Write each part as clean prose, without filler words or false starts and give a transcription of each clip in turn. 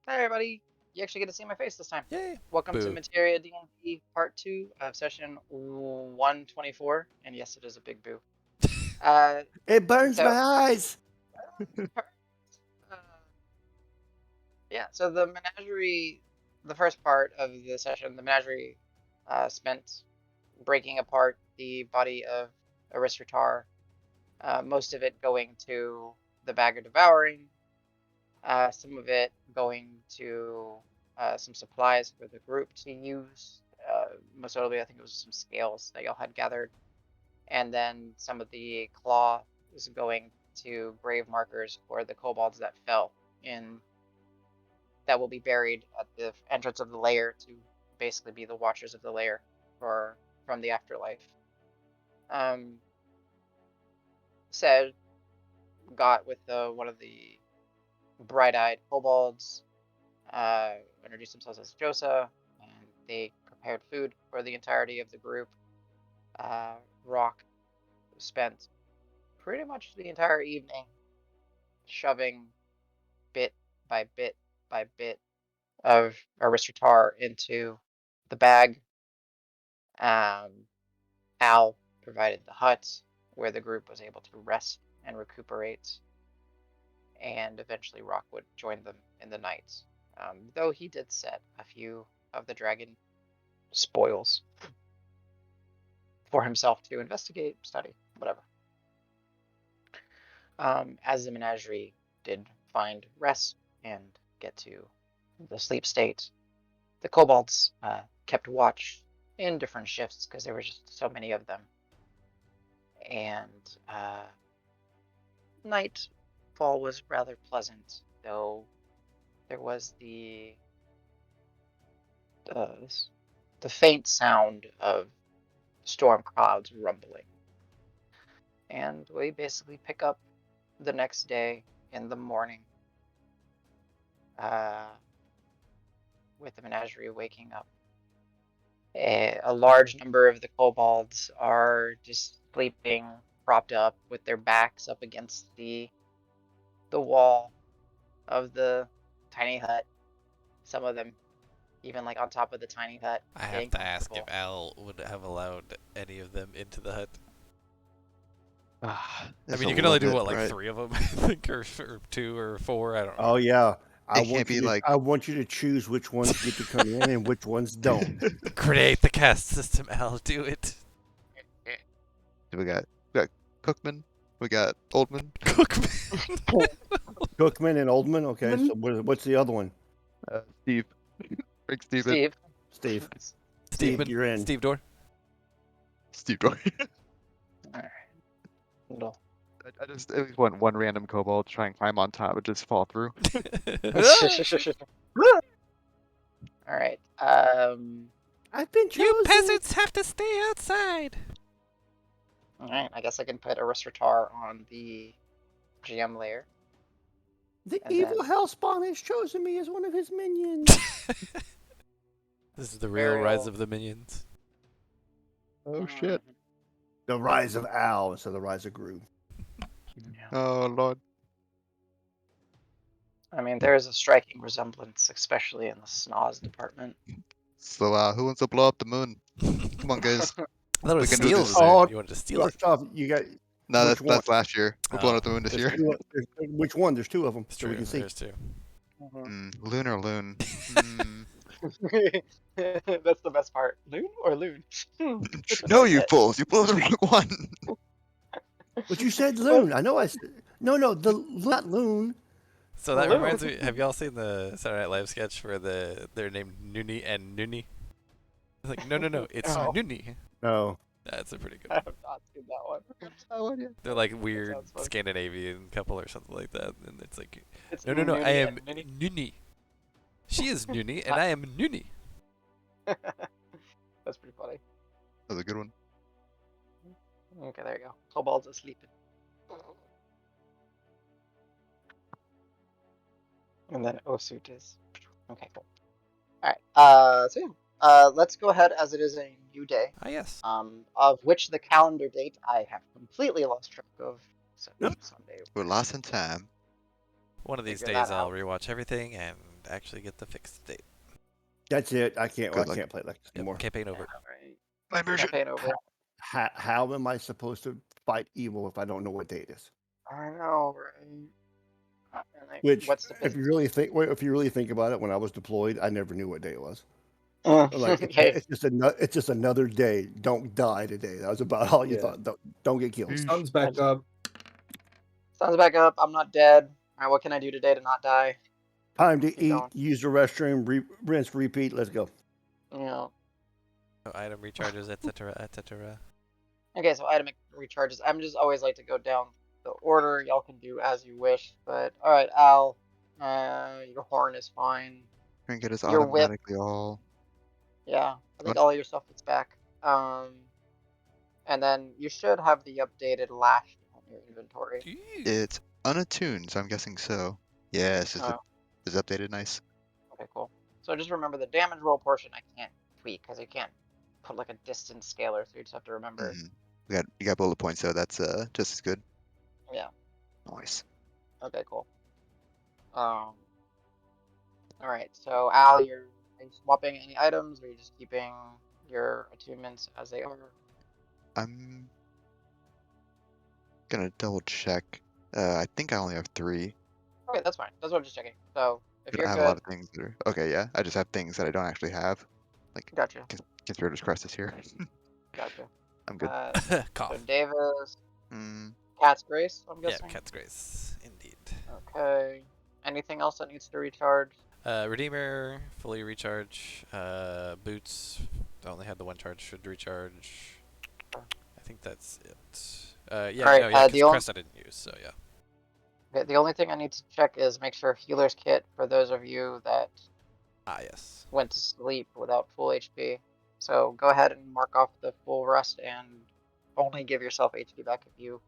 Hi everybody! You actually get to see my face this time. Yay! Welcome to Boo. Materia D&D Part 2 of Session 124. And yes, it is a big boo. It burns So, my eyes. uh, yeah, so the menagerie, the first part of the session, the menagerie spent breaking apart the body of Aristratar, most of it going to the Bag of Devouring, some of it going to some supplies for the group to use. Most notably, I think it was some scales that y'all had gathered. And then some of the claw is going to grave markers for the kobolds that fell in, that will be buried at the entrance of the lair to basically be the watchers of the lair from the afterlife. Um, said got with one of the bright-eyed kobolds, introduced themselves as Josa, and they prepared food for the entirety of the group. Rock spent pretty much the entire evening shoving bit by bit by bit of Aristratar into the bag. Al provided the hut where the group was able to rest and recuperate, and eventually Rock would join them in the night. Though he did set a few of the dragon spoils for himself to investigate, study, whatever. As the menagerie did find rest and get to the sleep state, the kobolds kept watch in different shifts because there were just so many of them. And nightfall was rather pleasant, though there was the faint sound of storm clouds rumbling. And we basically pick up the next day in the morning, with the menagerie waking up. A large number of the kobolds are just sleeping, propped up with their backs up against the wall of the tiny hut. Some of them even like on top of the tiny hut, I getting have to ask if comfortable. Al would have allowed any of them into the hut. Ah, I there's mean, a you can only do limit, what, like right? 3 of them, I think, or 2 or 4. I don't know. Oh yeah. I It can't want you be to. like I want you to choose which ones get to come in and which ones don't. Create the caste system, Al. Do it. we got Cookman, we got Oldman, Cookman. Cookman and Oldman. Okay, so what's the other one? Steve, Frank Steven, Steve. Steve. Steveman. You're in. Steve Door. Steve Dory. Alright. Little. I just at least want one random kobold to try and climb on top and just fall through. Alright. I've been chosen. You peasants have to stay outside. Alright, I guess I can put Aristratar on the GM layer. The and evil then- hellspawn has chosen me as one of his minions. This is the real rise Burial. of the minions. Oh shit! The rise of Al instead of the rise of Gru. Yeah. Oh lord! I mean, there is a striking resemblance, especially in the Snoz department. So who wants to blow up the moon? Come on, guys. I thought it was We can do steal this. the moon. Oh, You wanted to steal it. First off, you got No, Which that's last year. We're blowing Oh. up the moon this there's year. which one? There's two of them, It's so true. we can see. There's 2. Lunar loon. Mm. That's the best part. Loon or loon? No, you fools! You blew the wrong one. But you said loon. I know. I said no, not loon. So that Hello. reminds me. Have y'all seen the Saturday Night Live sketch where they're named Noonie and Noonie? Like, no, it's Oh. Noonie. No. That's a pretty good I one. have not seen that one. Oh, what, yeah. They're like weird sounds fun. Scandinavian couple or something like that, and it's like, It's no, I Noonie am and Ninny. Noonie. She is Noonie, and I am Noonie. That's pretty funny. That was a good one. Okay, there you go. Kobolds are sleeping. And then Osut is. Okay, cool. Alright, so yeah. Let's go ahead as it is a new day. Ah, yes. Of which the calendar date I have completely lost track of. So Yep. Sunday. We're lost in time. One of these Figure days that I'll out. rewatch everything and actually get the fixed date. That's it. I can't. Good I luck. can't play like this Yep, anymore. campaign over. Alright. My version. Campaign over. How am I supposed to fight evil if I don't know what day it is? I know, right? And like, Which, what's the if you really think about it, when I was deployed, I never knew what day it was. Like okay. it's just another day. Don't die today. That was about all you Yeah. thought. Don't get killed. Yeesh. Sun's back up. Sun's back up. I'm not dead. Alright, what can I do today to not die? Time to Keep eat. going. Use the restroom. Rinse. Repeat. Let's go. You know. Item recharges, etc., etc. Okay, so item recharges. I'm just always like to go down the order. Y'all can do as you wish. But alright, Al. Your horn is fine. Trinket is Your whip. automatically all. Yeah, I think What? all your stuff is back. And then you should have the updated lash on your inventory. It's unattuned, so I'm guessing so. Yeah, Oh, it's updated nice. okay, cool. So just remember the damage roll portion I can't tweak because you can't put like a distance scaler, so you just have to remember. Mhm. You got bullet points, so that's just as good. Yeah. Nice. Okay, cool. All right. So Al, are you swapping any items, or are you just keeping your attunements as they are? I'm gonna double check. I think I only have 3. Okay, that's fine. That's what I'm just checking. So if But you're I have a lot good, of things that are okay. Yeah, I just have things that I don't actually have. Like gotcha, Conspirator's Crest is here. gotcha. I'm good. So Cough. Davis, Mm, Cat's Grace, I'm Yeah, guessing. Cat's Grace, indeed. Okay. Anything else that needs to recharge? Redeemer, fully recharge. Boots, I only had the one charge, should recharge. I think that's it. Yeah, Alright, no, yeah, the 'cause Crest I didn't use, so yeah. Okay, the only thing I need to check is make sure healer's kit for those of you that Ah, yes. went to sleep without full HP. So go ahead and mark off the full rest and only give yourself HP back if you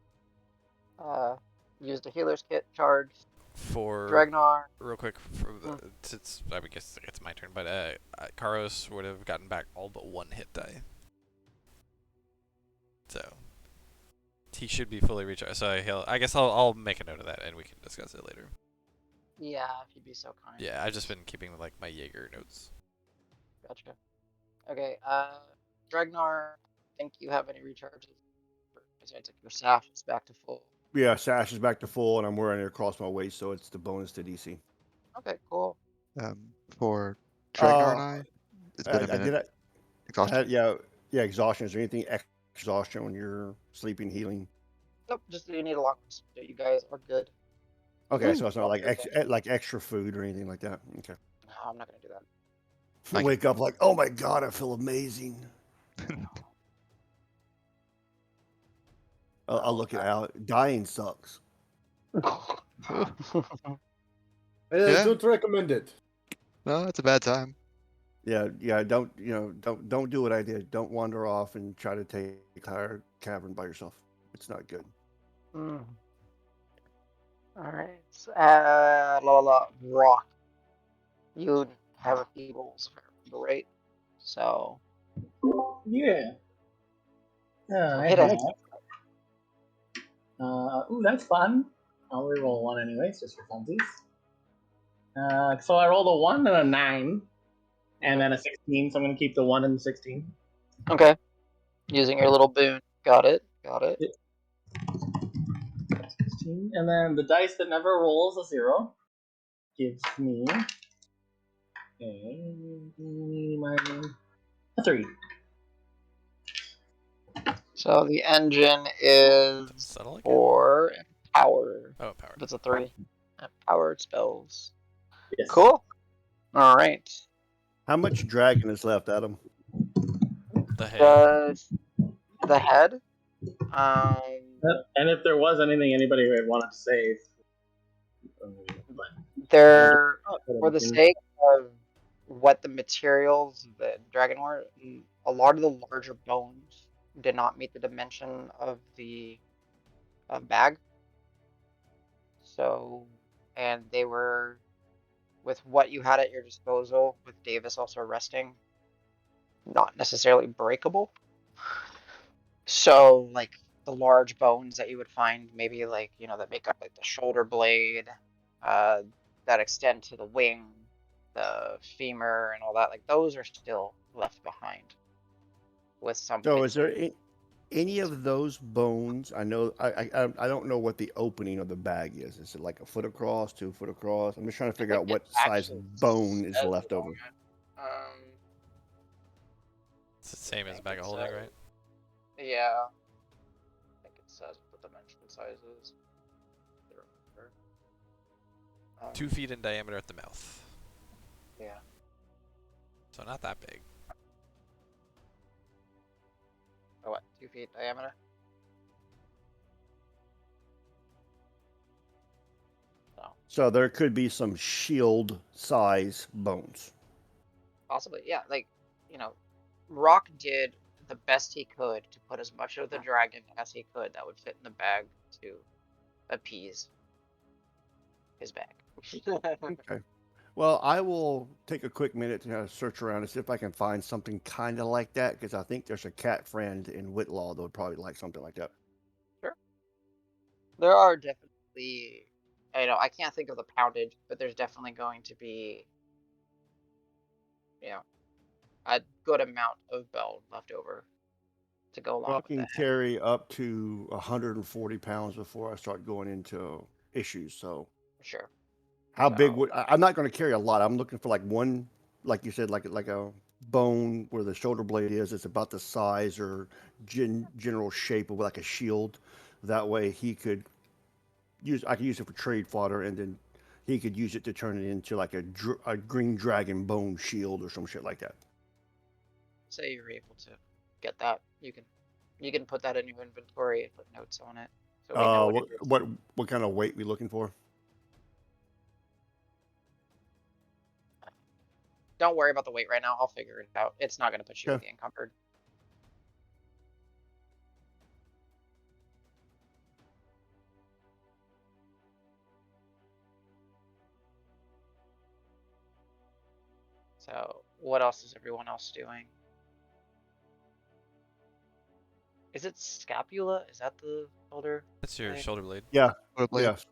used a healer's kit charge. For Dragnar. real quick, for the, since I guess it's my turn, but Karos would have gotten back all but 1 hit die. So he should be fully recharged. So I guess I'll make a note of that and we can discuss it later. Yeah, if you'd be so kind. Yeah, I've just been keeping like my Jaeger notes. Gotcha. Okay, Dragnar, I think you have any recharges? Besides like your sash is back to full. Yeah, sash is back to full, and I'm wearing it across my waist, so it's the bonus to DC. Okay, cool. for Dragnar and Uh, I, it's been a minute. Exhaustion. yeah, exhaustion. Is there anything exhaustion when you're sleeping, healing? Nope, just you need a long rest. So you guys are good. Okay, Ooh. so it's not like like extra food or anything like that. Okay. No, I'm not gonna do that. Thank you. Wake up like, oh my god, I feel amazing. I'll look at Al. Dying sucks. Yeah. Don't recommend it. No, it's a bad time. Yeah. Don't do what I did. Don't wander off and try to take a entire cavern by yourself. It's not good. All right. Rock. You have a feebles, if I remember right. So Yeah. So I hit a- have. Ooh, that's fun. I'll reroll one anyways, just for funsies. So I rolled a 1 and a 9, and then a 16, so I'm going to keep the 1 and the 16. okay. Using your little boon. Got it. 16. And then the dice that never rolls a 0 gives me a 3. So the engine is Subtle again? for power. Oh, power. That's a 3. Powered spells. Yes. Cool. All right. How much dragon is left, Adam? The head. The head. And if there was anything anybody had wanted to save, They're for the sake of what the materials the dragon were. A lot of the larger bones did not meet the dimension of the bag. So, and they were with what you had at your disposal, with Davis also resting, not necessarily breakable. So, like the large bones that you would find, maybe like that make up like the shoulder blade, that extend to the wing, the femur and all that, like those are still left behind with some. So, bits is there any of those bones? I know I don't know what the opening of the bag is. Is it like a foot across, 2 foot across? I'm just trying to figure out think it what size actually bone is says left it over. on it. It's the same as think bag it of holding, says- right? Yeah. I think it says what the dimension size is. I don't remember. 2 feet in diameter at the mouth. Yeah. So not that big. Oh, what? 2 feet diameter? No. So there could be some shield size bones. Possibly, yeah. Like, Rock did the best he could to put as much of the dragon as he could that would fit in the bag to appease his bag. Okay. Well, I will take a quick minute to kind of search around and see if I can find something kind of like that, because I think there's a cat friend in Whitlaw that would probably like something like that. There are definitely, I can't think of the poundage, but there's definitely going to be, a good amount of bone left over to go along Well, I with can that. carry up to 140 pounds before I start going into issues. So, Sure. how big So- would I'm not going to carry a lot. I'm looking for like one, like you said, like a bone where the shoulder blade is. It's about the size or general shape of like a shield. That way, I could use it for trade fodder, and then he could use it to turn it into like a green dragon bone shield or some shit like that. Say you're able to get that, you can put that in your inventory and put notes on it, so we know what it is. What kind of weight we looking for? Don't worry about the weight right now. I'll figure it out. It's not going to put you Okay. encumbered. So, what else is everyone else doing? Is it scapula? Is that the shoulder? That's your blade? shoulder blade. Yeah. Shoulder blade. Yes.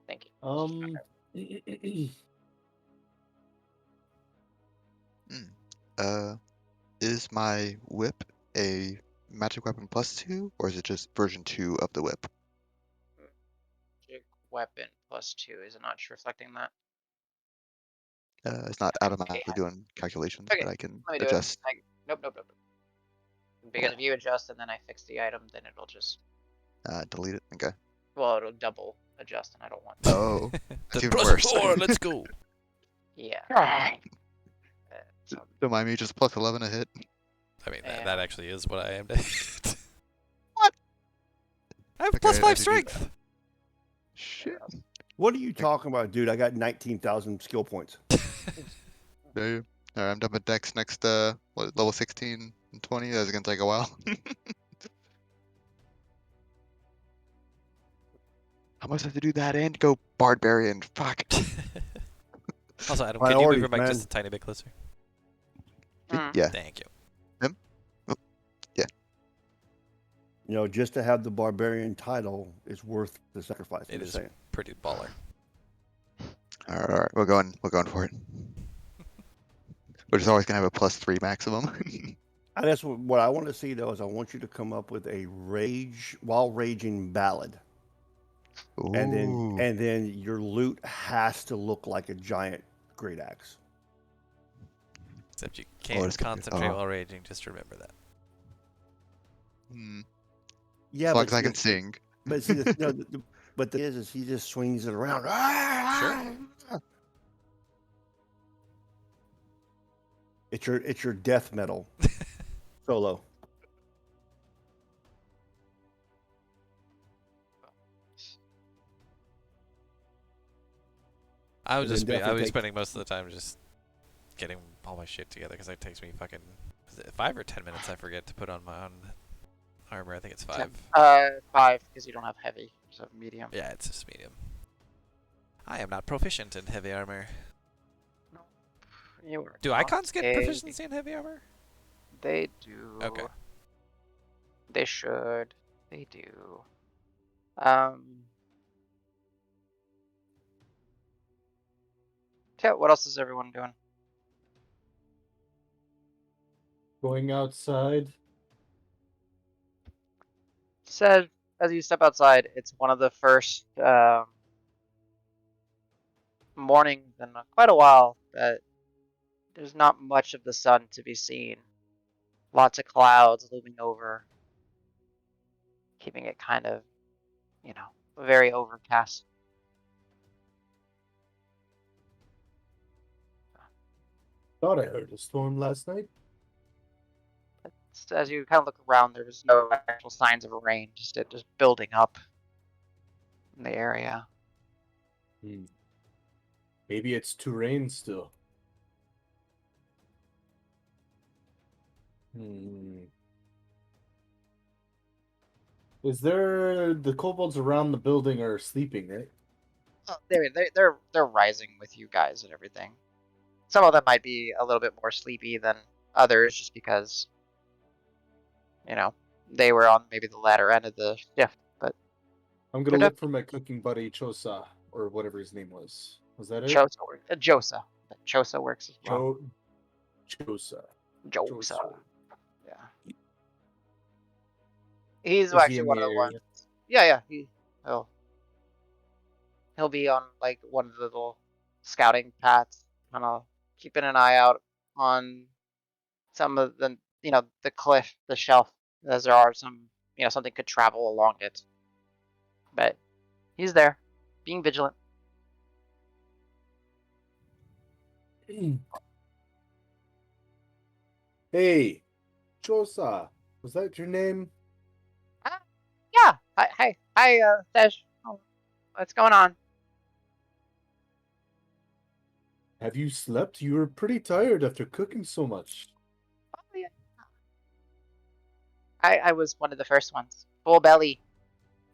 Thank you. Is my whip a magic weapon +2, or is it just version 2 of the whip? Magic weapon +2. Is it not reflecting that? It's not Okay, automatically doing calculations, Okay, but I can let me do adjust. it. Nope. Because if you adjust and then I fix the item, then it'll just, Delete it. Okay. well, it'll double adjust, and I don't want. Oh, that's even Plus worse. 4, let's go. Yeah. So, So my mage is +11 a hit. I mean, Yeah. that actually is what I am. What? I have Okay, plus I 5 didn't- strength. Shit. What are you talking about, dude? I got 19,000 skill points. There you. Alright, I'm done with Dex next level 16 and 20. That's gonna take a while. I must have to do that and go barbarian. Fuck. Also, Adam, could you move Priorities, your mic man. just a tiny bit closer? Yeah. Thank you. Just to have the barbarian title is worth the sacrifice. I'm It just is saying. pretty baller. Alright, we're going for it. We're just always gonna have a +3 maximum. That's what I want to see, though, is I want you to come up with a while raging ballad, and Ooh. then your loot has to look like a giant great axe. Except you can't it's gonna be- concentrate oh. while raging. Just remember that. Yeah, As long but as I see, can sing. But see, but the is he just swings it around. Sure. It's your death metal solo. I was And then just I definitely was take- spending most of the time just getting all my shit together because it takes me fucking is it 5 or 10 minutes. I forget to put on my own armor. I think it's 5. 5 because you don't have heavy, so medium. Yeah, it's just medium. I am not proficient in heavy armor. You were Do not icons get a- proficiency in heavy armor? They do. Okay. They should. They do. So, what else is everyone doing? Going outside. Said as you step outside, it's one of the first mornings in quite a while that there's not much of the sun to be seen. Lots of clouds looming over, keeping it kind of, very overcast. Thought I heard a storm last night. As you kind of look around, there was no actual signs of rain, just it just building up in the area. Maybe it's to rain still. Is there the kobolds around the building are sleeping, right? Oh, they're rising with you guys and everything. Some of them might be a little bit more sleepy than others, just because they were on maybe the latter end of the shift. But I'm gonna They're look for my cooking buddy Chosa, or whatever his name was. Was that it? Josa, but Chosa works as well. Chosa. Josa, yeah. He's Is he actually in one the of the area? ones. Yeah. He'll be on like one of the little scouting paths, kind of keeping an eye out on some of the cliff, the shelf, as there are some, something could travel along it. But he's there, being vigilant. Hey, Chosa, was that your name? Yeah. Hi, Sesh. Oh, what's going on? Have you slept? You were pretty tired after cooking so much. Oh, yeah. I was one of the first ones. Full belly,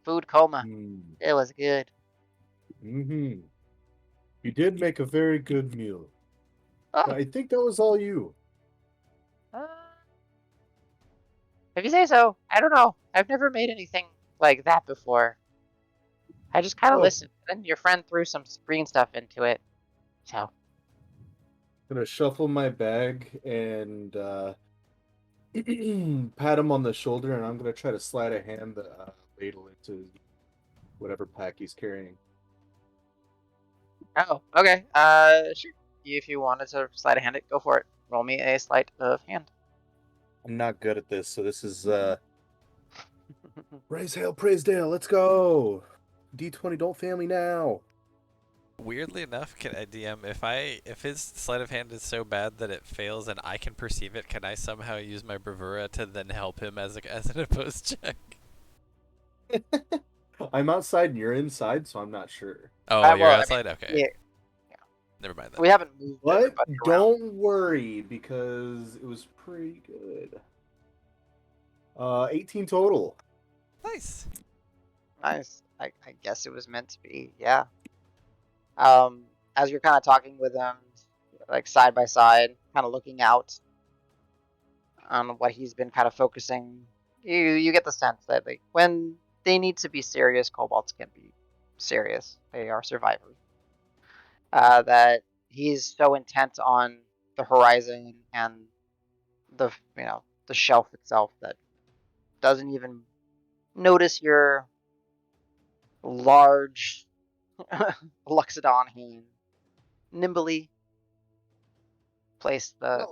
food coma. It was good. You did make a very good meal. Oh, I think that was all you. if you say so. I don't know. I've never made anything like that before. I just kind of listened. Then your friend threw some green stuff into it. So. I'm gonna shuffle my bag and pat him on the shoulder, and I'm gonna try to slide a hand the ladle into whatever pack he's carrying. Oh, okay. Sure. If you wanted to sleight of hand it, go for it. Roll me a sleight of hand. I'm not good at this, so this is Raise hail, praise Dale, let's go! D20, don't fail me now. Weirdly enough, can I DM if his sleight of hand is so bad that it fails and I can perceive it, can I somehow use my bravura to then help him as an opposed check? I'm outside and you're inside, so I'm not sure. Oh, you're well, outside? Okay. Yeah. Never mind that. We haven't moved But everybody around. don't worry, because it was pretty good. 18 total. Nice. Nice. I guess it was meant to be. Yeah. As you're kind of talking with them, like side by side, kind of looking out on what he's been kind of focusing, you get the sense that like when they need to be serious, kobolds can be serious. They are survivors. That he's so intent on the horizon and the the shelf itself that doesn't even notice your large Luxodon hand nimbly place the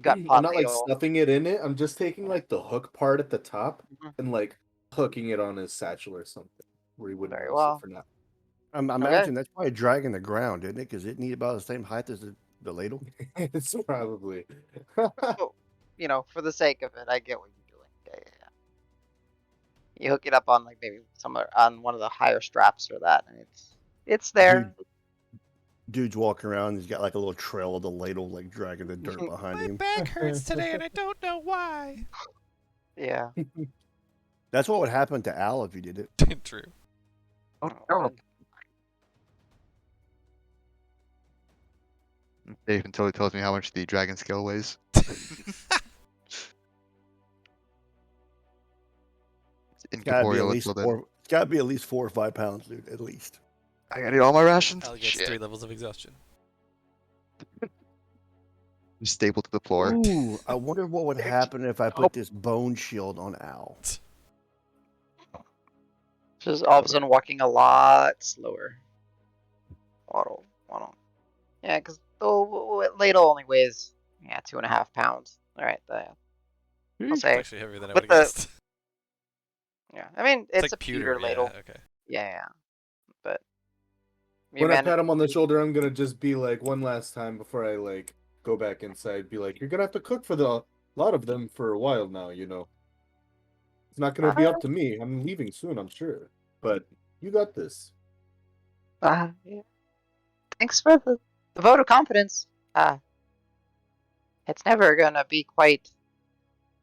gut I'm pot not like ladle. stuffing it in it. I'm just taking like the hook part at the top Mhm. and like hooking it on his satchel or something where he wouldn't Very notice well. it for now. I imagine that's probably dragging the ground, isn't it? Because it need about the same height as the ladle. It's probably. So, for the sake of it, I get what you're doing. Yeah. You hook it up on like maybe somewhere on one of the higher straps for that, and it's there. Dude's walking around. He's got like a little trail of the ladle, like dragging the dirt behind My him. back hurts today and I don't know why. Yeah. That's what would happen to Al if you did it. True. Oh, no. Dave totally tells me how much the dragon scale weighs. It's It's gotta be at incorporeal least until then. four. It's gotta be at least 4 or 5 pounds, dude. At least. I gotta eat all my rations. Al gets Shit. 3 levels of exhaustion. Just stapled to the floor. Ooh, I wonder what would happen if I put this bone shield on Al. Just all of a sudden walking a lot slower. Waddle, waddle. Yeah, because the ladle only weighs 2.5 pounds. All right, I'll It's say actually heavier than I with would have guessed. I mean it's like a pewter ladle. Yeah, okay. Yeah, but you When I manage. pat him on the shoulder, I'm gonna just be like one last time before I like go back inside. Be like, you're gonna have to cook for the lot of them for a while now. You know, it's not gonna be up to me. I'm leaving soon, I'm sure. But you got this. Yeah. Thanks for the vote of confidence. It's never gonna be quite.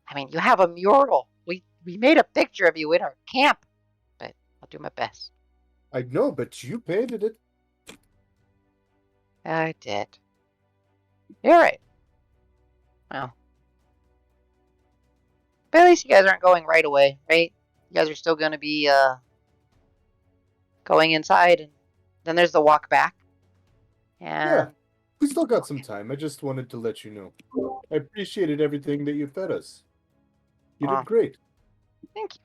I mean, you have a mural. We made a picture of you in our camp, but I'll do my best. I know, but you painted it. I did. You're right. Well, but at least you guys aren't going right away, right? You guys are still gonna be going inside, and then there's the walk back. Yeah, we still got some time. I just wanted to let you know. I appreciated everything that you fed us. You did great. Thank you.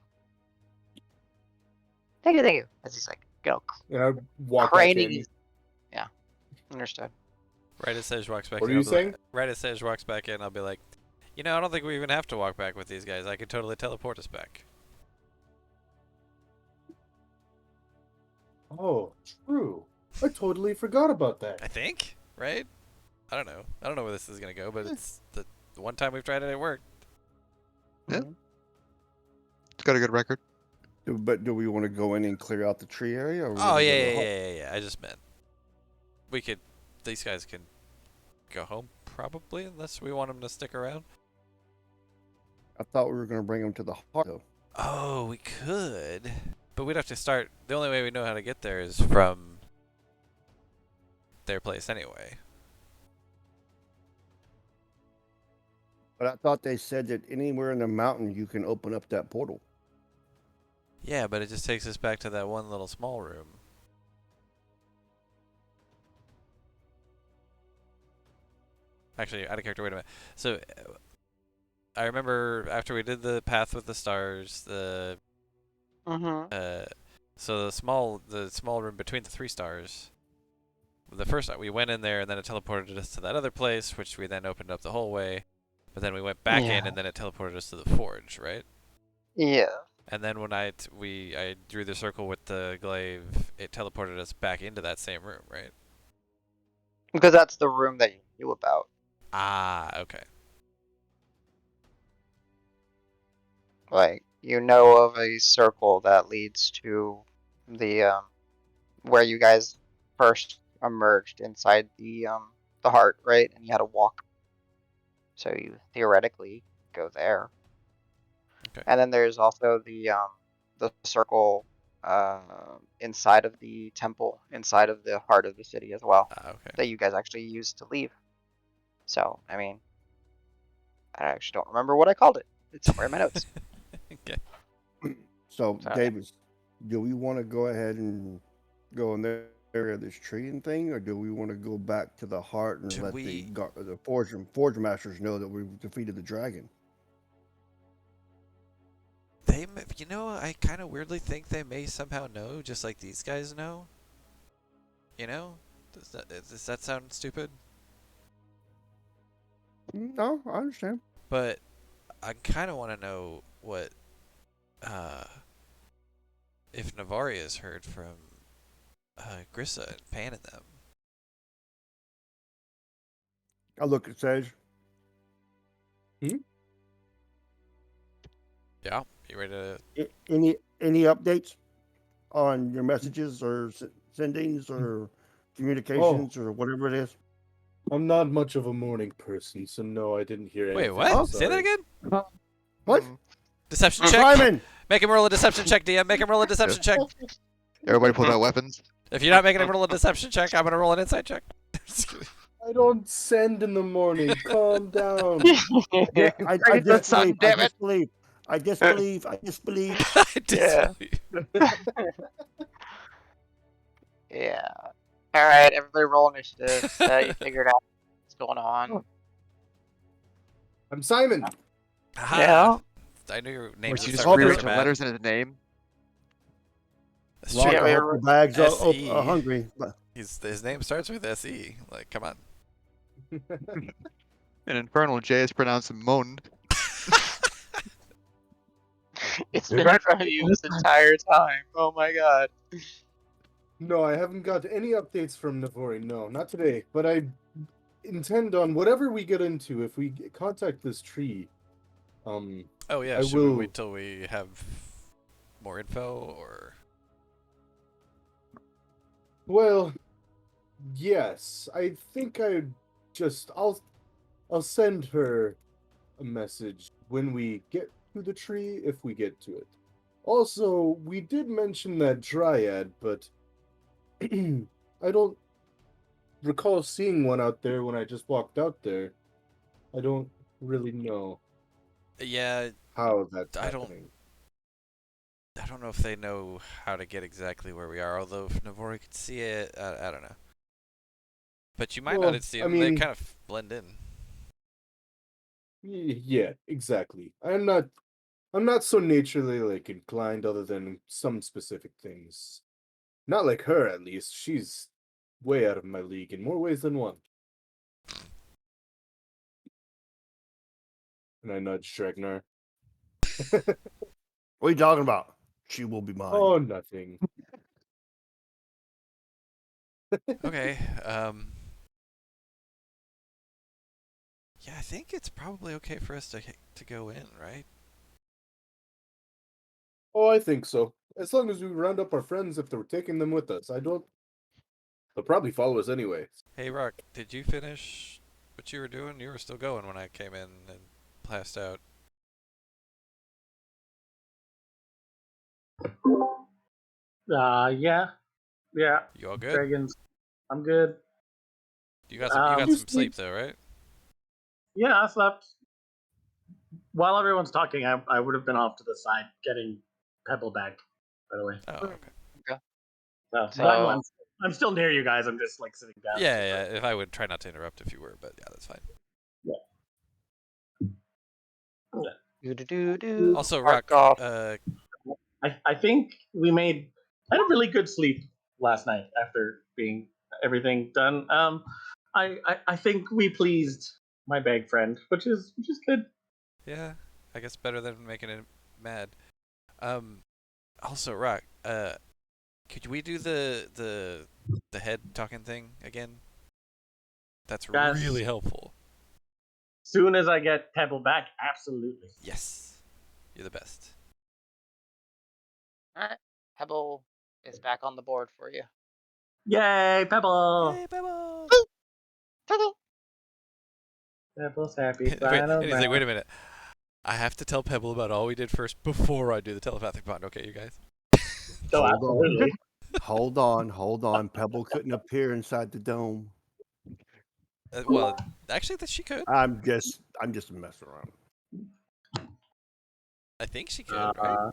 Thank you, thank you. As he's like, And I walk back craning in. his. Yeah, understood. Right as Sage walks back What in. are you I'll be like- saying? right as Sage walks back in, I'll be like, you know, I don't think we even have to walk back with these guys. I could totally teleport us back. Oh, true. I totally forgot about that. I think, right? I don't know. I don't know where this is gonna go, but it's the one time we've tried it, it worked. Yeah. It's got a good record. But do we want to go in and clear out the tree area? Or we Oh wanna go yeah, to the yeah, hall? yeah, yeah, yeah. I just meant we could. These guys can go home probably, unless we want them to stick around. I thought we were going to bring them to the heart, though. Oh, we could, but we'd have to start. The only way we know how to get there is from their place anyway. But I thought they said that anywhere in the mountain you can open up that portal. Yeah, but it just takes us back to that one little small room. Actually, out of character, wait a minute. So, I remember after we did the path with the stars, the so the small room between the 3 stars. The first time we went in there, and then it teleported us to that other place, which we then opened up the whole way. But then we went back in, and then it teleported us to the forge, right? Yeah. And then when I drew the circle with the glaive, it teleported us back into that same room, right? Because that's the room that you knew about. Ah, okay. Like, you know of a circle that leads to the where you guys first emerged inside the heart, right? And you had to walk. So you theoretically go there. Okay. And then there's also the circle inside of the temple, inside of the heart of the city as well, Okay. that you guys actually used to leave. So, I mean, I actually don't remember what I called it. It's somewhere in my notes. Okay. So, Sorry. Davis, do we want to go ahead and go in the area of this tree and thing, or do we want to go back to the heart and Should let we- the forge masters know that we've defeated the dragon? You know, I kind of weirdly think they may somehow know, just like these guys know. You know? Does that sound stupid? No, I understand. But I kind of want to know what, if Navaria's heard from Grissa and Pan and them. I look at Sage. Yeah, you ready to? Any updates on your messages or sendings or communications or whatever it is? I'm not much of a morning person, so no, I didn't hear anything. Wait, what? I'm Say that sorry. again? What? Deception check. Simon! Make him roll a deception check, DM. Make him roll a deception check. Everybody pulled out weapons. If you're not making him roll a deception check, I'm gonna roll an insight check. Just kidding. I don't send in the morning. Calm down. I son, damn it. disbelieve. I disbelieve. I disbelieve. I disbelieve. Yeah. All right, everybody roll initiative. You figured out. What's going on? I'm Simon. Aha! Yeah. I knew your name Or was you just start rearrange with the letters in his name. That's Rock, true. Yeah, I we hope were- your bags SE. are hungry. His name starts with SE. Like, come on. An infernal J is pronounced Mon. It's been in front of you this entire time. Oh my god. No, I haven't got any updates from Navori. No, not today. But I intend on whatever we get into. If we contact this tree, Oh yeah, I should we will- wait till we have more info, or well, yes. I think I'll send her a message when we get to the tree, if we get to it. Also, we did mention that dryad, but I don't recall seeing one out there when I just walked out there. I don't really know yeah, how that's I don't- happening. I don't know if they know how to get exactly where we are. Although if Navori could see it, I don't know. But you might Well, not see I them. They mean- kind of blend in. Yeah, exactly. I'm not so naturally inclined other than some specific things. Not like her, at least. She's way out of my league in more ways than one. And I nudge Dregnar. What are you talking about? She will be mine. Oh, nothing. Okay. Yeah, I think it's probably okay for us to go in, right? Oh, I think so. As long as we round up our friends if they're taking them with us. They'll probably follow us anyway. Hey, Rock, did you finish what you were doing? You were still going when I came in and passed out. Yeah. Yeah. You all good? Dragons. I'm good. You got some. You got You some sleep though, right? Yeah, I slept. While everyone's talking, I would have been off to the side getting Pebble back, by the way. Oh, okay. So, I'm still near you guys. I'm just sitting down. Yeah. If I would try not to interrupt if you were, but yeah, that's fine. Do-do-do-do. Also, Mark Rock. off. I think I had a really good sleep last night after being everything done. I think we pleased my bag friend, which is good. Yeah, I guess better than making it mad. Also, Rock. Could we do the head talking thing again? That's Yes. really helpful. Soon as I get Pebble back, absolutely. Yes, you're the best. Alright. Pebble is back on the board for you. Yay, Pebble! Hey, Pebble! Pebble! Pebble's happy. Wait, and he's like, wait a minute. I have to tell Pebble about all we did first before I do the telepathic bond. Okay, you guys? So Hold on. absolutely. Hold on. Pebble couldn't appear inside the dome. Well, actually, that she could. I'm just messing around. I think she could, right?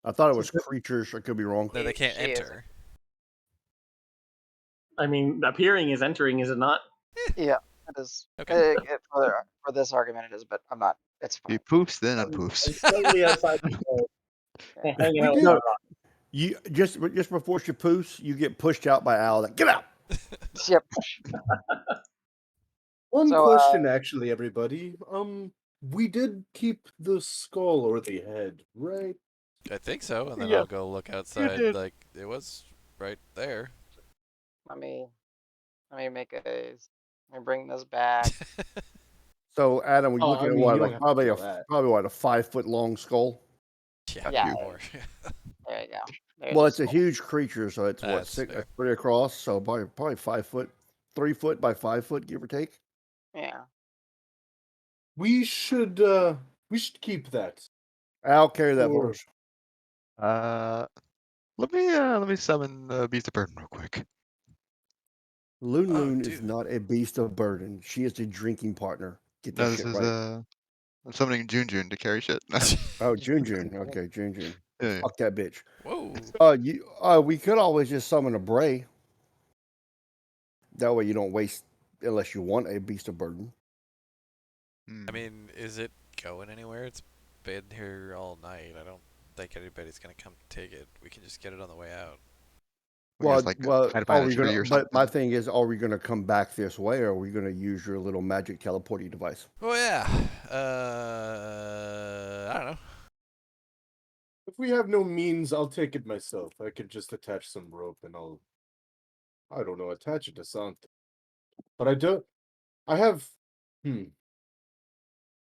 I thought it was creatures. I could be wrong. No, they can't she is. enter. I mean, appearing is entering, is it not? Yeah, it is. Okay. For this argument, it is, but I'm not. It's He fine. poofs, then I'm unpoofs. slightly outside the door, hanging out We with did. my rock. You just before she poofs, you get pushed out by Al. Like, get out. Yep. One So, question, actually, everybody. We did keep the skull or the head, right? I think so, and then Yeah. I'll go look outside. did. Like, it was right there. Let me make let me bring this back. So Adam, we're Oh, looking I at mean, what, you don't like have to probably do a that. probably what, a 5 foot long skull. Yeah, Yeah. more. There you go. There's Well, the it's a skull. huge creature, so it's what, That's 6 fair. 3 across, so probably 5 foot, 3 foot by 5 foot, give or take. Yeah. We should keep that. Al, carry that Sure. for us. Let me summon Beast of Burden real quick. Loon Oh, Loon is dude. not a beast of burden. She is a drinking partner. Get that No, this shit is right. I'm summoning June to carry shit. Oh, June. Okay, June. Yeah. Fuck that bitch. Whoa. We could always just summon a Bray. That way you don't waste unless you want a beast of burden. I mean, is it going anywhere? It's been here all night. I don't think anybody's gonna come take it. We can just get it on the way out. We can just like hide are behind a we tree gonna? or But my something. thing is, are we gonna come back this way, or are we gonna use your little magic teleporting device? Oh yeah. I don't know. If we have no means, I'll take it myself. I could just attach some rope and I don't know, attach it to something. But I have, I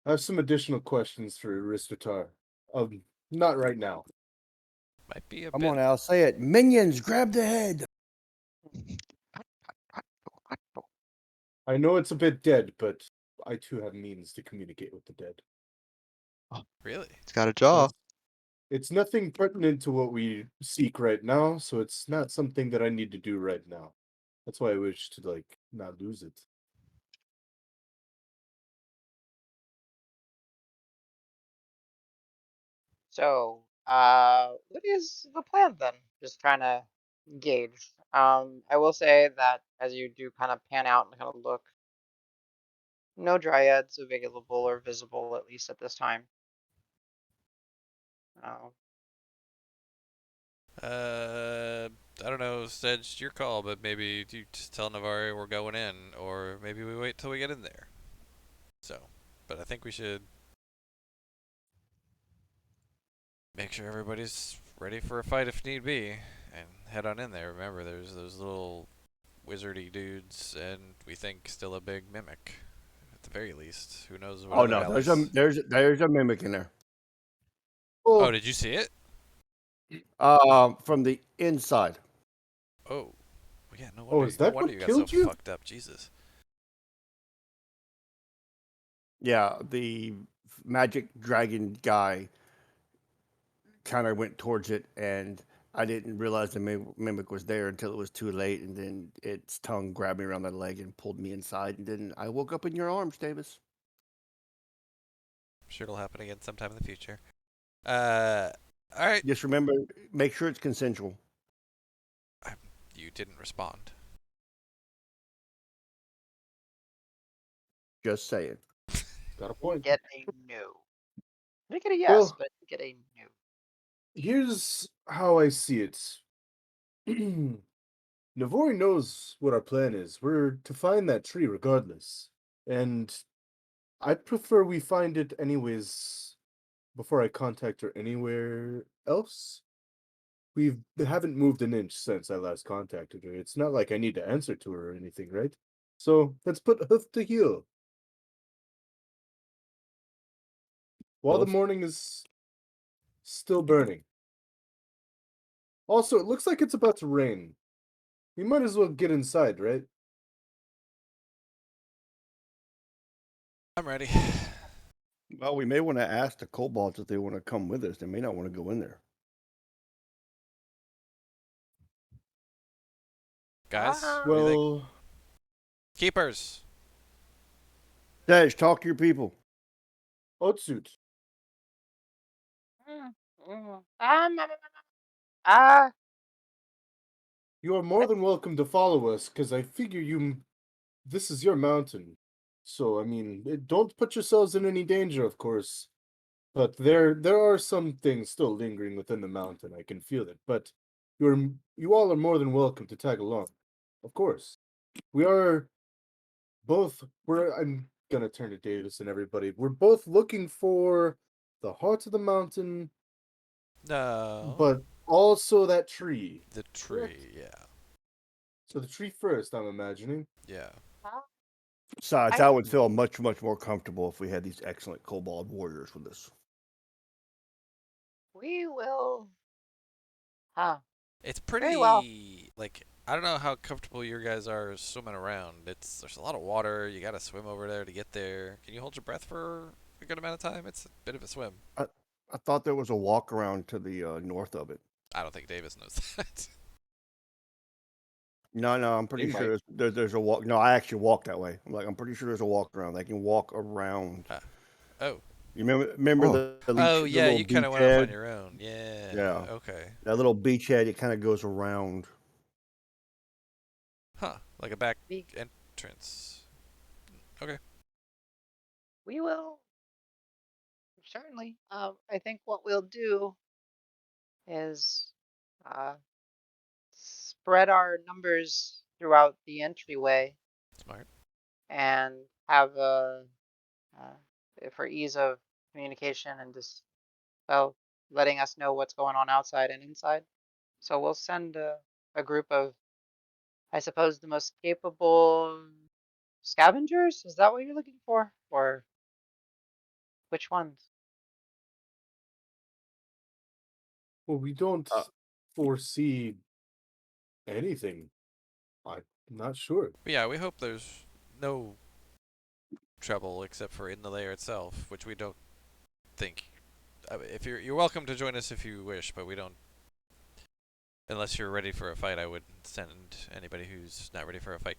have some additional questions for Aristotar. Not right now. Might be a Come bit. on, Al, say it. Minions, grab the head. I know it's a bit dead, but I too have means to communicate with the dead. Really? It's got a jaw. It's nothing pertinent to what we seek right now, so it's not something that I need to do right now. That's why I wish to like not lose it. So, what is the plan then? Just trying to gauge. I will say that as you do kind of pan out and kind of look, no dryads available or visible, at least at this time. Oh, I don't know, Sedge, your call, but maybe you just tell Navari we're going in, or maybe we wait till we get in there. So, but I think we should make sure everybody's ready for a fight if need be, and head on in there. Remember, there's those little wizardy dudes, and we think still a big mimic, at the very least. Who knows what Oh other no, alleys? there's a mimic in there. Oh, did you see it? From the inside. Oh, yeah. No Oh, wonder. is No that wonder what you got so killed you? fucked up. Jesus. Yeah, the magic dragon guy kind of went towards it, and I didn't realize the mimic was there until it was too late, and then its tongue grabbed me around the leg and pulled me inside, and then I woke up in your arms, Davis. I'm sure it'll happen again sometime in the future. All right. Just remember, make sure it's consensual. You didn't respond. Just saying. Got a point. get a no. I didn't get a yes, Well, but I did get a no. here's how I see it. Navori knows what our plan is. We're to find that tree regardless. And I prefer we find it anyways before I contact her anywhere else. We haven't moved an inch since I last contacted her. It's not like I need to answer to her or anything, right? So let's put hoof to heel. While the Hoof. morning is still burning. Also, it looks like it's about to rain. We might as well get inside, right? I'm ready. Well, we may want to ask the kobolds if they want to come with us. They may not want to go in there. Guys, what do you think? Well, Keepers. Dash, talk to your people. Otsut, Ah, you are more than welcome to follow us, because I figure this is your mountain. So, I mean, don't put yourselves in any danger, of course. But there are some things still lingering within the mountain. I can feel it. But you all are more than welcome to tag along. Of course. We are both I'm gonna turn to Davis and everybody. We're both looking for the heart of the mountain, No. but also that tree. The Correct. tree, yeah. So the tree first, I'm imagining. Yeah. Besides, I- I would feel much, much more comfortable if we had these excellent kobold warriors with us. we will. Huh. It's Very well. pretty like I don't know how comfortable you guys are swimming around. There's a lot of water. You got to swim over there to get there. Can you hold your breath for a good amount of time? It's a bit of a swim. I thought there was a walk around to the north of it. I don't think Davis knows that. No, I'm pretty They sure there's a walk. No, I actually walk that way. I'm pretty sure there's a walk around. They can walk around. Oh. You remember Oh. Oh the yeah, little you kind of went off on beachhead? your own. Yeah. Yeah. Okay. That little beachhead, it kind of goes around. Huh? Like a back We entrance. Okay. we will certainly. I think what we'll do is uh, spread our numbers throughout the entryway Smart. and have for ease of communication and just well letting us know what's going on outside and inside. So we'll send a group of, I suppose, the most capable scavengers. Is that what you're looking for, or which ones? Well, we don't Uh, foresee anything. I'm not sure. But yeah, we hope there's no trouble except for in the lair itself, which we don't think. If you're welcome to join us if you wish, but we don't. Unless you're ready for a fight, I wouldn't send anybody who's not ready for a fight.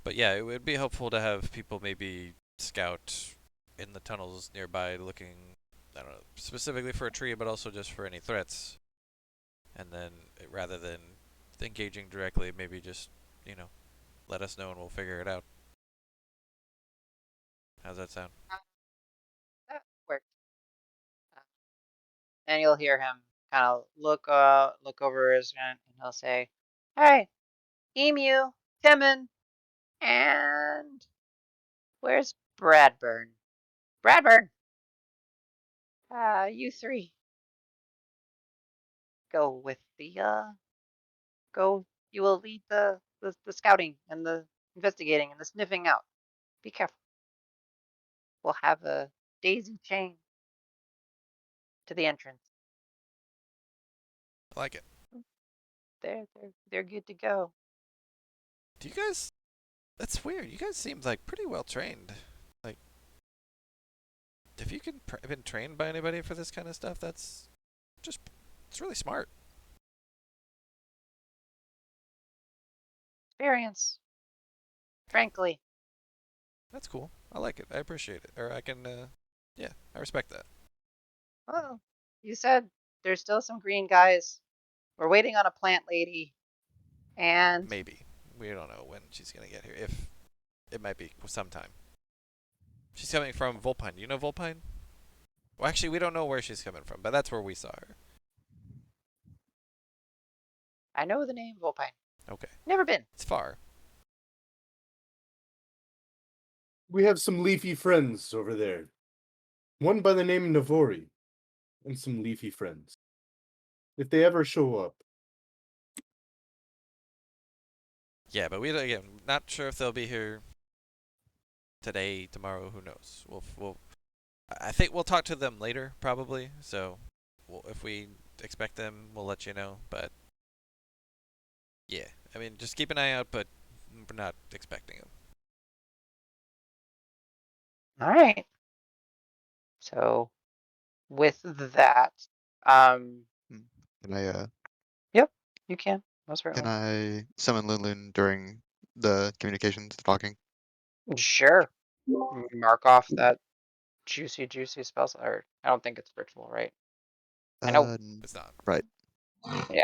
But yeah, it would be helpful to have people maybe scout in the tunnels nearby, looking, I don't know, specifically for a tree, but also just for any threats. And then rather than engaging directly, maybe just let us know and we'll figure it out. How's that sound? That worked. And you'll hear him kind of look over his and he'll say, "Hey, Emu, Timon, and where's Bradburn? Bradburn, you three go with the go. You will lead the scouting and the investigating and the sniffing out. Be careful. We'll have a daisy chain to the entrance. I like it. They're good to go. Do you guys? That's weird. You guys seem like pretty well trained. Like, if you can been trained by anybody for this kind of stuff, that's just it's really smart. Experience, frankly. That's cool. I like it. I appreciate it. Or I can, yeah, I respect that. Well, you said there's still some green guys. We're waiting on a plant lady, and Maybe. We don't know when she's gonna get here. If it might be sometime. She's coming from Volpine. You know Volpine? Well, actually, we don't know where she's coming from, but that's where we saw her. I know the name Volpine. Okay. Never been. It's far. We have some leafy friends over there. One by the name Navori, and some leafy friends. If they ever show up, Yeah, but we again not sure if they'll be here today, tomorrow. Who knows? I think we'll talk to them later, probably. So, if we expect them, we'll let you know. But yeah, I mean, just keep an eye out, but we're not expecting them. All right. So, with that, um, Can I yep, you can most can certainly. I summon Lunlun during the communications talking? Sure. Mark off that juicy spell. Or I don't think it's ritual, right? I know. It's not. Right. Yeah.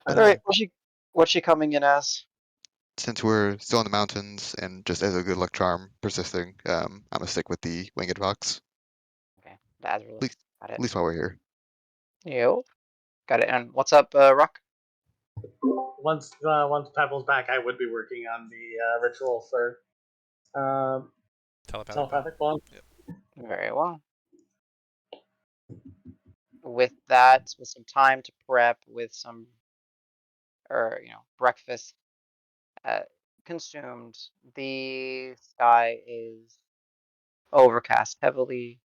I All But right. think What's she coming in as? since we're still in the mountains and just as a good luck charm persisting, I'm gonna stick with the winged fox. Okay, Lazarus. At least, Got at it. least while we're here. Yo. Got it. And what's up, Rock? once Pebble's back, I would be working on the ritual for Telepathic bond. telepathic bond. Yep. Very well. With that, with some time to prep, with some, or breakfast consumed, the sky is overcast heavily.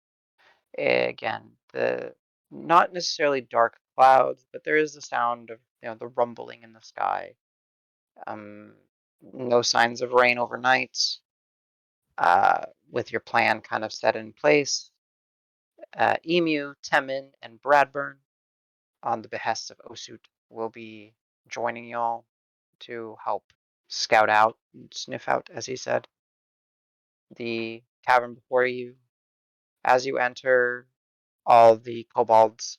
Again, the not necessarily dark clouds, but there is the sound of the rumbling in the sky. No signs of rain overnight. With your plan kind of set in place, Emu, Temin, and Bradburn, on the behest of Osut, will be joining y'all to help scout out, sniff out, as he said, the cavern before you. As you enter, all the kobolds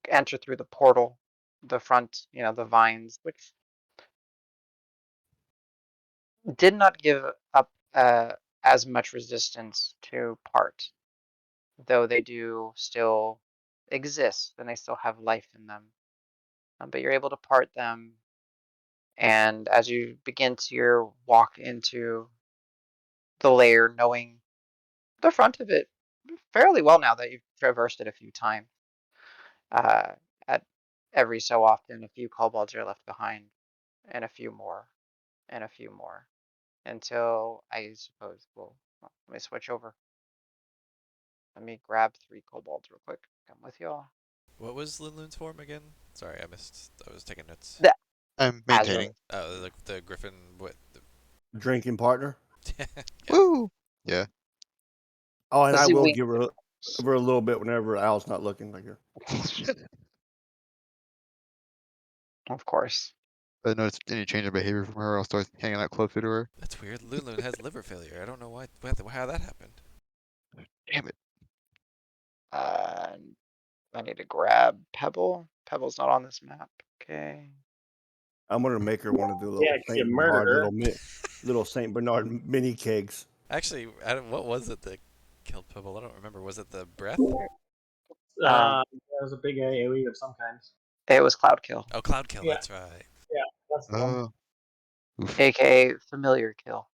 enter through the portal, the front, the vines, which did not give up as much resistance to part, though they do still exist and they still have life in them. But you're able to part them, and as you begin to your walk into the lair, knowing the front of it fairly well now that you've traversed it a few times, at every so often, a few kobolds are left behind, and a few more, and a few more, until I suppose let me switch over. Let me grab 3 kobolds real quick. Come with y'all. What was Linloon's form again? Sorry, I missed. I was taking notes. The I'm Azure. maintaining. Oh, the griffin. What? Drinking partner. Yeah. Woo! Yeah. Oh, and Let's I see if will we give her a little bit whenever Al's not looking like her. of course. If I notice any change in behavior from her, I'll start hanging out closer to her. That's weird. Linloon has liver failure. I don't know how that happened. Damn it. Uh, I need to grab Pebble. Pebble's not on this map. Okay. I'm gonna make her one of the little Yeah, 'cause you Saint murdered Bernard her. little Saint Bernard mini kegs. Actually, what was it that killed Pibble? I don't remember. Was it the breath? There was a big AoE of some kind. It was Cloud Kill, Oh, Cloud Kill. Yeah. That's right. Yeah, that's the one. Oh. Oof. aka Familiar Kill.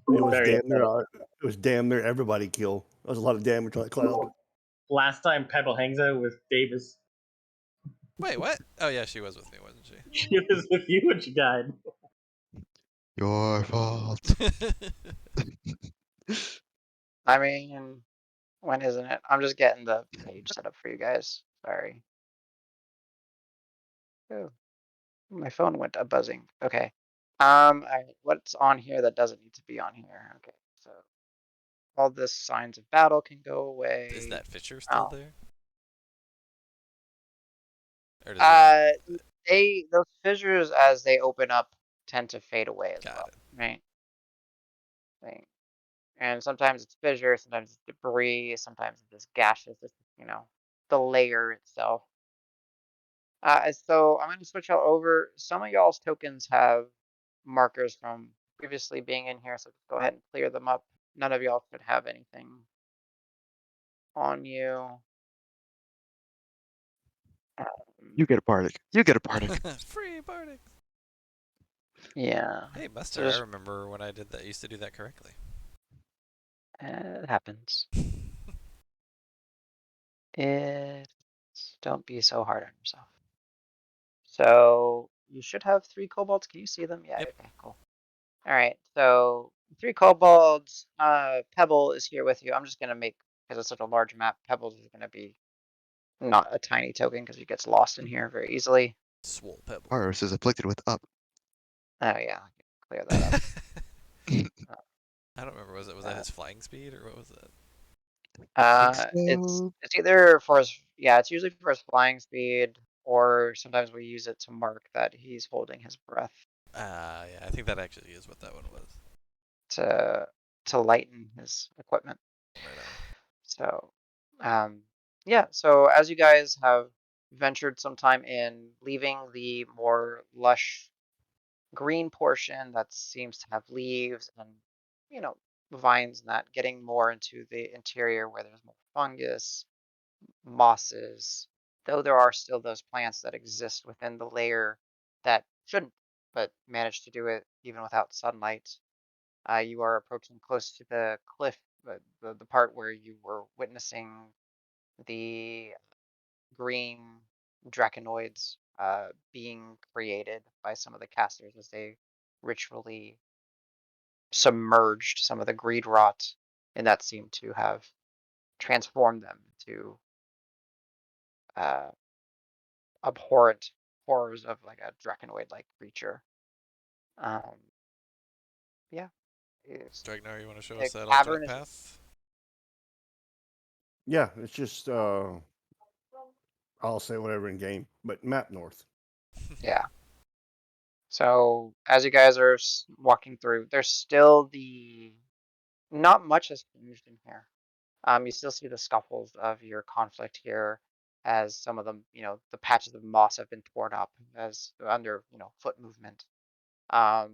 It was Very damn near. It was damn near everybody kill. There was a lot of damage on that cloud. Last time Pebble hangs out with Davis, Wait, what? Oh yeah, she was with me, wasn't she? she was with you when she died. Your fault. I mean, when isn't it? I'm just getting the page set up for you guys. Sorry. Oh, my phone went a buzzing. Okay. Alright, what's on here that doesn't need to be on here? Okay, so all the signs of battle can go away. Is that Fisher still Oh. there? Or does Those fissures as they open up tend to fade away as Got well, it. right? And sometimes it's fissure, sometimes it's debris, sometimes it's just gaseous, the layer itself. So I'm going to switch y'all over. Some of y'all's tokens have markers from previously being in here, so just go ahead and clear them up. None of y'all should have anything on you. You get a Bardic. You get a Bardic. Free Bardic. Yeah. Hey, So Buster, I remember when I did that. Used to do that correctly. it happens. Don't be so hard on yourself. So you should have 3 kobolds. Can you see them? Yeah. Yep. Okay. Cool. All right. So 3 kobolds. Pebble is here with you. I'm just gonna make, because it's such a large map, Pebbles is gonna be not a tiny token because he gets lost in here very easily. Swole Pebble. Aros is afflicted with up. Oh yeah. Clear that up. I don't remember. Was that his flying speed or what was that? It's either for his, yeah, it's usually for his flying speed, or sometimes we use it to mark that he's holding his breath Yeah, I think that actually is what that one was. to lighten his equipment. Right on. So, yeah. So as you guys have ventured some time in, leaving the more lush green portion that seems to have leaves and vines and that, getting more into the interior where there's more fungus, mosses, though there are still those plants that exist within the layer that shouldn't, but manage to do it even without sunlight. You are approaching close to the cliff, the part where you were witnessing the green draconoids being created by some of the casters as they ritually submerged some of the greed rot, and that seemed to have transformed them to uh, abhorrent horrors of like a draconoid-like creature. Yeah. It's Dragnar, you want to show a us that cavern alternate is path? Yeah, it's just I'll say whatever in game, but map north. yeah. So as you guys are walking through, there's still not much has changed in here. You still see the scuffles of your conflict here, as some of them, the patches of moss have been torn up as under, foot movement. The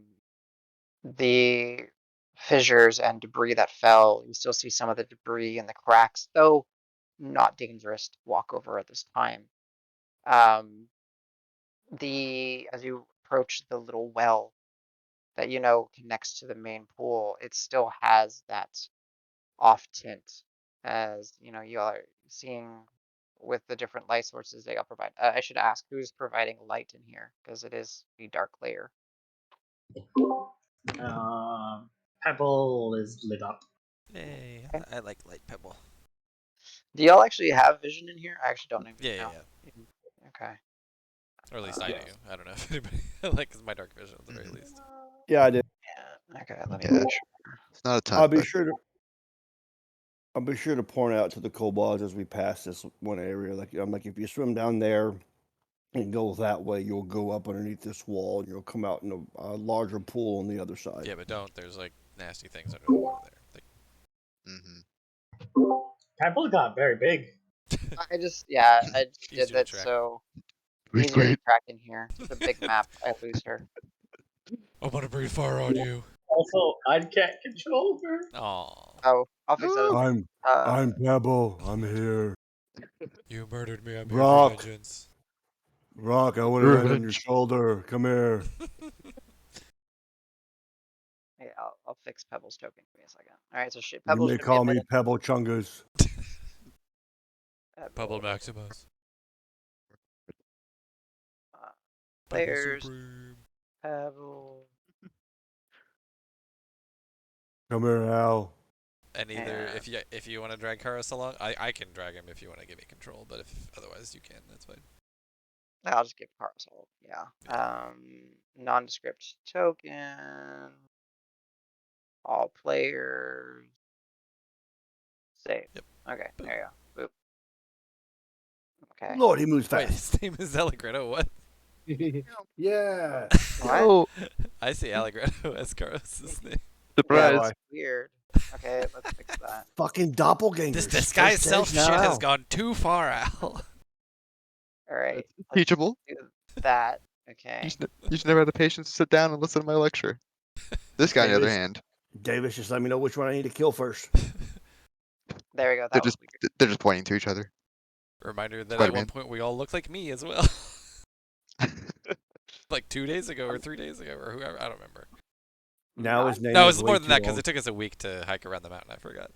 fissures and debris that fell, you still see some of the debris and the cracks, though not dangerous to walk over at this time. As you approach the little well that connects to the main pool, it still has that off tint, as you are seeing with the different light sources they all provide. I should ask who's providing light in here, because it is the dark layer. Pebble is lit up. Yay! I like light pebble. Do y'all actually have vision in here? I actually don't even Yeah. know. Okay. Or at least I Yeah. do. I don't know if anybody like my dark vision at the very least. Yeah, I did. Yeah. Okay. Let me Yeah. make sure. It's not a ton, I'll be but sure to. I'll be sure to point out to the kobolds as we pass this one area. Like I'm like, if you swim down there and go that way, you'll go up underneath this wall and you'll come out in a larger pool on the other side. Yeah, but don't. There's like nasty things under the water there. Like, Pebble got very big. I just did Easier to that track. so Breathe easier to great. track in here. It's a big map. I lose her. I want to breathe fire on you. Also, I can't control her. Aw. Oh, I'll fix that. I'm Pebble. I'm here. You murdered me. I'm Rock. here for vengeance. Rock, I want to land on your shoulder. Come here. Yeah, I'll fix Pebble's token. Give me a second. All right, so You Pebble may should be call a me minute. Pebble Chungus. Pebble Maximus. Pebble Players. Supreme. Pebble. Come here, Al. And either Yeah. if you want to drag Karos along, I can drag him if you want to give me control, but if otherwise you can, that's fine. I'll just give Carlos all. Yeah. Nondescript token. All players. Save. Yep. Okay, Boop. there you go. Boop. Okay. Lord, he moves Wait, fast. his name is Allegretto. What? Yeah. What? Oh, I see Allegretto as Karos' name. surprise! why? Weird. Okay, let's fix that. Fucking doppelgangers. This disguised First self stage shit now. has gone too far, Al. All right. Let's Teachable. do that. You Okay. should never have the patience to sit down and listen to my lecture. This guy, on the other Davis. hand, Davis, just let me know which one I need to kill first. There we go. they're That was just weird. they're just pointing to each other. Reminder that at Spider-Man. one point we all looked like me as well. Like 2 days ago or 3 days ago or whoever. I don't remember. Now his name No, it is was way more than too that because long. it took us a week to hike around the mountain. I forgot.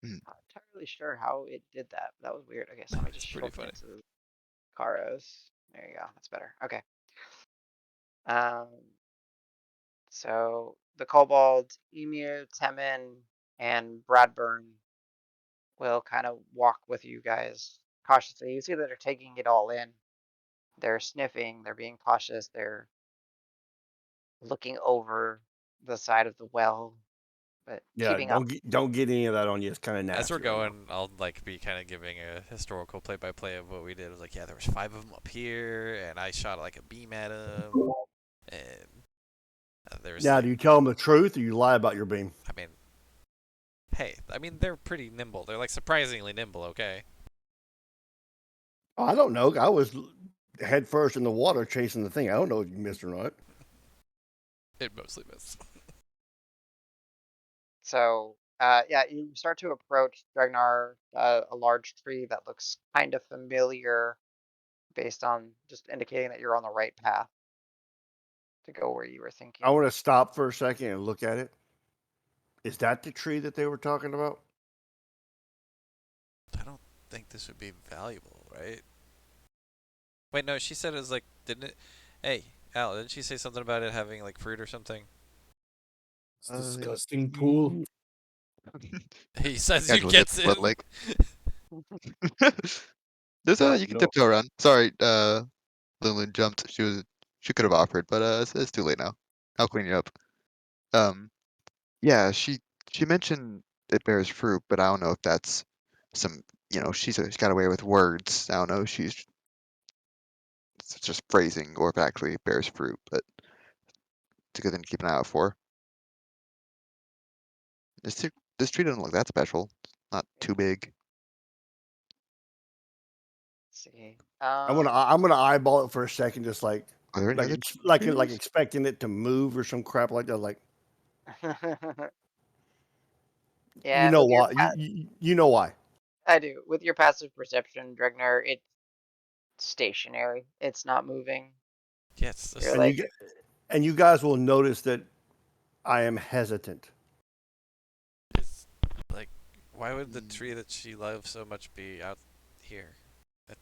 Not entirely sure how it did that. That was weird. Okay, so let me just It's pretty shorten funny. it to Karos. There you go. That's better. Okay. So the Kobold, Emir, Temin, and Bradburn will kind of walk with you guys cautiously. You see that they're taking it all in. They're sniffing. They're being cautious. They're looking over the side of the well, but Yeah, keeping up. don't get any of that on you. It's kind of nasty. As we're right now. going, I'll like be kind of giving a historical play-by-play of what we did. It was like, yeah, there was 5 of them up here, and I shot like a beam at them, and there was. Now, do you tell them the truth or you lie about your beam? I mean, hey, they're pretty nimble. They're like surprisingly nimble. Okay. I don't know. I was head first in the water chasing the thing. I don't know if you missed or not. It mostly missed. So, yeah, you start to approach Dragnar, a large tree that looks kind of familiar based on just indicating that you're on the right path to go where you were thinking. I want to stop for a second and look at it. Is that the tree that they were talking about? I don't think this would be valuable, right? Wait, no, she said it was like, didn't it? Hey, Al, didn't she say something about it having like fruit or something? It's disgusting pool. He says Guys you will gets get Blood in. Lake. There's Yeah, you can no. tiptoe around. Sorry, Lillian jumped. She could have offered, but it's too late now. I'll clean you up. Yeah, she mentioned it bears fruit, but I don't know if that's some, she's got away with words. I don't know if it's just phrasing or if it actually bears fruit, but it's a good thing to keep an eye out for. This tree doesn't look that special. Not too big. Let's see. I'm gonna eyeball it for a second, just like Are there any other like trees? expecting it to move or some crap like that. Like you Yeah, know with your why? You know why? I do. With your passive perception, Dregnar, it's stationary. It's not moving. Yes. You're And like, you guys will notice that I am hesitant. It's like, why would the tree that she loves so much be out here? That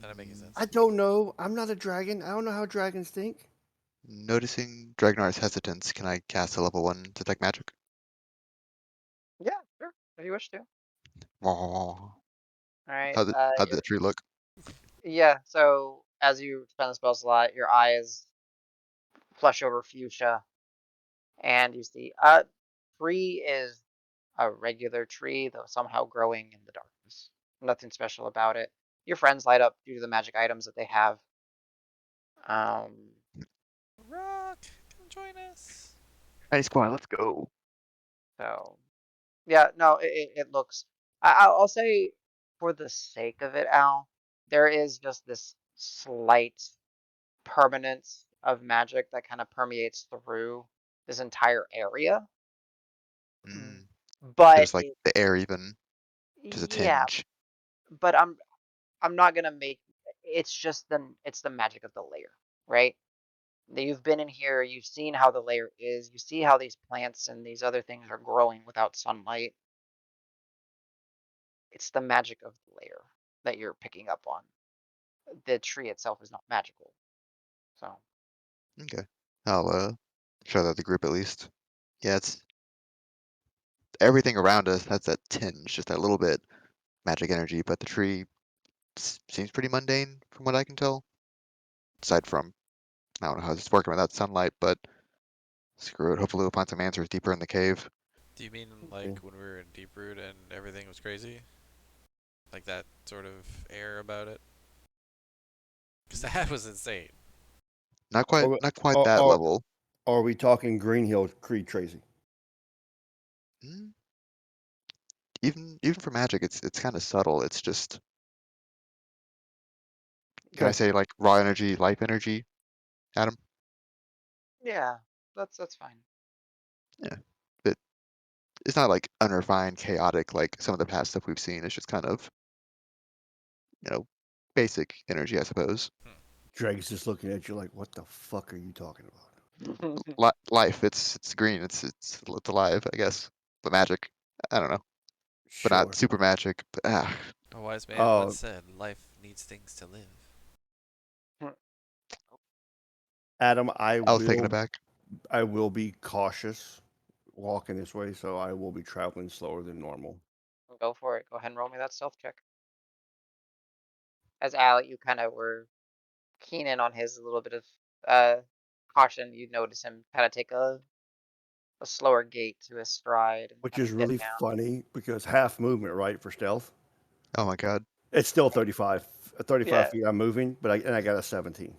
doesn't make any sense. I don't know. I'm not a dragon. I don't know how dragons think. Noticing Dragnar's hesitance, can I cast a level 1 detect magic? yeah, sure, if you wish to. How All right. did the tree look? Yeah. So as you spend the spell slot, your eyes flush over fuchsia, and you see tree is a regular tree, though somehow growing in the darkness. Nothing special about it. Your friends light up due to the magic items that they have. Um, Rock, come join us. Hey, Squire, let's go. so yeah, no, it looks. I'll say, for the sake of it, Al, there is just this slight permanence of magic that kind of permeates through this entire area. Mm, But there's like the air even, just a yeah, tinge. but I'm not gonna make. It's the magic of the layer, right? You've been in here, you've seen how the layer is, you see how these plants and these other things are growing without sunlight. It's the magic of the layer that you're picking up on. The tree itself is not magical. So Okay. I'll show that to the group at least. Yeah, it's everything around us has that tinge, just that little bit magic energy, but the tree seems pretty mundane from what I can tell. Aside from, I don't know how it's working without sunlight, but screw it. Hopefully we'll find some answers deeper in the cave. Do you mean Okay. like when we were in Deep Root and everything was crazy? Like that sort of air about it? Because that was insane. Not quite, Or, not quite or, that or, level. are we talking Green Hill Creek Tracy? Mm, even for magic, it's kind of subtle. It's just, can I Okay. say like raw energy, life energy, Adam? yeah, that's fine. Yeah. But it's not like unrefined, chaotic like some of the past stuff we've seen. It's just kind of, you know, basic energy, I suppose. Dreg's just looking at you like, what the fuck are you talking about? Life, it's green. It's alive, I guess. But magic, I don't know. But not Sure. super magic. But A wise man Oh, once said, life needs things to live. Adam, I was taken aback. I will be cautious walking this way, so I will be traveling slower than normal. Go for it. Go ahead and roll me that stealth check. As Al, you kind of were keen in on his little bit of caution. You notice him kind of take a slower gait to his stride and Which kind is of get really down. funny because half movement, right, for stealth. Oh my god. It's still 35, 35 Yeah, feet I'm moving, but I got a 17.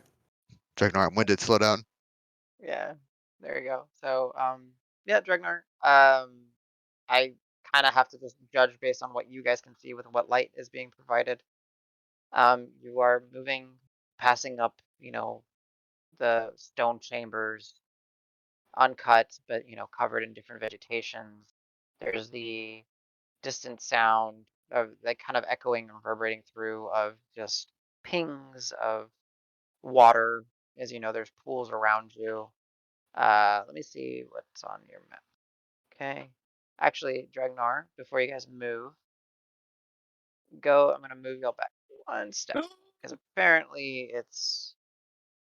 Dragnar, I'm winded. Slow down. yeah. There you go. So, yeah, Dregnar. I kind of have to just judge based on what you guys can see with what light is being provided. You are moving, passing up, the stone chambers, uncut, but covered in different vegetations. There's the distant sound of like kind of echoing and reverberating through of just pings of water. As you know, there's pools around you. Let me see what's on your map. Okay. Actually, Dragnar, before you guys move, I'm gonna move y'all back one step. Because apparently it's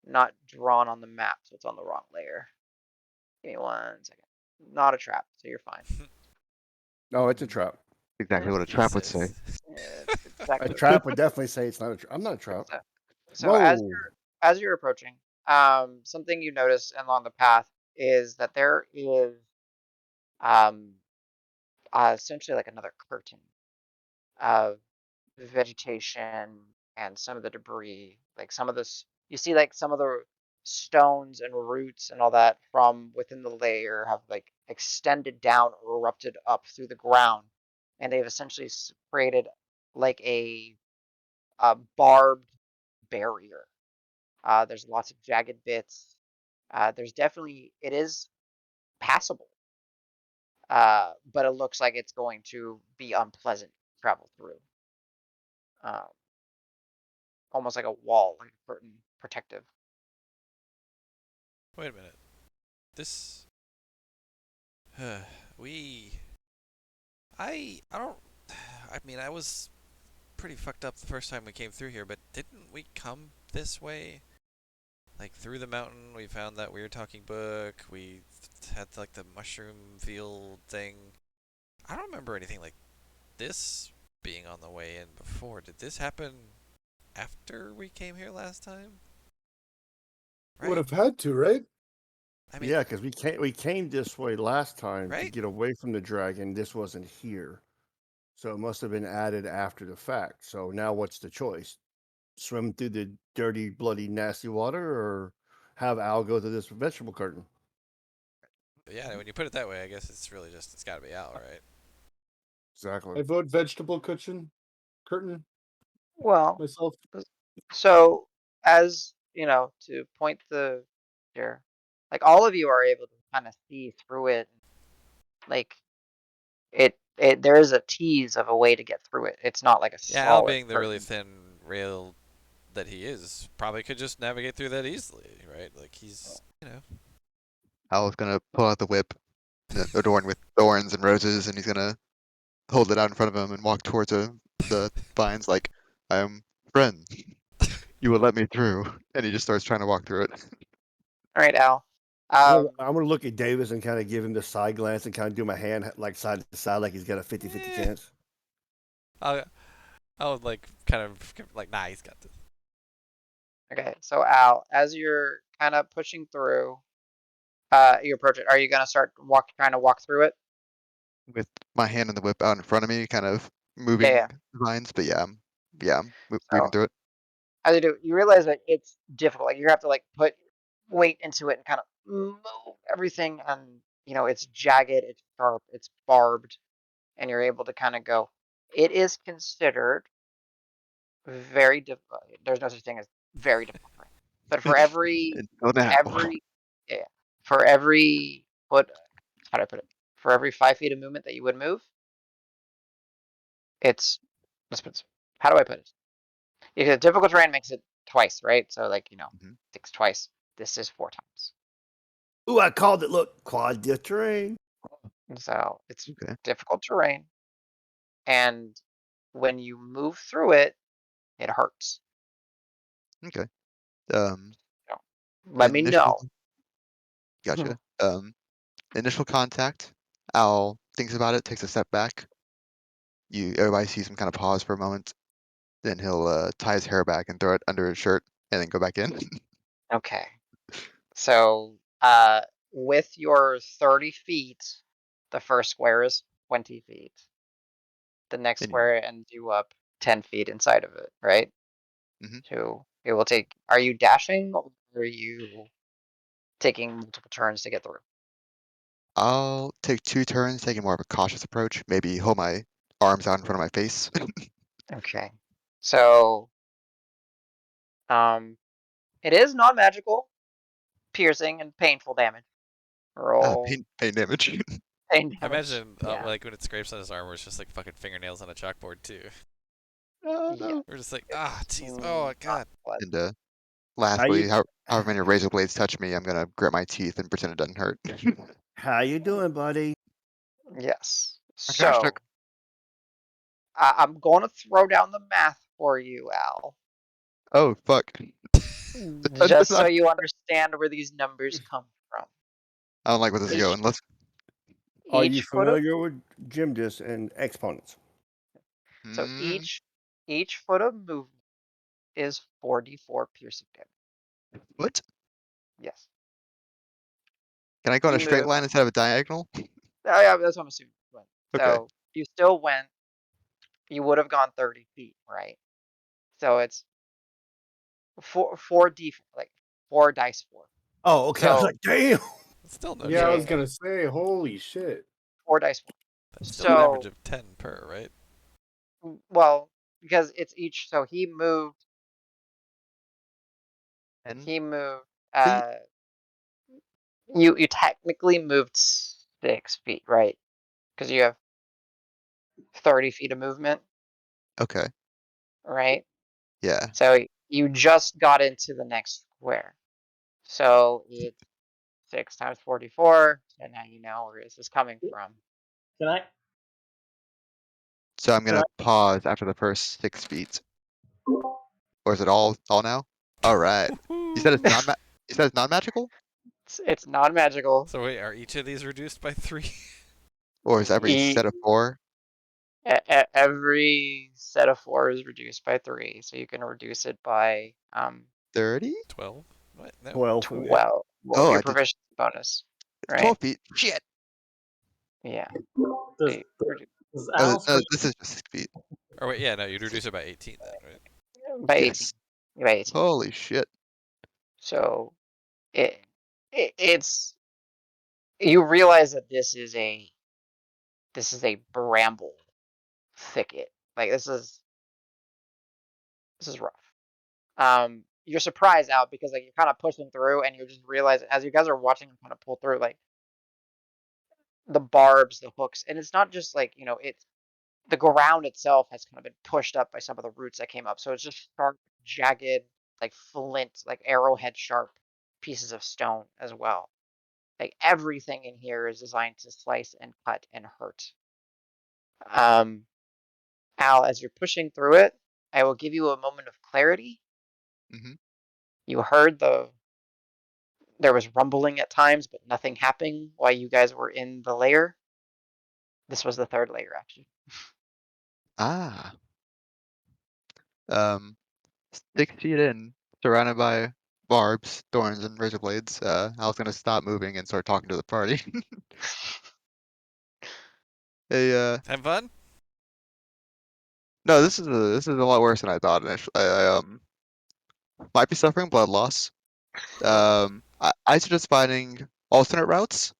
not drawn on the map, so it's on the wrong layer. Give me 1 second. Not a trap, so you're fine. No, it's a trap. Exactly what a He trap would say. says. It's A exactly what trap would definitely say it's not a trap. I'm not a it trap. is. So Whoa. as you're approaching, something you notice along the path is that there is um essentially like another curtain of vegetation and some of the debris, like some of this, you see like some of the stones and roots and all that from within the layer have like extended down or erupted up through the ground, and they've essentially created like a barbed barrier There's lots of jagged bits. There's definitely, it is passable. But it looks like it's going to be unpleasant to travel through. Almost like a wall, like a curtain, protective. Wait a minute. This. we. I don't. I mean, I was pretty fucked up the first time we came through here, but didn't we come this way? Like through the mountain, we found that weird talking book. We had like the mushroom field thing. I don't remember anything like this being on the way in before. Did this happen after we came here last time? Would have had to, right? I mean, Yeah, because we came this way last time to Right? get away from the dragon. This wasn't here, so it must have been added after the fact. So now, what's the choice? Swim through the dirty, bloody, nasty water, or have Al go to this vegetable curtain? yeah, when you put it that way, I guess it's really just, it's gotta be out, right? Exactly. I vote vegetable curtain Well, myself. so as you know, to point the here, like all of you are able to kind of see through it. Like it there is a tease of a way to get through it. It's not like a Yeah, Al solid being the really curtain. thin rail that he is, probably could just navigate through that easily, right? Like he's, Al's gonna pull out the whip, adorned with thorns and roses, and he's gonna hold it out in front of him and walk towards the vines like, I am friend. You will let me through. And he just starts trying to walk through it. All right, Al. I'm gonna look at Davis and kind of give him the side glance and kind of do my hand like side to side, like he's got a 50-50 Eh. chance. I would like kind of like, nah, he's got this. Okay, so Al, as you're kind of pushing through, you approach it. Are you gonna start trying to walk through it? With my hand on the whip out in front of me, kind of Yeah, yeah. moving vines. But yeah, I'm weaving So through it. as you do, you realize that it's difficult. Like you have to like put weight into it and kind of move everything, and it's jagged, it's sharp, it's barbed, and you're able to kind of go. It is considered very difficult. There's no such thing as very difficult terrain. But for Until now. yeah, for every foot, how do I put it? For every 5 feet of movement that you would move, it's let's put how do I put it? Because difficult terrain makes it twice, right? So like Mhm. 6 twice. This is 4 times. Ooh, I called it. Look, quad terrain. So it's Okay. difficult terrain, and when you move through it, it hurts. Okay. So let me Initial. know. Gotcha. Initial contact. Al thinks about it, takes a step back. Everybody sees him kind of pause for a moment. Then he'll tie his hair back and throw it under his shirt, and then go back in. Okay. So with your 30 feet, the first square is 20 feet. The next And square ends you up 10 feet inside of it, right? Mhm. So it will take. Are you dashing or are you taking multiple turns to get through? I'll take 2 turns, taking more of a cautious approach. Maybe hold my arms out in front of my face. Okay. So it is non-magical, piercing and painful damage. Roll pain damage. pain I damage. imagine Yeah. like when it scrapes on his armor, it's just like fucking fingernails on a chalkboard too. Oh Yeah. no. We're just like, jeez, oh Not god. pleasant. And How lastly, you however many razor blades touch me, I'm gonna grit my teeth and pretend it doesn't hurt. how you doing, buddy? Yes. Fantastic. So I'm going to throw down the math for you, Al, Oh fuck. just so you understand where these numbers come from. I don't like where this is Each going. Are you each foot of familiar with gym disc and exponents? so Mm, each foot of movement is 4d4 piercing damage. what? Yes. Can I go in You a straight move. line instead of a diagonal? Oh, yeah, that's what I'm assuming. Okay. So you still went. You would have gone 30 feet, right? So it's four d like 4 dice 4. Oh, okay. I was So like, damn. That's still no Yeah, I yeah, was joke. gonna say, holy shit. 4 dice 4. That's still an average So of 10 per, right? well, because it's each. So he moved. 10 He moved. feet? You technically moved 6 feet, right? Because you have 30 feet of movement, Okay. right? Yeah. So you just got into the next square. So it's 6 times 44, and now you know where this is coming from. Can I? So I'm Can gonna pause after the first 6 feet. Or is it all now? All right. You said it's non you said it's non-magical? It's non-magical. So wait, are each of these reduced by 3? Or is every set of 4? Every set of 4 is reduced by 3, so you can reduce it by 30? 12? What? No. 12. 12. Well, Oh, your I did proficiency bonus, right? 12 feet. Shit. Yeah. Does, So you does Oh, Al no, switch? this is just 6 feet. Or wait, yeah, no, you'd reduce it by 18 then, right? by 18. Yes. By 18. Holy shit. So it's you realize that this is a bramble thicket. Like this is rough. You're surprised out because like you're kind of pushing through and you just realize as you guys are watching him kind of pull through, like the barbs, the hooks, and it's not just like, it's the ground itself has kind of been pushed up by some of the roots that came up. So it's just sharp, jagged, like flint, like arrowhead sharp pieces of stone as well. Like everything in here is designed to slice and cut and hurt. Al, as you're pushing through it, I will give you a moment of clarity. Mhm. You heard there was rumbling at times, but nothing happening while you guys were in the layer. This was the third layer, actually. Ah. 6 feet in, surrounded by barbs, thorns, and razor blades. I was gonna stop moving and start talking to the party. Hey, Have fun? no, this is a lot worse than I thought initially. I might be suffering blood loss. I suggest finding alternate routes.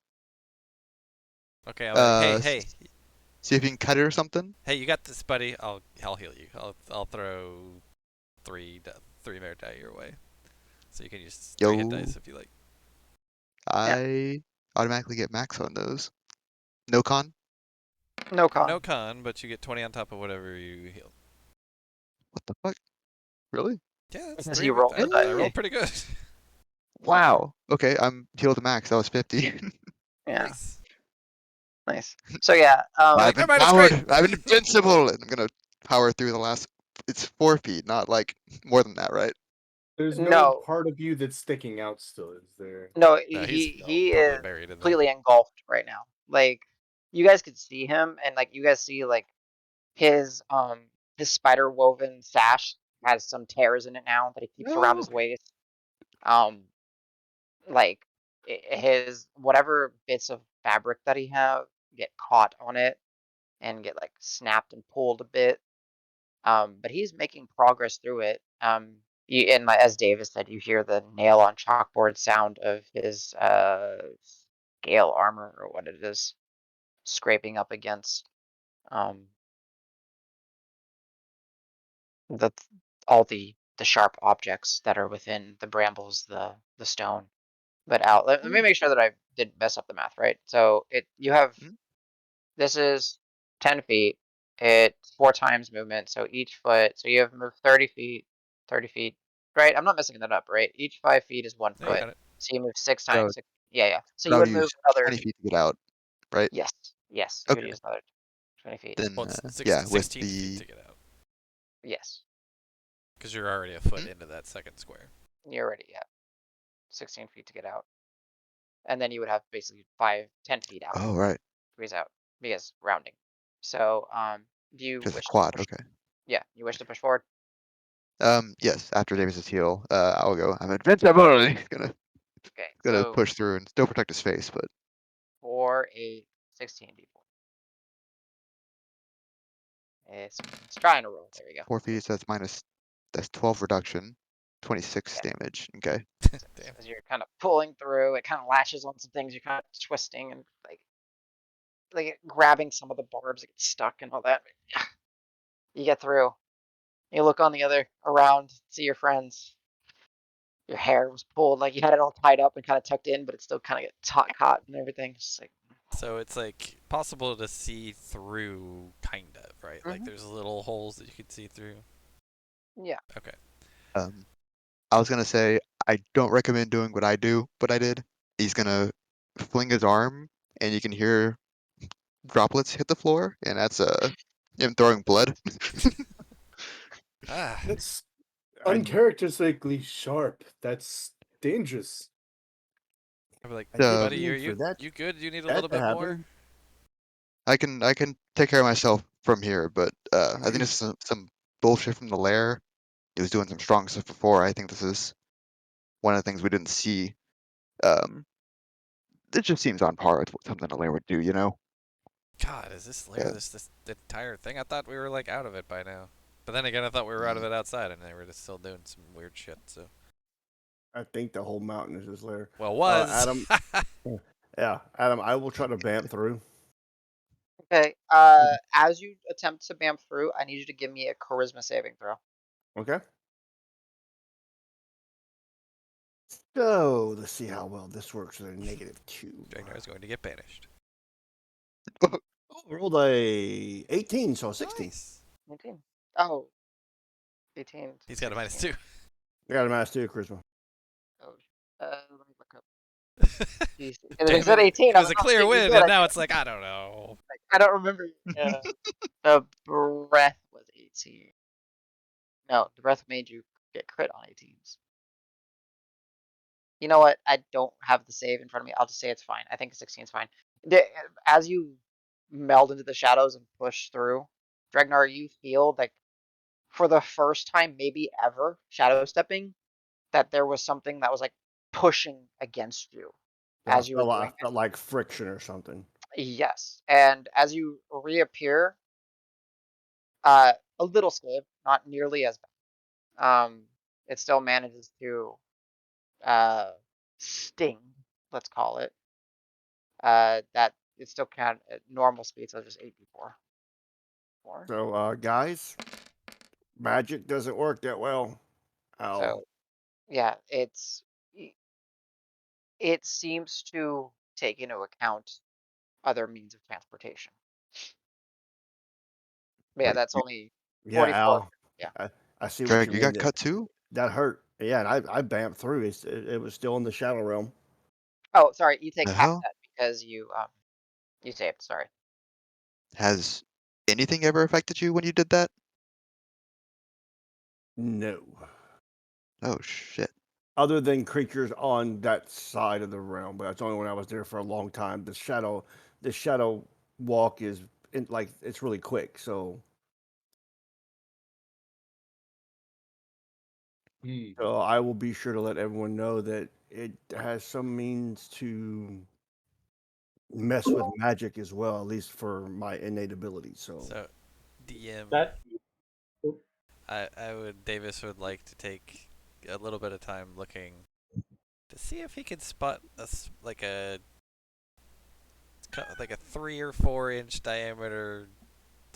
Okay, I'm like, hey, S- hey, See if you can cut it or something. hey, you got this, buddy. I'll heal you. I'll throw three merit die your way, so you can use 3 hit Yo, dice if you like. Yeah, I automatically get max on those. No con? no con. No con, but you get 20 on top of whatever you heal. What the fuck? Really? Yeah, that's Because 3. you rolled the I dice. rolled pretty good. Wow. Okay, I'm healed to max. That was 50. Yeah, Nice. nice. So yeah, Like, never mind, it's great. I've been invincible, and I'm gonna power through the last. It's 4 feet, not like more than that, right? There's no no, part of you that's sticking out still, is there? no, No, he totally is buried in there. completely engulfed right now. Like you guys could see him, and like you guys see like his spider woven sash has some tears in it now that he keeps around No. his waist. Like his whatever bits of fabric that he have get caught on it and get like snapped and pulled a bit. But he's making progress through it. And as Davis said, you hear the nail on chalkboard sound of his scale armor or what it is scraping up against the all the sharp objects that are within the brambles, the stone. But Al, let me make sure that I didn't mess up the math, right? So you have Mhm. this is 10 feet. It's 4 times movement, so each foot. So you have moved 30 feet, 30 feet, right? I'm not messing that up, right? Each 5 feet is 1 Yeah, you foot. got it. So you move 6 So, times. Yeah, yeah. So but I you would would move use another. 20 feet to get out, right? Yes, yes. You would Okay. use another 20 feet. Then, Well, it's yeah, with 16 feet the to get out, Yes, because you're already a foot Hmm? into that second square. you're already 16 feet to get out, and then you would have basically 10 feet out. Oh, right. Degrees out because rounding. So, do you Just a wish to quad. push? Okay. Yeah, you wish to push forward Yes. After Davis's heal, I'll go. I'm invincible. He's Okay, gonna so push through and still protect his face, but for a 16d4. It's trying to roll. There we go. 4 feet. So that's 12 reduction, 26 Okay. damage. Okay. So Damn. as you're kind of pulling through, it kind of lashes on some things. You're kind of twisting and like grabbing some of the barbs that get stuck and all that. You get through. You look on the other around, see your friends. your hair was pulled, like you had it all tied up and kind of tucked in, but it still kind of get caught and everything. Just like. So it's like possible to see through, kind of, right? Like Mhm. there's little holes that you could see through. Yeah. Okay. I was gonna say I don't recommend doing what I do, but I did. He's gonna fling his arm, and you can hear droplets hit the floor, and that's him throwing blood. Ah. That's I- uncharacteristically sharp. That's dangerous. I'd be like, I didn't buddy, mean for that you good? You need a that little to bit more? happen. I can take care of myself from here, but I think this is some bullshit from the lair. He was doing some strong stuff before. I think this is one of the things we didn't see. Um, it just seems on par with what something the lair would do, you know? God, is this lair Yeah. this entire thing? I thought we were like out of it by now. But then again, I thought we were out of it outside, and they were just still doing some weird shit. So, I think the whole mountain is his lair. well, was. Adam. Yeah, Adam. I will try to vamp through. Okay. As you attempt to bamf through, I need you to give me a charisma saving throw. Okay. So let's see how well this works with a -2. Dragnar is going to get banished. Oh, I rolled a 18, so 16. Nice. 19. Oh. 18. He's got a 16. -2. I got a -2 charisma. Oh. Let me look up. Jeez. And then it Damn said it. 18. It I was was a like, oh, clear shit, you're win, good. and now it's like, I don't know. I don't remember. The breath was 18. No, the breath made you get crit on 18s. You know what? I don't have the save in front of me. I'll just say it's fine. I think 16 is fine. As you meld into the shadows and push through, Dregnar, you feel like for the first time, maybe ever, shadow stepping, that there was something that was like pushing against you Yeah, as you were doing I felt like friction or something. it. Yes. And as you reappear, a little scathed, not nearly as bad. It still manages to sting, let's call it. That it's still kind of at normal speed, so just 8d4. So, guys, magic doesn't work that well. So yeah, it seems to take into account other means of transportation. But yeah, Wait, that's only Yeah, 44. Al. Yeah. I see what Drag, you you mean. got cut too? That hurt. Yeah, and I bamped through. It was still in the shadow realm. Oh, sorry, you take The half hell? that because you saved. Sorry. Has anything ever affected you when you did that? No. Oh shit. Other than creatures on that side of the realm, but that's only when I was there for a long time. The shadow walk is like it's really quick. So, so I will be sure to let everyone know that it has some means to mess with magic as well, at least for my innate abilities. So, DM, That Davis would like to take a little bit of time looking to see if he can spot like a 3 or 4 inch diameter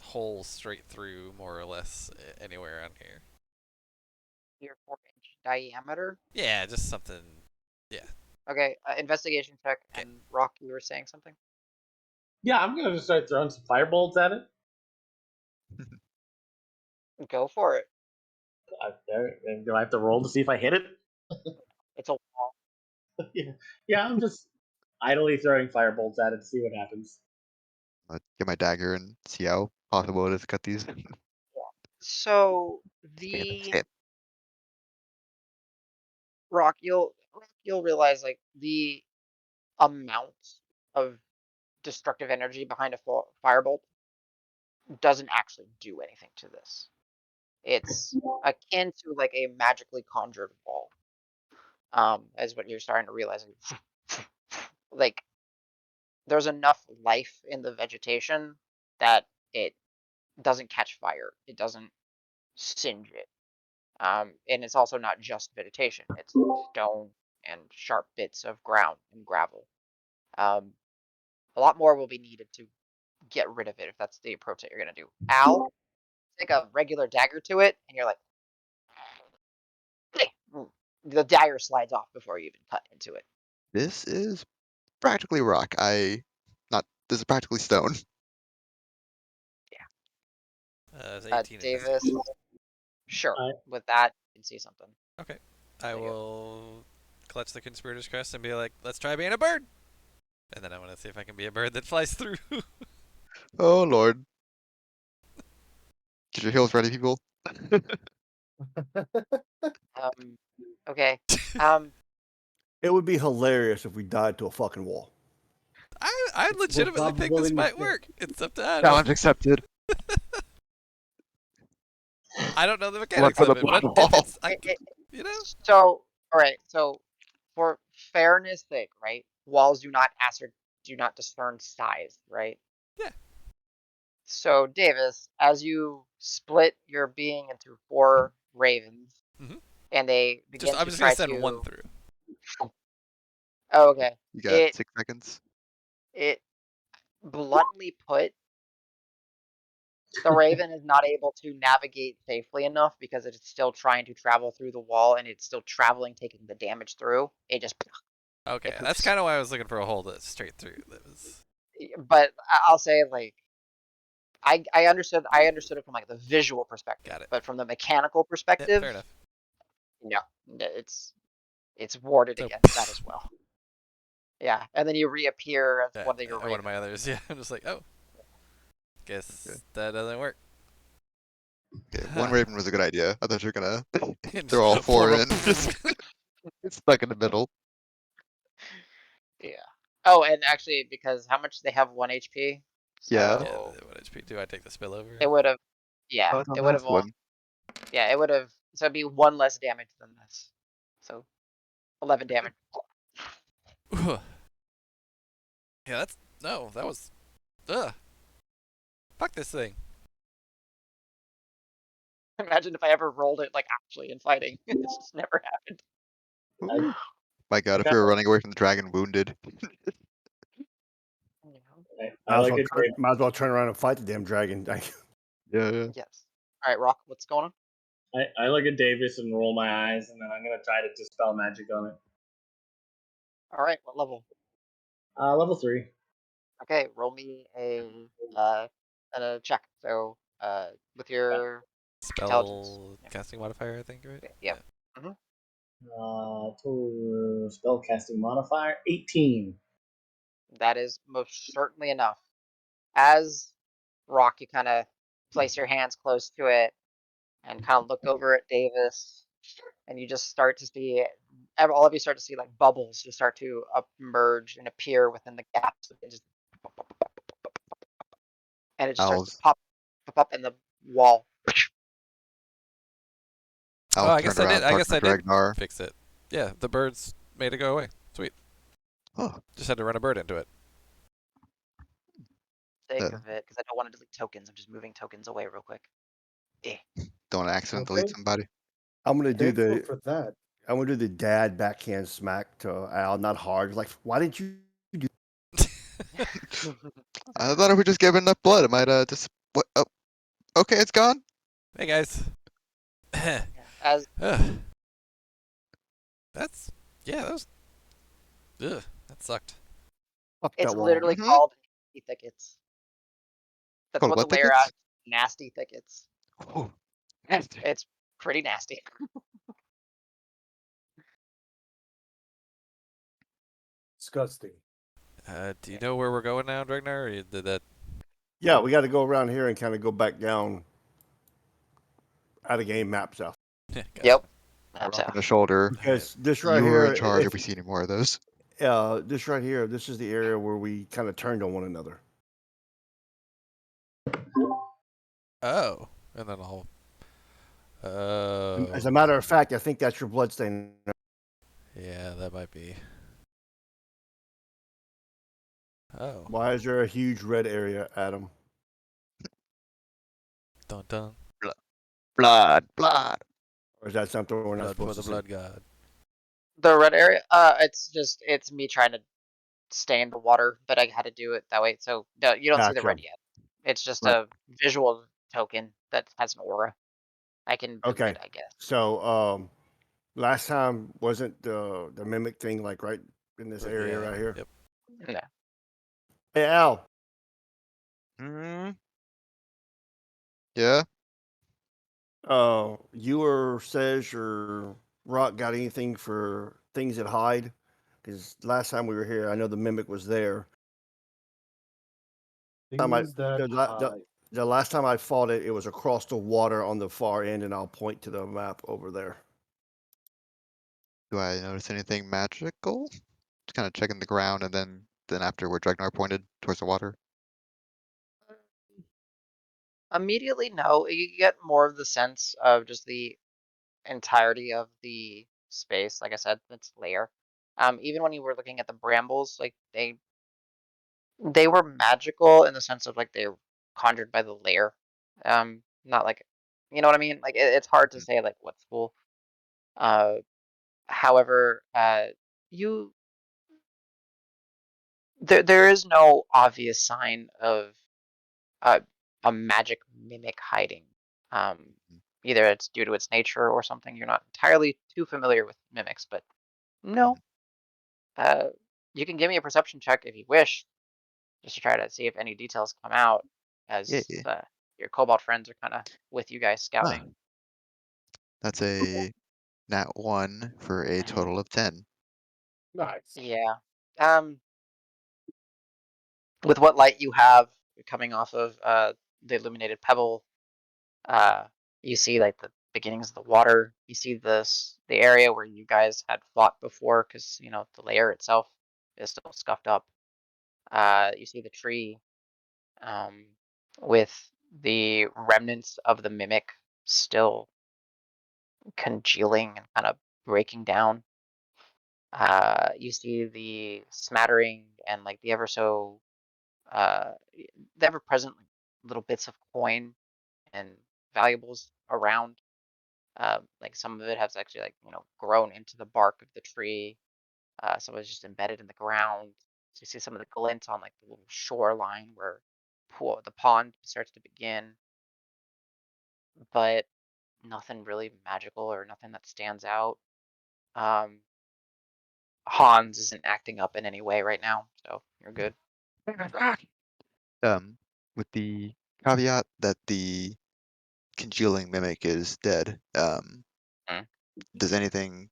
hole straight through, more or less, anywhere on here. 4-inch diameter. Yeah, just something. Yeah. Okay, investigation check. Okay. And Rock, you were saying something? yeah, I'm gonna just start throwing some firebolts at it. Go for it. And do I have to roll to see if I hit it? It's a wall. yeah, I'm just idly throwing firebolts at it to see what happens. Get my dagger and see how possible it is to cut these. So Stand and the stand. Rock, you'll realize like the amount of destructive energy behind a firebolt doesn't actually do anything to this. It's akin to like a magically conjured wall. Is what you're starting to realize. Like there's enough life in the vegetation that it doesn't catch fire. It doesn't singe it. And it's also not just vegetation. It's stone and sharp bits of ground and gravel. A lot more will be needed to get rid of it if that's the approach that you're gonna do. Al, take a regular dagger to it, and you're like, the dagger slides off before you even cut into it. This is practically rock. This is practically stone. It's 18 in this. Davis, sure. I- With that, you can see something. Okay. I There you go. will clutch the conspirator's crest and be like, let's try being a bird. And then I want to see if I can be a bird that flies through. Oh lord. Get your heels ready, people. Okay. Um, It would be hilarious if we died to a fucking wall. I legitimately think this probability might check. work. It's up to Adam. Challenge accepted. I don't know the Look mechanics for the of it, but blood if wall. it's, you know, so, all right. So, for fairness' sake, right? Walls do not discern size, right? Yeah. So, Davis, as you split your being into 4 ravens, Mhm. and they begin I'm to just try gonna send to. one through. Oh, okay. You got It 6 seconds. it bluntly put, the raven is not able to navigate safely enough because it is still trying to travel through the wall and it's still traveling, taking the damage through. It just. Okay, It that's poofs. kind of why I was looking for a hole that's straight through. That was. But I'll say, like, I understood it from like the visual perspective, Got it. but from the mechanical Yeah, perspective, fair enough. no, it's warded So, against that as well. Yeah, and then you reappear as yeah, one of your one of my ravens. others. Yeah, I'm just like, oh, guess Okay. that doesn't work. Okay, one raven was a good idea. I thought you were gonna Just throw all go 4 for in. 'em. It's stuck in the middle. Yeah. Oh, and actually, because how much they have 1 HP, Yeah. Yeah, so what HP? Do I take the spillover? it would have. Oh, Yeah, it's on it the would last have. one. Yeah, it would have. So it'd be 1 less damage than this. So 11 damage. yeah, that's no. That was. Ugh. Fuck this thing. Imagine if I ever rolled it like actually in fighting. It's just never happened. Ooh. My god, if Yeah. we were running away from the dragon wounded. I like it. Might as well turn around and fight the damn dragon. Yeah. Yes. All right, Rock. What's going on? I look at Davis and roll my eyes, and then I'm gonna try to dispel magic on it. All right, what level? Level 3. Okay, roll me a check. So with your intelligence. Spell casting modifier, I think, right? Yeah. Total spell casting modifier 18. That is most certainly enough. As Rock, you kind of place your hands close to it and kind of look over at Davis, and you just start to see, all of you start to see like bubbles just start to emerge and appear within the gaps. And it just starts to Owls. pop up in the wall. Oh, Owls I guess I turned did. around, I talked guess to I did Dragnar. fix it. Yeah, the birds made it go away. Sweet. Oh, Just had to run a bird into it. Sake Yeah. of it, because I don't want to delete tokens. I'm just moving tokens away real quick. don't accidentally delete Okay. somebody. I'm gonna do Thankful for that. I'm gonna do the dad backhand smack to Al, not hard. Like, why didn't you do? I thought if we just gave it enough blood, it might just. What? Oh, okay, it's gone. Hey guys. As That's that was. Ugh, that sucked. Fuck it's that wall. literally Mhm. called nasty thickets. That's Called what the what layer thickets? out. Nasty thickets. Oh, nasty. It's pretty nasty. Disgusting. Do you know where we're going now, Dragnar? Or did that? Yeah, we got to go around here and kind of go back down. Out of game maps out Gotcha. Yep. Rock That's on the shoulder. because this right You were in here, charge if we see any more of those. this right here, this is the area where we kind of turned on one another. Oh, and then I'll. Oh. As a matter of fact, I think that's your bloodstain. Yeah, that might be. Oh. Why is there a huge red area, Adam? Dun dun. Blood, blood. Or is that something we're not Blood for supposed the to see? blood god. the red area. It's me trying to stain the water, but I had to do it that way. So no, you don't see the Gotcha. red yet. It's just Right. a visual token that has an aura. I can delete Okay. it, I guess. So, Last time wasn't the mimic thing like right in this Right, area yeah, right here? Yep. No. Hey Al, Hmm. Yeah. you or Sej or Rock got anything for things that hide? Because last time we were here, I know the mimic was there. Time I Things that the, la- hide. the last time I fought it, it was across the water on the far end, and I'll point to the map over there. Do I notice anything magical? Just kind of checking the ground, and then after where Dragnar pointed towards the water. Immediately, no. You get more of the sense of just the entirety of the space. Like I said, its layer. Even when you were looking at the brambles, like they were magical in the sense of like they're conjured by the layer. Not like, you know what I mean? Like it's hard to Mhm. say like what's cool. Uh, however, you there is no obvious sign of uh, a magic mimic hiding. Um, either it's due to its nature or something. You're not entirely too familiar with mimics, but no. Mhm. Uh, you can give me a perception check if you wish, just to try to see if any details come out, Yeah. as your cobalt friends are kind of with you guys Ah, scouting. that's a nat 1 for a Mhm. total of 10. Nice. Yeah. Um, with what light you have coming off of the illuminated pebble, uh, you see like the beginnings of the water. You see the area where you guys had fought before, because the layer itself is still scuffed up. You see the tree, um, with the remnants of the mimic still congealing and kind of breaking down. You see the smattering and like uh, the ever present little bits of coin and valuables around. Like some of it has actually like grown into the bark of the tree. Some of it's just embedded in the ground. So you see some of the glint on like the little shoreline where the pond starts to begin, but nothing really magical or nothing that stands out. Um, Hans isn't acting up in any way right now, so you're good. Um, with the caveat that the congealing mimic is dead, Mm. does anything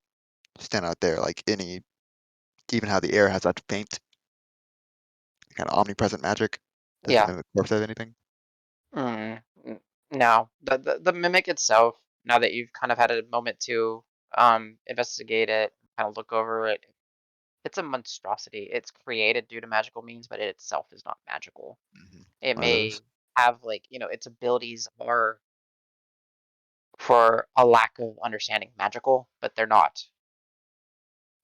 stand out there? Like even how the air has that faint, kind of omnipresent magic? Does the Yeah. mimic corpse have anything? No, the mimic itself. Now that you've kind of had a moment to investigate it, kind of look over it, it's a monstrosity. It's created due to magical means, but it itself is not magical. It One of those. may have like its abilities are, for a lack of understanding, magical, but they're not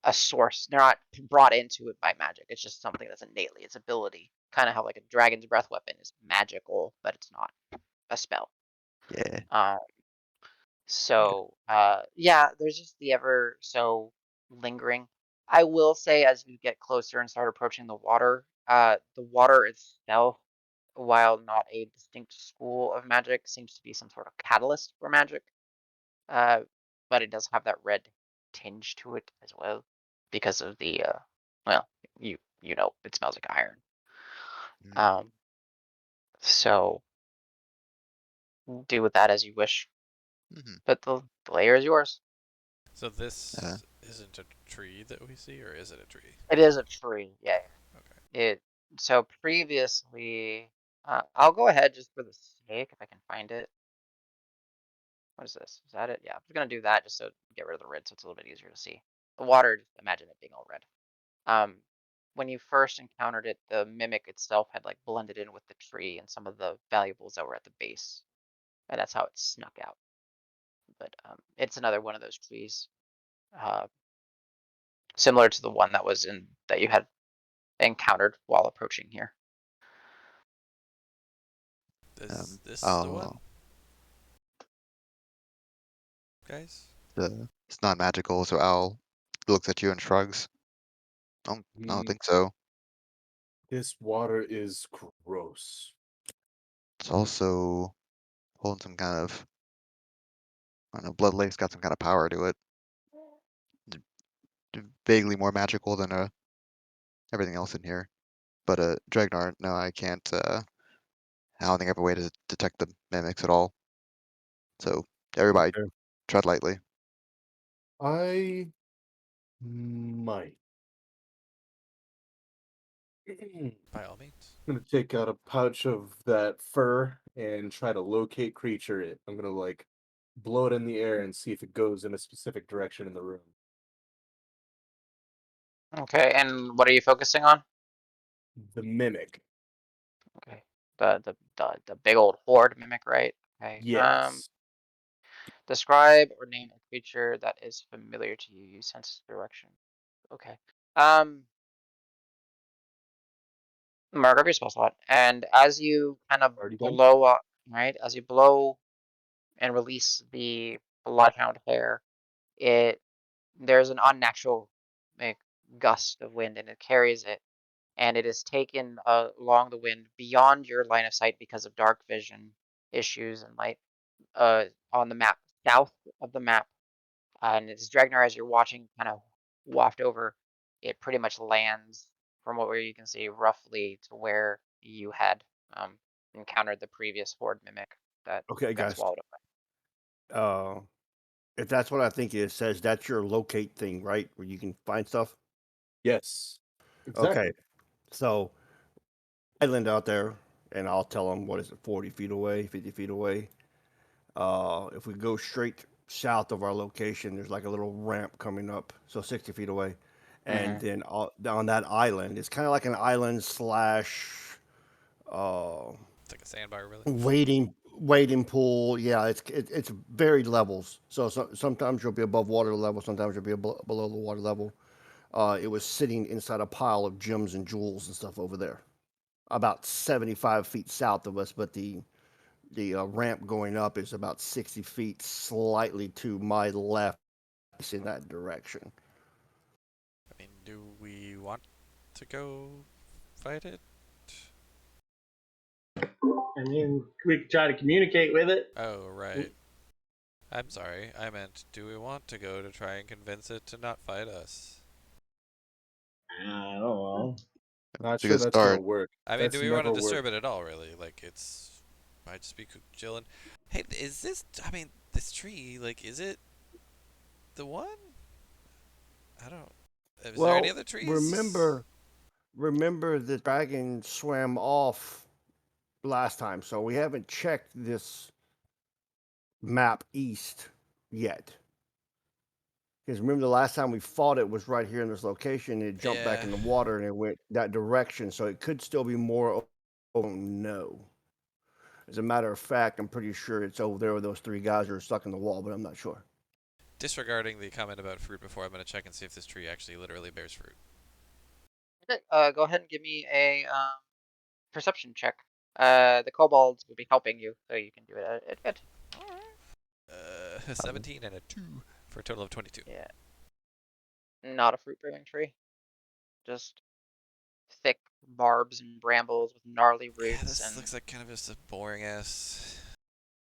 a source. They're not brought into it by magic. It's just something that's innately its ability. Kind of how like a dragon's breath weapon is magical, but it's not a spell. Yeah. Um, Yeah. so yeah, there's just the ever so lingering. I will say, as you get closer and start approaching the water itself, while not a distinct school of magic, seems to be some sort of catalyst for magic. Uh, but it does have that red tinge to it as well, because of the well, it smells like iron. Mm. Um, so do with that as you wish. Mm-hmm. But the layer is yours. So Uh, this isn't a tree that we see, or is it a tree? It is a tree, yeah. Okay. It so previously, I'll go ahead just for the sake if I can find it. What is this? Is that it? Yeah, I'm just gonna do that just so get rid of the red, so it's a little bit easier to see. The water, just imagine it being all red. Um, when you first encountered it, the mimic itself had like blended in with the tree and some of the valuables that were at the base, and that's how it snuck out. But it's another one of those trees, uh, similar to the one that you had encountered while approaching here. Is this the one, I'll guys? it's not magical, so Al looks at you and shrugs. I don't think so. This water is gross. It's also holding some kind of, I don't know, blood lake's got some kind of power to it. vaguely more magical than everything else in here. But Dragnar, no, I can't. I don't think I have a way to detect the mimics at all. So everybody, Okay. tread lightly. I might. I'm By all means. gonna take out a pouch of that fur and try to locate creature it. I'm gonna like blow it in the air and see if it goes in a specific direction in the room. Okay, and what are you focusing on? The mimic. Okay. The big old horde mimic, right? Okay. Yes. Describe or name a creature that is familiar to you. You sense direction. Okay. Mark up your spell slot, and as you kind of Already done. blow up, right? As you blow and release the bloodhound hair, there's an unnatural like gust of wind, and it carries it, and it is taken along the wind beyond your line of sight because of dark vision issues and light on the map, south of the map. And it's Dragnar as you're watching kind of waft over. It pretty much lands from where you can see roughly to where you had encountered the previous horde mimic that Okay, got guys. swallowed up. If that's what I think it says, that's your locate thing, right? Where you can find stuff. Yes. Exactly. Okay, so island out there, and I'll tell them what is it, 40 feet away, 50 feet away. If we go straight south of our location, there's like a little ramp coming up, so 60 feet away, and then on that island, it's kind of like an island slash It's like a sandbar, really. wading pool. Yeah, it's varied levels. So sometimes you'll be above water level, sometimes you'll be below the water level. It was sitting inside a pile of gems and jewels and stuff over there, about 75 feet south of us, but the ramp going up is about 60 feet, slightly to my left, in that direction. I mean, do we want to go fight it? I mean, we could try to communicate with it. Oh, right. I'm sorry. I meant, do we want to go to try and convince it to not fight us? I don't know. Not It's a sure good that's gonna start. work. I mean, That's do we want to never disturb worked. it at all, really? Like, might just be chilling. Hey, is this, I mean, this tree, like, is it the one? I don't, is there any Well, other trees? remember the dragon swam off last time, so we haven't checked this map east yet. Because remember the last time we fought it was right here in this location. It jumped back Yeah. in the water and it went that direction, so it could still be more. Oh no! As a matter of fact, I'm pretty sure it's over there with those three guys who are stuck in the wall, but I'm not sure. Disregarding the comment about fruit before, I'm going to check and see if this tree actually literally bears fruit. Okay, go ahead and give me a perception check. The kobolds will be helping you, so you can do it. It. 17 and a 2 for a total of 22. Yeah. Not a fruit-bearing tree. Just thick barbs and brambles with gnarly Yeah, roots, this and looks like kind of just a boring ass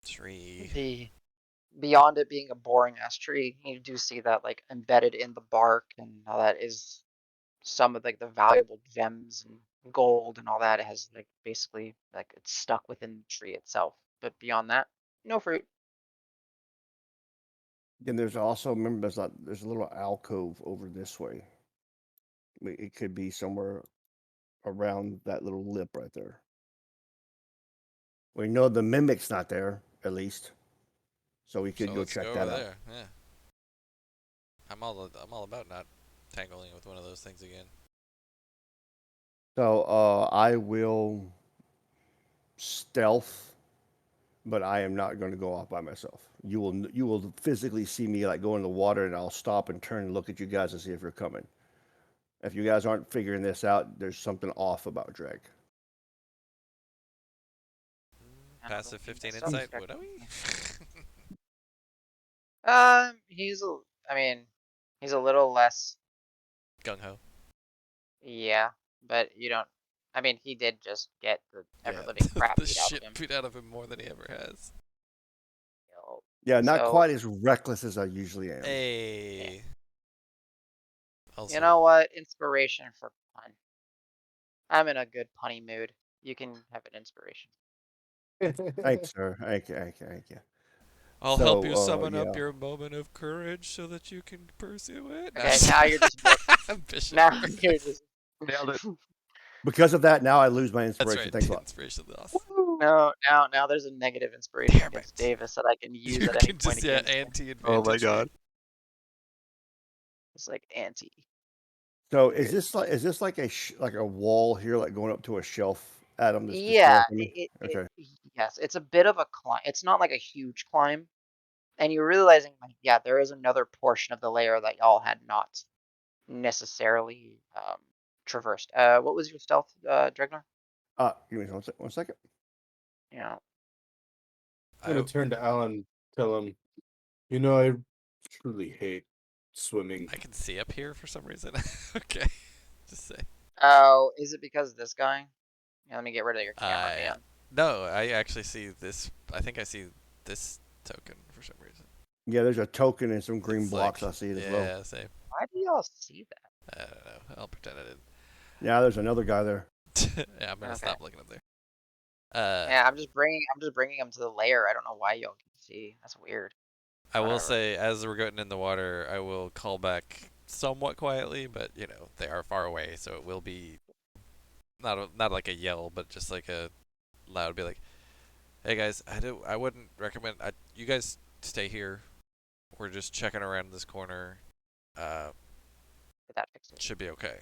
tree. the beyond it being a boring ass tree, you do see that like embedded in the bark and how that is some of like the valuable gems and gold and all that. It has like basically like it's stuck within the tree itself. But beyond that, no fruit. Then there's also remember there's a little alcove over this way. It could be somewhere around that little lip right there. We know the mimic's not there, at least, so we could So go let's check go that over out. there. Yeah. I'm all about not tangling with one of those things again. So I will stealth, but I am not going to go off by myself. You will physically see me like go in the water, and I'll stop and turn and look at you guys and see if you're coming. If you guys aren't figuring this out, there's something off about Drake. Passive 15 Some insight, check. would we? He's I mean, he's a little less. Gung ho. Yeah, but you don't. I mean, he did just get the ever Yeah, living crap the beat out of shit him. beat out of him more than he ever has. Yeah, not So quite as reckless as I usually am. Hey. Also, You know what? Inspiration for pun. I'm in a good punny mood. You can have an inspiration. Thanks, sir. Thank you. I'll help So, you summon yeah. up your moment of courage so that you can pursue it. No, Okay, now you're just ambitious. now you're just Nailed it. Because of that, now I lose my That's inspiration. right. Thanks a lot. Inspiration loss. now there's a negative inspiration Damn against it. Davis that I can use You at any can point just against him. anti-advantage. Oh my god. It's like anti. So is this like a wall here, like going up to a shelf, Adam? This Yeah, describing me? Okay. yes, it's a bit of a climb. It's not like a huge climb, and you're realizing like yeah, there is another portion of the layer that y'all had not necessarily traversed. What was your stealth, Dregnar? Give me one second. You know, I'm gonna turn to Alan, tell him, you know, I truly hate swimming. I can see up here for some reason. Okay. Just say. oh, is it because of this guy? Yeah, let me get rid of your camera, Yeah. man. No, I actually see this. I think I see this token for some reason. Yeah, there's a token and some green It's blocks. like, I see it as yeah, well. same. Why do y'all see that? I don't know. I'll pretend I didn't. Yeah, there's another guy there. Yeah, I'm gonna Okay. stop looking up there. Yeah, I'm just bringing him to the layer. I don't know why y'all can see. That's weird. I will Whatever. say, as we're getting in the water, I will call back somewhat quietly, but you know they are far away, so it will be not like a yell, but just like a loud, be like, "Hey guys, I wouldn't recommend you guys stay here. We're just checking around this corner. Did that fix it? Should be okay."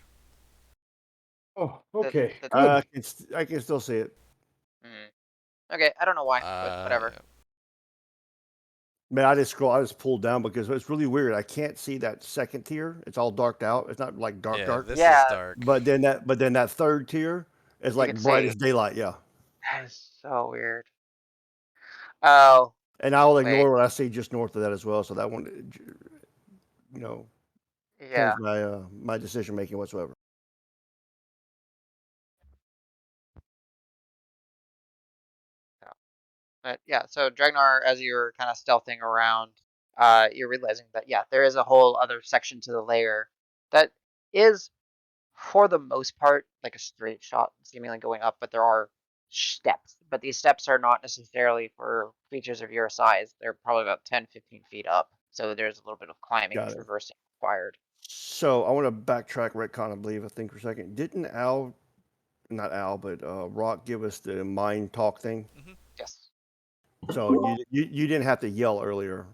Oh, okay. The- Good. I can still see it. Okay, I don't know why, but whatever. Yeah. Man, I just pulled down because it's really weird. I can't see that second tier. It's all darked out. It's not like dark. This Yeah. is dark. But then that third tier is You like can bright see. as daylight. Yeah. That is so weird. Oh, And I will Wait. ignore what I see just north of that as well. So that one, you know, yeah. change my my decision making whatsoever. But yeah, so Dragnar, as you're kind of stealthing around, you're realizing that yeah, there is a whole other section to the layer that is, for the most part, like a straight shot, seemingly going up, but there are steps. But these steps are not necessarily for creatures of your size. They're probably about 10, 15 feet up. So there's a little bit of climbing and Got it. traversing required. So I want to backtrack, retcon, I believe, I think for a second. Didn't not Al, but Rock give us the mind talk thing? Yes. So you didn't have to yell earlier.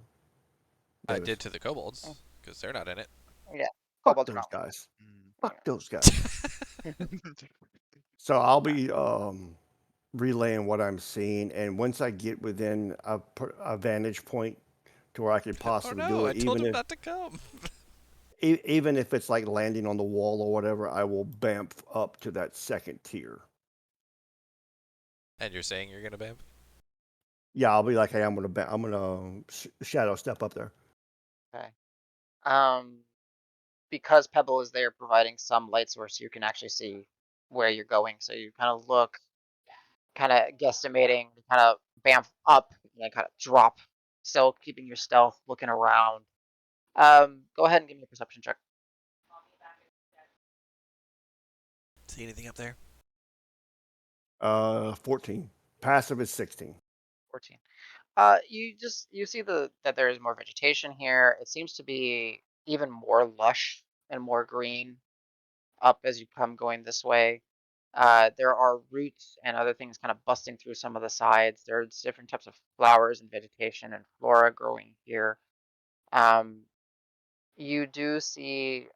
I Davis. did to the kobolds because they're not in it. Yeah. Fuck Kobolds are those not. guys. Mm. Fuck those guys. So I'll be relaying what I'm seeing, and once I get within a vantage point to where I could Oh possibly no! do I it, told him not to come. even if it's like landing on the wall or whatever, I will bamf up to that second tier. And you're saying you're gonna bamf? Yeah, I'll be like, hey, I'm gonna shadow step up there. Okay. Because Pebble is there providing some light source, you can actually see where you're going. So you kind of look, kind of guesstimating, kind of bamf up, and then kind of drop, still keeping your stealth, looking around. Go ahead and give me a perception check. See anything up there? 14. Passive is 16. 14. You see that there is more vegetation here. It seems to be even more lush and more green up as you come going this way. There are roots and other things kind of busting through some of the sides. There's different types of flowers and vegetation and flora growing here. You do see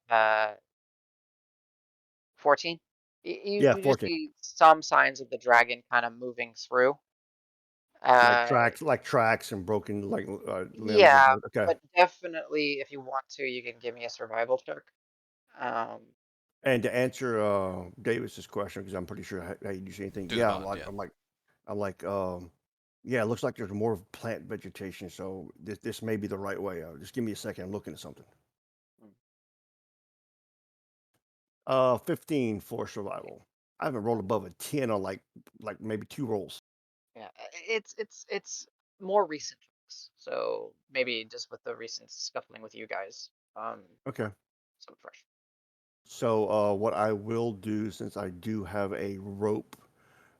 14. Yeah, You do 14. see some signs of the dragon kind of moving through. Uh, Like tracks and broken like limbs. yeah, Okay. but definitely if you want to, you can give me a survival check. Um, And to answer Davis's question, because I'm pretty sure hey, did you see anything? Do the Yeah, bond, yeah. I'm like, yeah, it looks like there's more plant vegetation, so this may be the right way. Just give me a second. I'm looking at something. 15 for survival. I haven't rolled above a 10 on like maybe 2 rolls. yeah, it's more recent checks. So maybe just with the recent scuffling with you guys. Okay. Some fresh. So what I will do, since I do have a rope,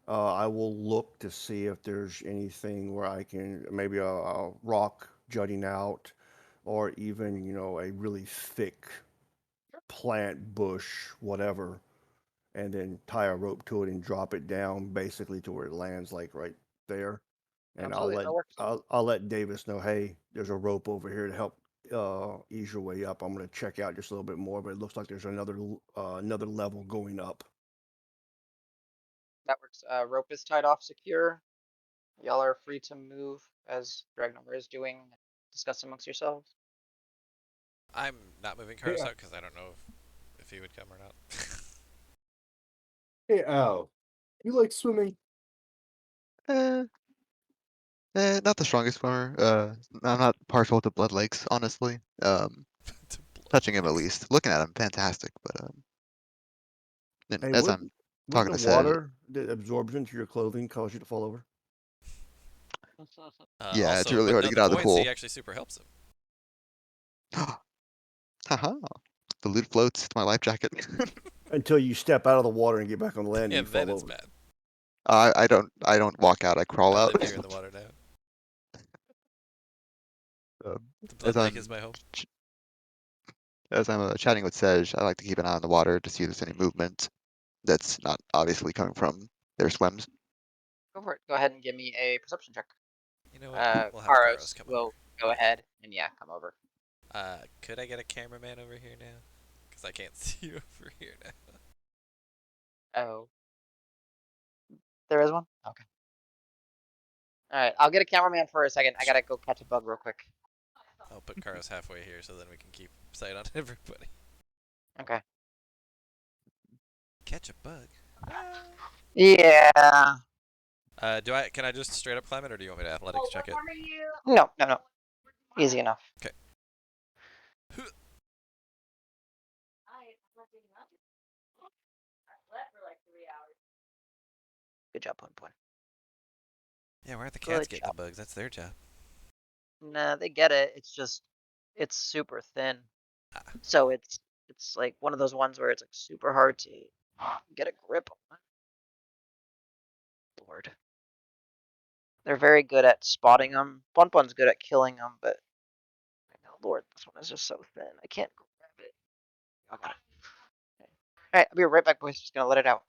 I will look to see if there's anything where I can maybe a rock jutting out, or even a really thick plant, bush, whatever, and then tie a rope to it and drop it down basically to where it lands, like right there. And Absolutely, that works. I'll let Davis know, hey, there's a rope over here to help ease your way up. I'm gonna check out just a little bit more, but it looks like there's another level going up. That works. Rope is tied off secure. Y'all are free to move as Dragnumber is doing. Discuss amongst yourselves. I'm not moving Karos Yeah. out because I don't know if he would come or not. Hey Al, you like swimming? Eh, not the strongest swimmer. I'm not partial to blood lakes, honestly. To blood Touching him at lakes. least, looking at him, fantastic. But and Hey, as would I'm would talking the to Sej, water that absorbs into your clothing cause you to fall over? yeah, it's Also, really but hard no, to the get out of the buoyancy pool. actually super helps him. Haha, the loot floats to my life jacket. Until you step out of the water and get back on the land and you And then fall it's over. bad. I don't walk out. I crawl I out. live here in the water now. Um, The as blood lake is I'm my home. as I'm chatting with Sej, I like to keep an eye on the water to see if there's any movement that's not obviously coming from their swims. Go for it. Go ahead and give me a perception check. You know what? We'll have Karos Karos come will over. go ahead and come over. Could I get a cameraman over here now? Because I can't see over here now. Oh, there is one. Okay. All right, I'll get a cameraman for a second. I gotta go catch a bug real quick. I'll put Karos halfway here so then we can keep sight on everybody. Okay. Catch a bug. Yeah. Can I just straight up climb it or do you want me to athletics check it? No, no, no. Easy enough. Okay. Good job, point. Yeah, why aren't the cats Good getting job. the bugs? That's their job. Nah, they get it. It's just, it's super thin. Ah. So it's like one of those ones where it's like super hard to get a grip on. Lord. They're very good at spotting them. Bun's good at killing them, but Lord, this one is just so thin. I can't grab it. Okay. All right, I'll be right back, boys. Just gonna let it out.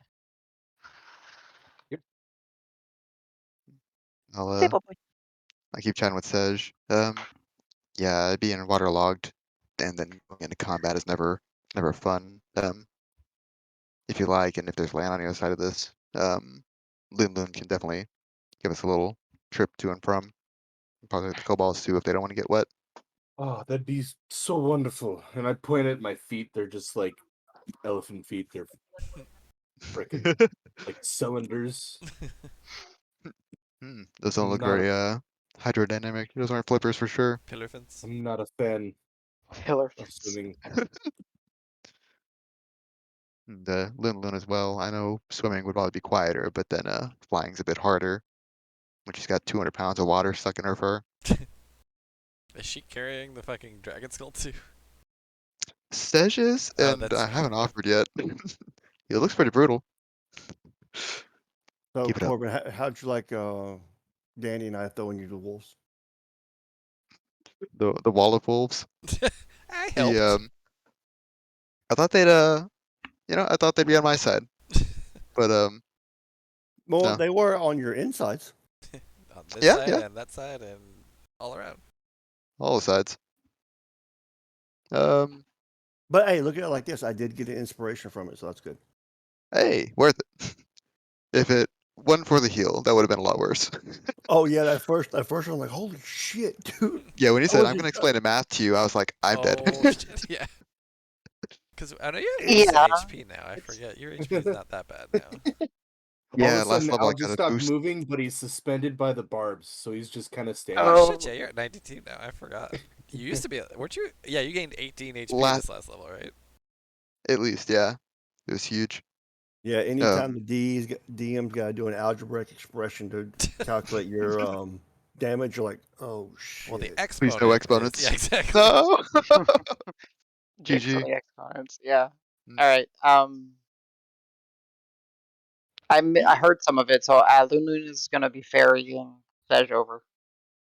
I'll Hey, boy. I keep chatting with Sej. Yeah, being waterlogged and then going into combat is never fun. If you like, and if there's land on the other side of this, Loon can definitely give us a little trip to and from. Probably the kobolds too if they don't want to get wet. Oh, that'd be so wonderful. And I point at my feet. They're just like elephant feet. They're freaking like cylinders. Those don't look Not very a, hydrodynamic. Those aren't flippers for sure. Pillar fence. I'm not a fan Killer. of swimming. The Loon as well. I know swimming would probably be quieter, but then flying's a bit harder. When she's got 200 pounds of water stuck in her fur. Is she carrying the fucking dragon skull too? Sej is, Oh, and that's I right. haven't offered yet. It looks pretty brutal. So Keep it up. Corbin, how'd you like Danny and I throwing you to the wolves? The wall of wolves. I helped. The I thought they'd I thought they'd be on my side, but Well, no. they were on your insides. On this Yeah, side yeah. and that side and all around. All the sides. But hey, look at it like this. I did get an inspiration from it, so that's good. Hey, worth it. If it wasn't for the heal, that would have been a lot worse. Oh yeah, that first I'm like, holy shit, dude. Yeah, when he I said, was I'm gonna just, explain the math to you, I was like, I'm dead. Oh shit, yeah. Because I know you have It's- decent Yeah. HP now. I forget. Your HP is not that bad now. All Yeah, of a last sudden, level I Al got just a stopped boost. moving, but he's suspended by the barbs, so he's just kind of standing. Oh Oh. shit, yeah, you're at 92 now. I forgot. You used to be, weren't you? Yeah, you gained 18 HP Last- this last level, right? At least, yeah. It was huge. Yeah, anytime the DM's got to do an algebraic expression to calculate your damage, you're like, oh shit. Well, the Please exponent no is- exponents. yeah, exactly. No. Jinx GG. on the exponents. Yeah. All right. I heard some of it, so Lulun is gonna be ferrying Sedge over.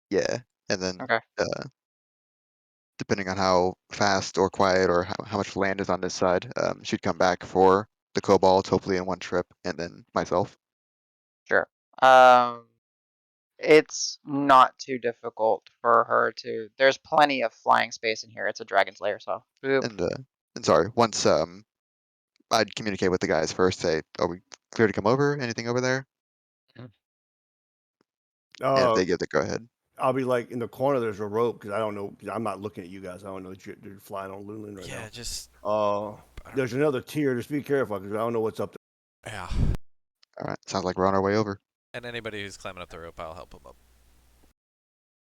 Yeah, and then Okay. depending on how fast or quiet or how much land is on this side, she'd come back for the kobolds, hopefully in one trip, and then myself. Sure. It's not too difficult for her to. There's plenty of flying space in here. It's a dragon's lair, so. Boop. And sorry, once I'd communicate with the guys first, say, are we clear to come over? Anything over there? And if they give the go ahead. I'll be like in the corner. There's a rope because I don't know. Cause I'm not looking at you guys. I don't know that you're flying on Lulun right Yeah, now. just There's another tier. Just be careful because I don't know what's up there. yeah. All right, sounds like we're on our way over. And anybody who's climbing up the rope, I'll help them up.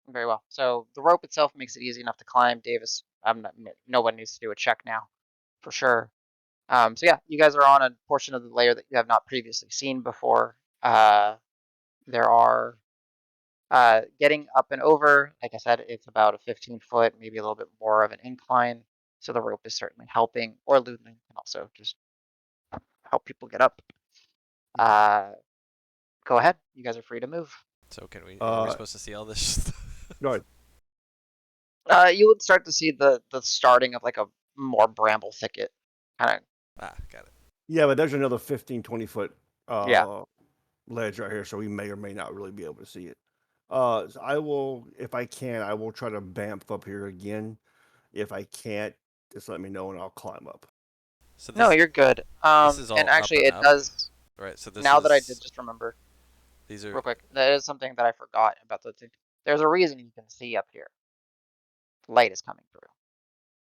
Very well. So the rope itself makes it easy enough to climb. Davis, no one needs to do a check now, for sure. So yeah, you guys are on a portion of the layer that you have not previously seen before. There are getting up and over. Like I said, it's about a 15-foot, maybe a little bit more of an incline. So the rope is certainly helping, or Ludwig can also just help people get up. Go ahead. You guys are free to move. So are we supposed to see all this? Go ahead. You would start to see the starting of like a more bramble thicket, kind of. Got it. Yeah, but there's another 15, 20-foot Yeah. ledge right here, so we may or may not really be able to see it. So I will, if I can, I will try to bamf up here again. If I can't, just let me know and I'll climb up. So No, you're good. this is all and actually, up it and up? does. Right. So this Now that I is- did just remember, These are real quick, that is something that I forgot about the thing. There's a reason you can see up here. Light is coming through.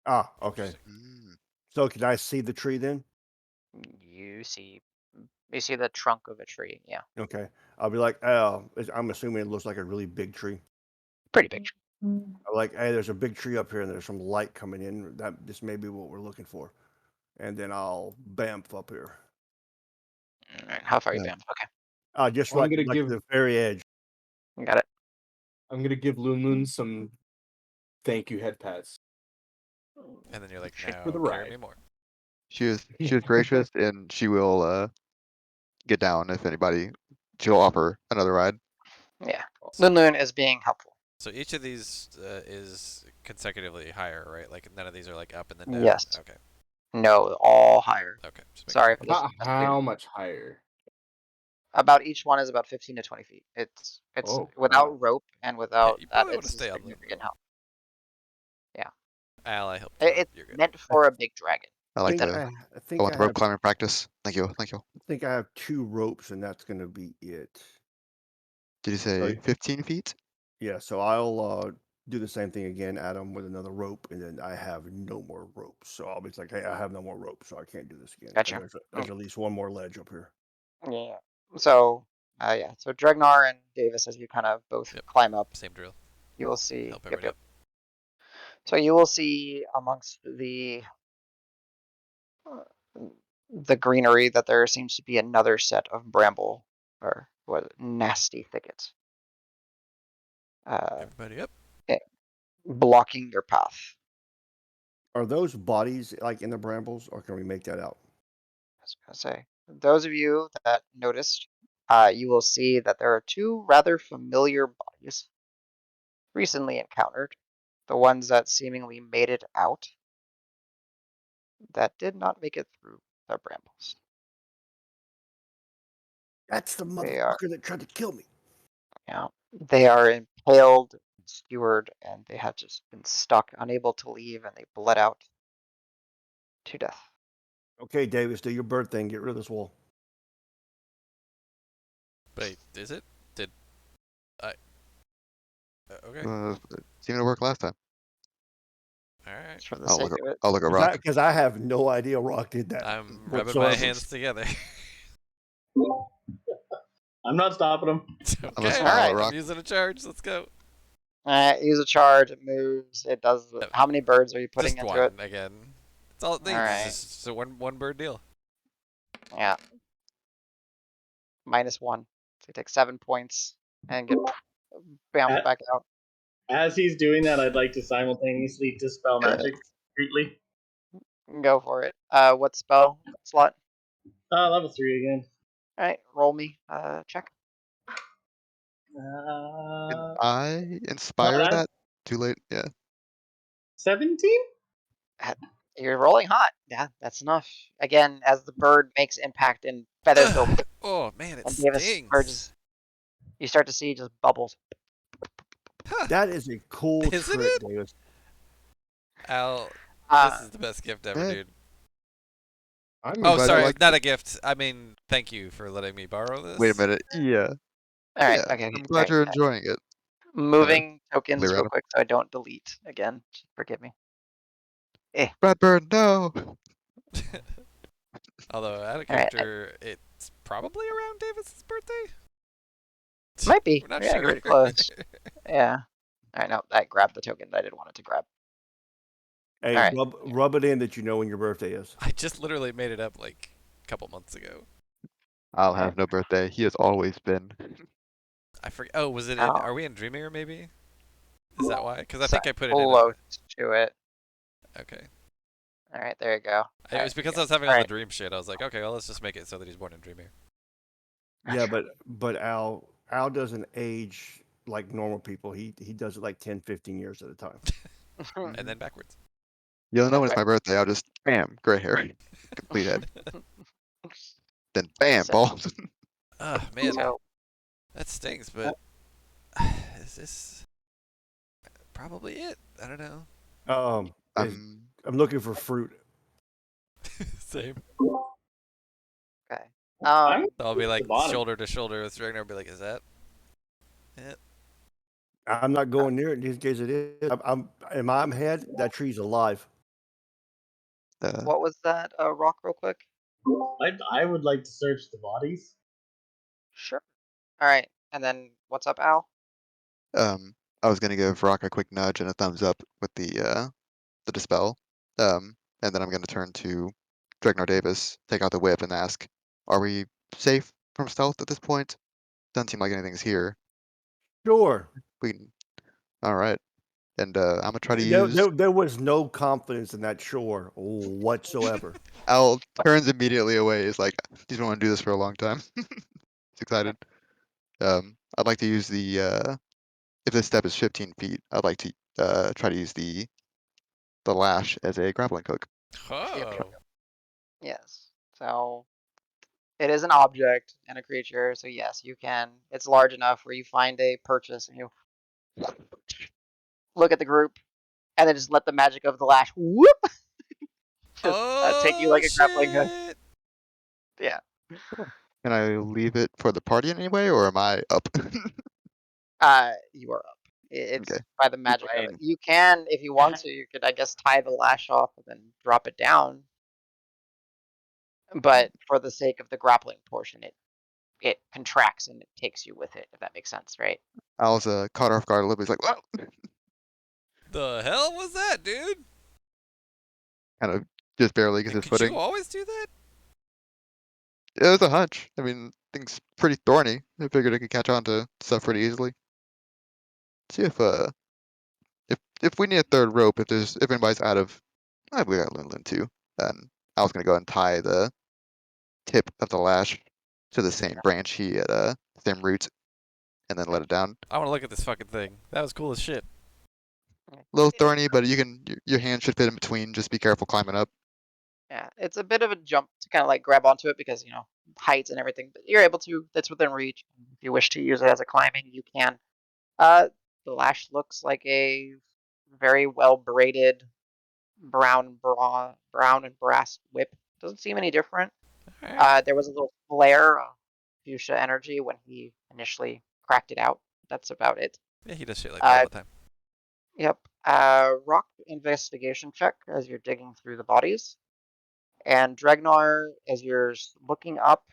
Ah, okay. Mm. So can I see the tree then? You see the trunk of a tree. Yeah, Okay. I'll be like, I'm assuming it looks like a really big tree. pretty big. I'm like, hey, there's a big tree up here and there's some light coming in. This may be what we're looking for. And then I'll bamf up here. All right, how far you Yeah. bam? Okay, Just I'm like, gonna like give- the very edge. got it. I'm gonna give Lulun some thank you head pats. and then you're like, Check now for the carry ride. me more. She is gracious, and she will get down if anybody. She'll offer another ride. Yeah, Lulun is being helpful. So each of these is consecutively higher, right? Like none of these are like up and then down. Yes. Okay. No, all higher. Okay. just making Sorry sure. for this. About how much higher? About each one is about 15 to 20 feet. It's Oh, without wow. rope and without you that, probably wanna it's a stay on the significant rope. help. Yeah, Al, I helped you. it's You're good. meant for a big dragon. I like Keep that the. in mind. I I think want I the rope have, climbing practice. Thank you. Thank you. I think I have 2 ropes and that's going to be it. Did you say Sorry. 15 feet? Yeah, so I'll do the same thing again, Adam, with another rope, and then I have no more ropes. So I'll be like, hey, I have no more ropes, so I can't do this again. Gotcha. And there's at least one more ledge up here. Yeah. So, yeah. So Dregnar and Davis, as you kind of both Yep. climb up, Same drill. you will see. Help Yep, everybody yep. up. So you will see amongst the greenery that there seems to be another set of bramble or what nasty thickets. Everybody up. Blocking your path. Are those bodies like in the brambles, or can we make that out? I was gonna say, those of you that noticed, you will see that there are 2 rather familiar bodies recently encountered. The ones that seemingly made it out that did not make it through the brambles. That's the They are, motherfucker that tried to kill me. yeah, they are impaled, skewered, and they have just been stuck, unable to leave, and they bled out to death. Okay, Davis, do your bird thing. Get rid of this wall. Wait, is it? Did I? Okay. Seemed to work last time. All right. Just for the sake of it. I'll look at Rock. Because I have no idea Rock did that. I'm rubbing my whatsoever. hands together. I'm not stopping him. I'm gonna Okay. smile at Alright. Rock. I'm using a charge. Let's go. Use a charge, it moves, it does. How many birds are you putting Just into one it? again. It's all it needs. Alright. It's just a one bird deal. Yeah. -1. So you take 7 points and get bammed back out. As he's doing that, I'd like to simultaneously dispel magic discreetly. Go for it. What spell slot? Level 3 again. All right, roll me. Check. Can Uh, I inspire that- that? Too late. Yeah. 17? You're rolling hot. Yeah, that's enough. Again, as the bird makes impact and feathers go, Oh man, it and Davis stings. emerges, you start to see just bubbles. Huh. That is a cool Isn't trick, it? Davis. Al, Uh, this is the best gift ever, Yeah. dude. I'm Oh, glad you sorry, like not a gift. I mean, thank you for letting me borrow this. Wait a minute. Yeah. all right, Yeah. okay. I'm glad you're enjoying it. Moving tokens clear real out. quick so I don't delete again. Forgive me. Bradburn, no. Although, out of All right, character, it's probably around Davis's birthday. might be. We're not Yeah, sure. pretty close. Yeah. All right, no, I grabbed the token that I didn't want it to grab. Hey, All right. rub it in that you know when your birthday is. I just literally made it up like a couple months ago. I'll have no birthday. He has always been. I forget. Oh, was it in? Oh. Are we in Dreamir maybe? Is that why? Because I So think I put it in. close to it. Okay. All right, there you go. It was because I was having all the dream shit. I was like, okay, well, let's just make it so that he's born in Dreamir. Yeah, but Al doesn't age like normal people. He does it like 10, 15 years at a time. And then backwards. You'll know when it's my birthday. I'll just bam, gray hair, complete head. Then bam, So- bald. Ah, man, So, that stings. But is this probably it? I don't know. I'm looking for fruit. Same. okay. I'll be like the bottom. shoulder to shoulder with Ragnar. I'll be like, is that it? I'm not going near it in case it is. I'm in my head. That tree's alive. What was that? Rock, real quick. I would like to search the bodies. Sure. All right, and then what's up, Al? I was gonna give Rock a quick nudge and a thumbs up with the dispel. And then I'm gonna turn to Dregnar Davis, take out the whip, and ask, "Are we safe from stealth at this point? Doesn't seem like anything's here. Sure. We can... All right." And I'm gonna try to use. There was no confidence in that shore whatsoever. Al turns immediately away. He's like, "He's been wanting to do this for a long time." He's excited. I'd like to use the if this step is 15 feet, I'd like to try to use the lash as a grappling hook. Oh. Yes. So it is an object and a creature. So yes, you can. It's large enough where you find a purchase and you look at the group, and then just let the magic of the lash whoop just take you like a grappling hook. Shit. Yeah. Can I leave it for the party in any way, or am I up? You are up. It's Okay. by the magic of it. Fine. You can, if you want to, you could, I guess, tie the lash off and then drop it down. But for the sake of the grappling portion, it contracts and it takes you with it, if that makes sense, right? Al's caught off guard a little bit. He's like, "Whoa!" The hell was that, dude? Kind of just barely gets his Could footing. you always do that? It was a hunch. I mean, thing's pretty thorny. I figured it could catch on to stuff pretty easily. See if we need a third rope, if anybody's out of, I believe I got Lin too. Then I was gonna go and tie the tip of the lash to the same branch he had, same root, and then let it down. I want to look at this fucking thing. That was cool as shit. A little thorny, but your hand should fit in between. Just be careful climbing up. Yeah, it's a bit of a jump to kind of like grab onto it because, height and everything, but you're able to. That's within reach. If you wish to use it as a climbing, you can. The lash looks like a very well braided brown and brass whip. Doesn't seem any different. Alright. There was a little flare of fuchsia energy when he initially cracked it out. That's about it. Yeah, he does shit like that all the time. Yep. Rock investigation check as you're digging through the bodies. And Dregnar, as you're looking up,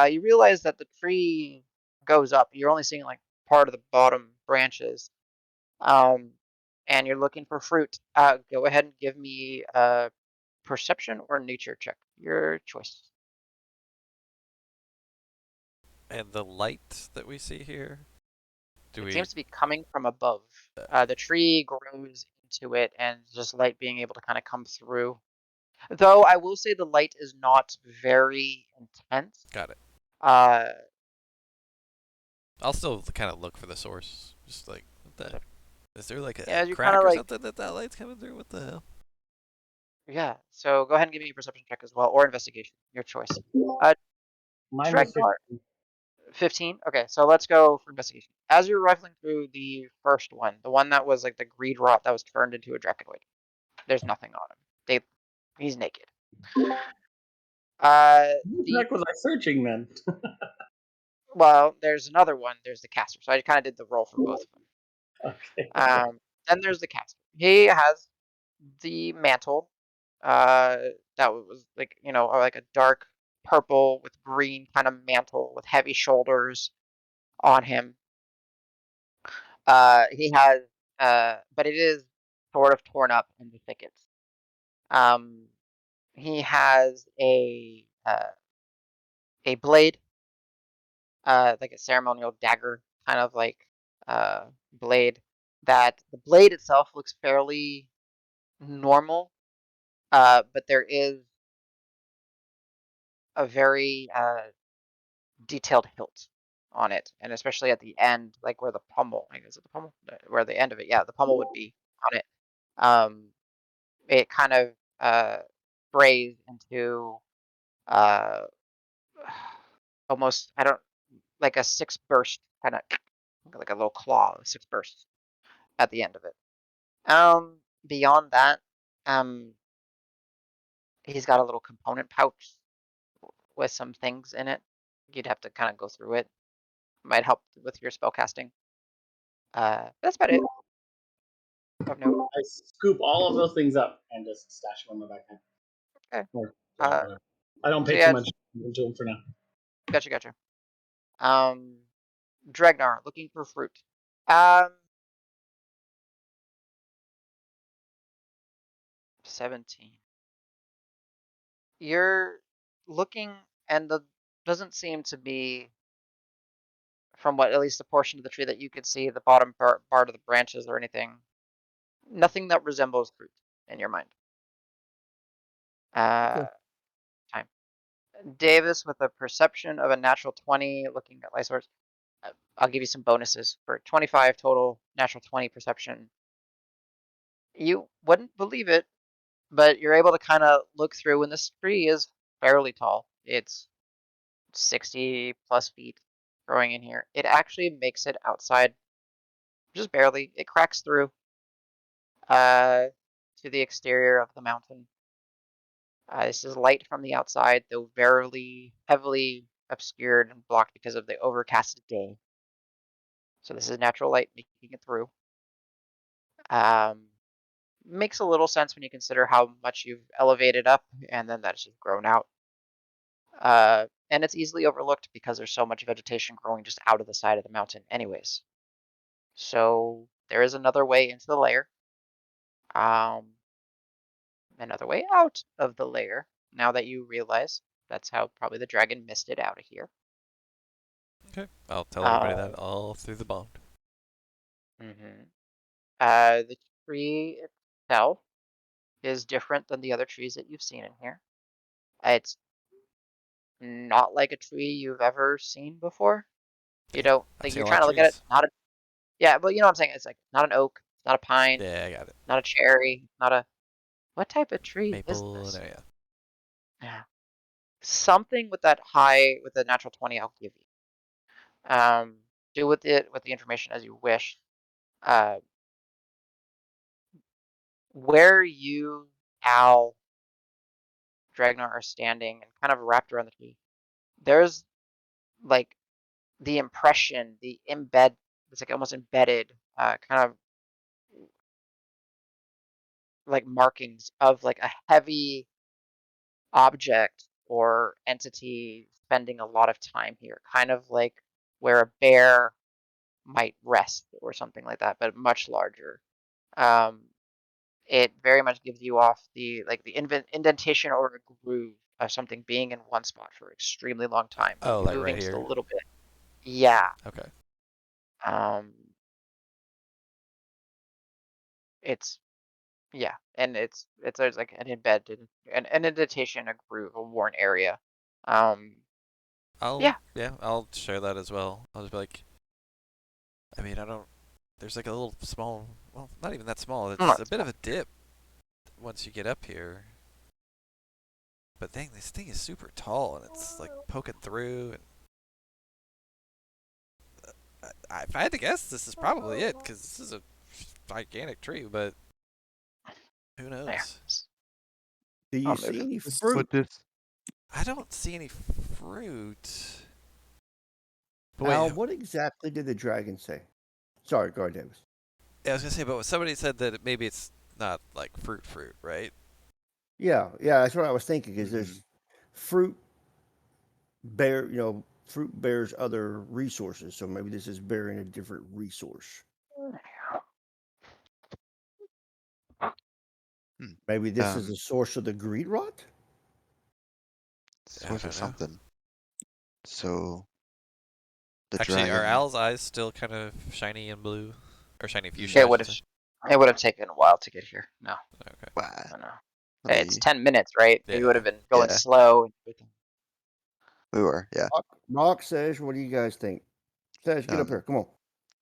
you realize that the tree goes up. You're only seeing like part of the bottom branches. And you're looking for fruit. Go ahead and give me a perception or nature check. Your choice. And the light that we see here, It seems to be coming from above. The tree grows into it, and just light being able to kind of come through. Though I will say the light is not very intense. Got it. Uh, I'll still kind of look for the source. Just like, what the heck? Is there like yeah, a you kind crack of or like, something that light's coming through? What the hell? yeah. So go ahead and give me a perception check as well, or investigation, your choice. Uh, Mine was Dregnar, 15. Okay, so let's go for investigation. As you're rifling through the first one, the one that was like the greed rot that was turned into a draconoid, there's nothing on him. He's naked. What the heck was I searching then? Well, there's another one. There's the caster. So I kind of did the roll for both of them. Okay. Then there's the caster. He has the mantle. That was like like a dark purple with green kind of mantle with heavy shoulders on him. He has but it is sort of torn up into thickets. Um, he has a blade, like a ceremonial dagger, kind of like blade. That the blade itself looks fairly normal, but there is a very detailed hilt on it, and especially at the end, like where the pommel, I guess, the pommel, where the end of it, yeah, the pommel would be on it. Um, it kind of sprays into uh, almost, I don't, like a six burst kind of, like a little claw, six bursts at the end of it. Beyond that, um, he's got a little component pouch with some things in it. You'd have to kind of go through it. Might help with your spell casting. That's about it. Of note. I scoop all of those things up and just stash them in my backpack. Okay. Or, Uh, whatever. I don't so pay yeah, too much attention to them for now. gotcha. Dregnar, looking for fruit. Um, 17. You're looking, and the doesn't seem to be, from what at least the portion of the tree that you could see, the bottom part of the branches or anything. Nothing that resembles fruit in your mind. Time. Davis with a perception of a natural 20, looking at life source. I'll give you some bonuses for 25 total, natural 20 perception. You wouldn't believe it, but you're able to kind of look through, and this tree is fairly tall. It's 60 plus feet growing in here. It actually makes it outside just barely. It cracks through to the exterior of the mountain. This is light from the outside, though very heavily obscured and blocked because of the overcast day. So this is natural light making it through. Makes a little sense when you consider how much you've elevated up, and then that's just grown out. And it's easily overlooked because there's so much vegetation growing just out of the side of the mountain anyways. So there is another way into the lair. Another way out of the lair, now that you realize that's how probably the dragon missed it out of here. Okay. I'll tell everybody that all through the bond. The tree itself is different than the other trees that you've seen in here. It's not like a tree you've ever seen before. You know, I've like seen you're a lot trying of to look at it, trees. not a, yeah, but you know what I'm saying? It's like not an oak, not a pine, Yeah, I got it. not a cherry, not a, what type of tree is Maple. this? No, yeah. Yeah. Something with that high, with the natural 20 I'll give you. Do with it, with the information as you wish. Uh, where you, Al, Dragnar are standing and kind of wrapped around the tree, there's like the impression, the embed, it's like almost embedded, kind of like markings of like a heavy object or entity spending a lot of time here, kind of like where a bear might rest or something like that, but much larger. Um, it very much gives you off the like the indentation or a groove of something being in one spot for an extremely long time, Oh, like right moving just a here. little bit. Yeah. Okay. It's Yeah, and there's like an embedded an indentation, a groove, a worn area. Yeah. I'll share that as well. I'll just be like, I mean, I don't. There's like a little small. Well, not even that small. It's a Not bit of small. a dip once you get up here. But dang, this thing is super tall and it's like poking through. And if I had to guess, this is probably it because this is a gigantic tree. But who Yeah. knows? Do you I'll see move. any But fruit? this I don't see any fruit. But wait, Al, what exactly did the dragon say? Sorry, go ahead, Davis. I was gonna say, but somebody said that maybe it's not like fruit, right? Yeah, that's what I was thinking. Because Mhm. there's fruit fruit bears other resources. So maybe this is bearing a different resource. Hmm. Maybe this is the source of the greed rot. I Source of don't know. something. So the Actually, are dragon. Al's eyes still kind of shiny and blue, or shiny fuchsia? Yeah, I it would should have say. it would have taken a while to get here. No, Okay. Why? no. Let It's me. 10 minutes, right? You would Yeah. have been going Yeah, slow and everything. we were. Yeah. Rock says, what do you guys think? Says, get up Um. here. Come on.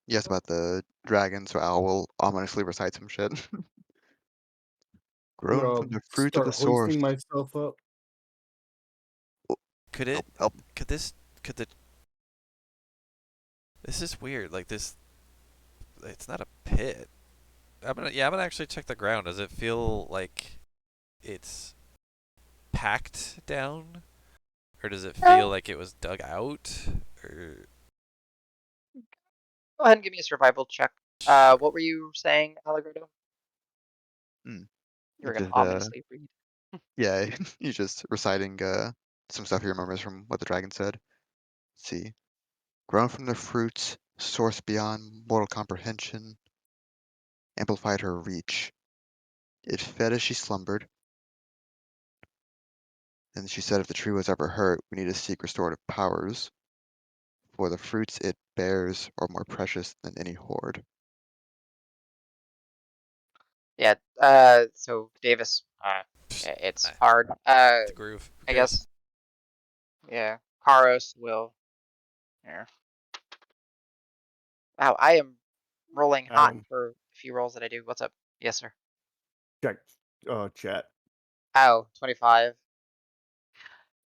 Yes, about the dragon. So Al will ominously recite some shit. I'm Grown gonna from the fruit of start the source. hoisting myself up. Could it? Help. Could this? Could the? This is weird. Like this. It's not a pit. I'm gonna actually check the ground. Does it feel like it's packed down, or does it feel like it was dug out? Or Go ahead and give me a survival check. sure. What were you saying, Allegredo? Hmm. You were gonna Just ominously read. yeah, he's just reciting some stuff he remembers from what the dragon said. Let's see. Grown from the fruits, source beyond mortal comprehension, amplified her reach. It fed as she slumbered. And she said if the tree was ever hurt, we need to seek restorative powers, for the fruits it bears are more precious than any hoard. Yeah. So Davis, it's I- hard. the groove. Who I cares? guess. Yeah. Karos will. Here. Wow, I am rolling hot for a few rolls that I do. What's up? Yes, sir. Check chat. Oh, 25.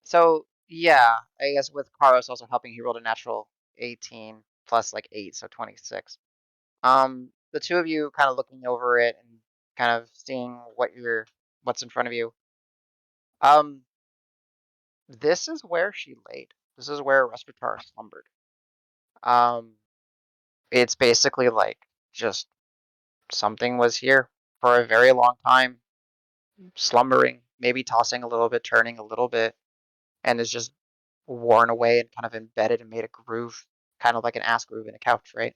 So yeah, I guess with Karos also helping, he rolled a natural 18 plus like 8, so 26. The two of you kind of looking over it and kind of seeing what's in front of you. This is where she laid. This is where Respirator slumbered. Um, it's basically like just something was here for a very long time, slumbering, maybe tossing a little bit, turning a little bit, and is just worn away and kind of embedded and made a groove, kind of like an ass groove in a couch, right?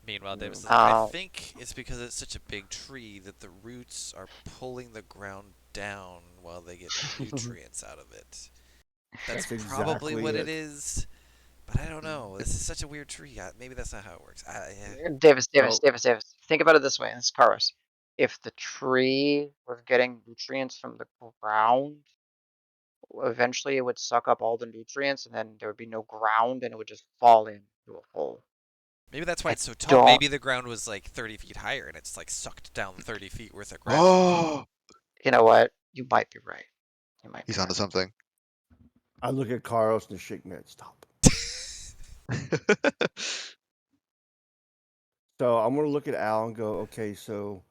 Meanwhile, Davis is like, I Uh, think it's because it's such a big tree that the roots are pulling the ground down while they get nutrients out of it. That's That's probably exactly what it it. is, but I don't know. This is such a weird tree. Maybe that's not how it works. Davis, So think about it this way. This is Karos. If the tree was getting nutrients from the ground, eventually it would suck up all the nutrients and then there would be no ground and it would just fall into a hole. Maybe that's why I it's so tall. don't, Maybe the ground was like 30 feet higher and it's like sucked down 30 feet worth of ground. Oh, you know what? You might be right. You might be he's right. onto something. I look at Carlos and shake my head. Stop. So I'm gonna look at Al and go, okay, so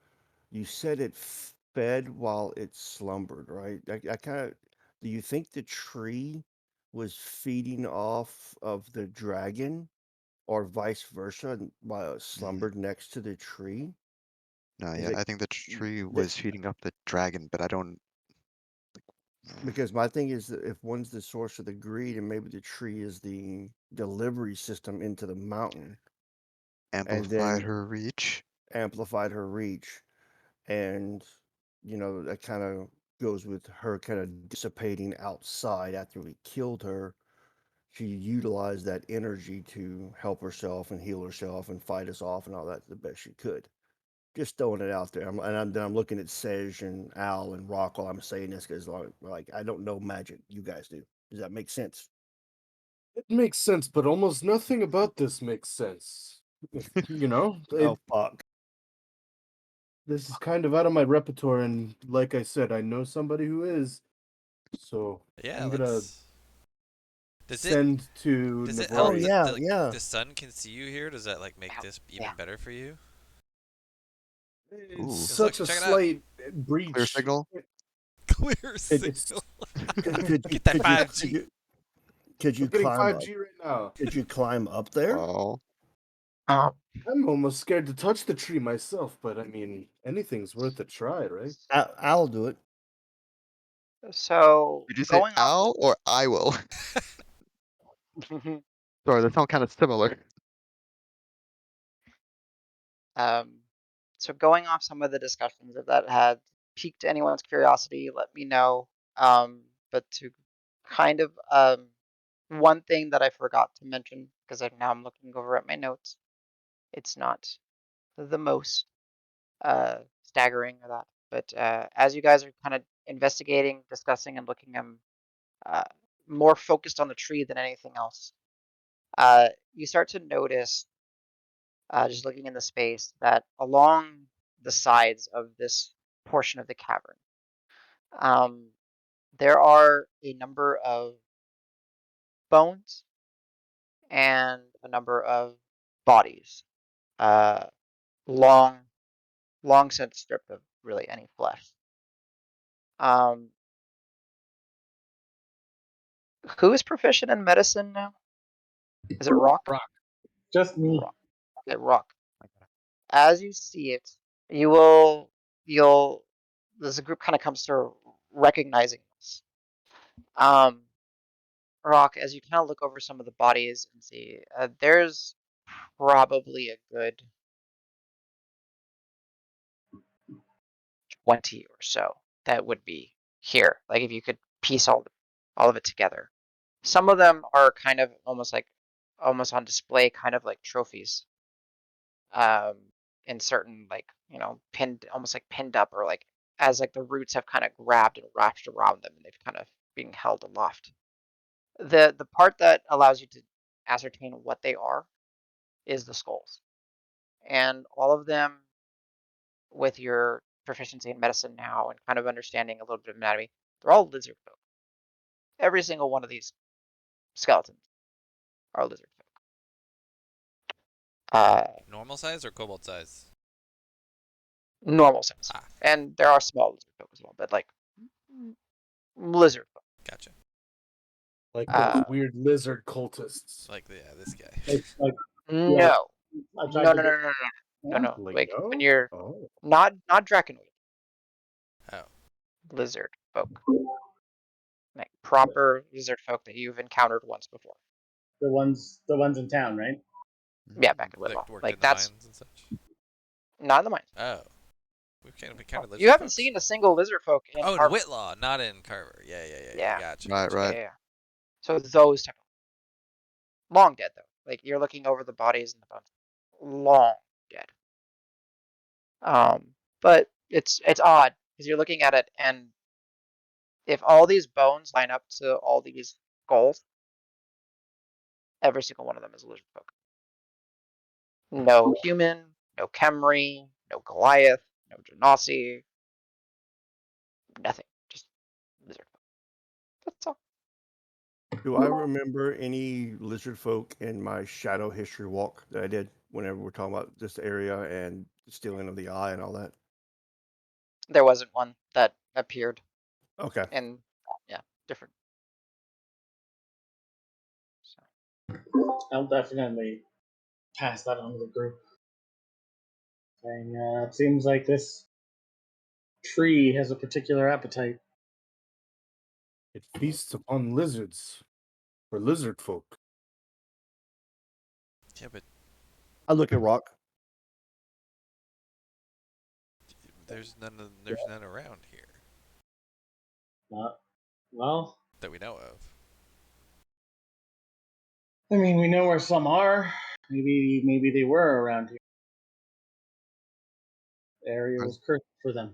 you said it fed while it slumbered, right? I kind of. Do you think the tree was feeding off of the dragon, or vice versa, while it Mm, slumbered next to the tree? no, Is yeah, it I think the tree that? was feeding up the dragon, but I don't. Because my thing is that if one's the source of the greed, and maybe the tree is the delivery system into the mountain, and Amplified then her reach. amplified her reach, and that kind of goes with her kind of dissipating outside after we killed her. She utilized that energy to help herself and heal herself and fight us off and all that the best she could. Just throwing it out there. I'm looking at Sage and Al and Rock while I'm saying this because like I don't know magic. You guys do. Does that make sense? It makes sense, but almost nothing about this makes sense. You know, Oh fuck. this is kind of out of my repertoire, and like I said, I know somebody who is. So Yeah, I'm gonna let's. Does it send to does it Oh help Navari. that yeah, the yeah. the sun can see you here? Does that like make Yeah. this even Yeah. better for you? It's Ooh. 'Cause look, such a check it out. slight Clear breach. signal. Clear It's signal. could Get that 5G. could I'm you getting climb up? 5G right now. Could you climb up there? Well, Um, I'm almost scared to touch the tree myself, but I mean, anything's worth a try, right? I'll do it. so did you say going off Al or I will? of Sorry, they sound kind of similar. um, so going off some of the discussions, if that had piqued anyone's curiosity, let me know. But to kind of one thing that I forgot to mention because now I'm looking over at my notes. It's not the most staggering or that, but as you guys are kind of investigating, discussing, and looking, uh, more focused on the tree than anything else. You start to notice, just looking in the space, that along the sides of this portion of the cavern, um, there are a number of bones and a number of bodies, uh, long, long since stripped of really any flesh. Um, who is proficient in medicine now? Is it Rock? Just me. Rock. Okay, Rock. As you see it, you'll as a group kind of comes to recognizing this. Um, Rock, as you kind of look over some of the bodies and see, there's probably a good 20 or so that would be here. Like if you could piece all of it together. Some of them are kind of almost on display, kind of like trophies. Um, in certain like pinned, almost like pinned up, or like as like the roots have kind of grabbed and wrapped around them, and they've kind of being held aloft. The part that allows you to ascertain what they are is the skulls, and all of them, with your proficiency in medicine now and kind of understanding a little bit of anatomy, they're all lizard folk. Every single one of these skeletons are lizard folk. Normal size or cobalt size? Normal size, Ah, and there are small lizard folk as well, but like lizard folk. gotcha. Like those Uh, weird lizard cultists. Like yeah, this guy. Like yeah, no, I no, tried no, to no, get. no, no, no, no, no. Like Like when no? you're Oh. not Draconoid, Oh, lizard folk, like proper lizard folk that you've encountered once before. The ones in town, right? Yeah, back in that Whitlaw. worked Like in the that's mines and such. not in the mines. Oh, we've kind of encountered You lizard haven't folks. seen a single lizard folk in Oh, in Carver. Whitlaw, not in Carver. Yeah, yeah, yeah, yeah. Yeah, Gotcha, Right, gotcha. yeah, right. yeah. So those type of long dead though. Like you're looking over the bodies and the bones, long dead. But it's odd because you're looking at it, and if all these bones line up to all these skulls, every single one of them is a lizard folk. No human, no Khemri, no Goliath, no Genasi, nothing. Just lizard folk. That's all. Do I remember any lizard folk in my shadow history walk that I did whenever we're talking about this area and stealing of the eye and all that? There wasn't one that appeared Okay. in, yeah, different. So. I'll definitely pass that on to the group. Saying, it seems like this tree has a particular appetite. It feasts upon lizards. Or lizard folk. Yeah, but I look at Rock. there's none around here Well, that we know of. I mean, we know where some are. Maybe they were around here. area was cursed for them.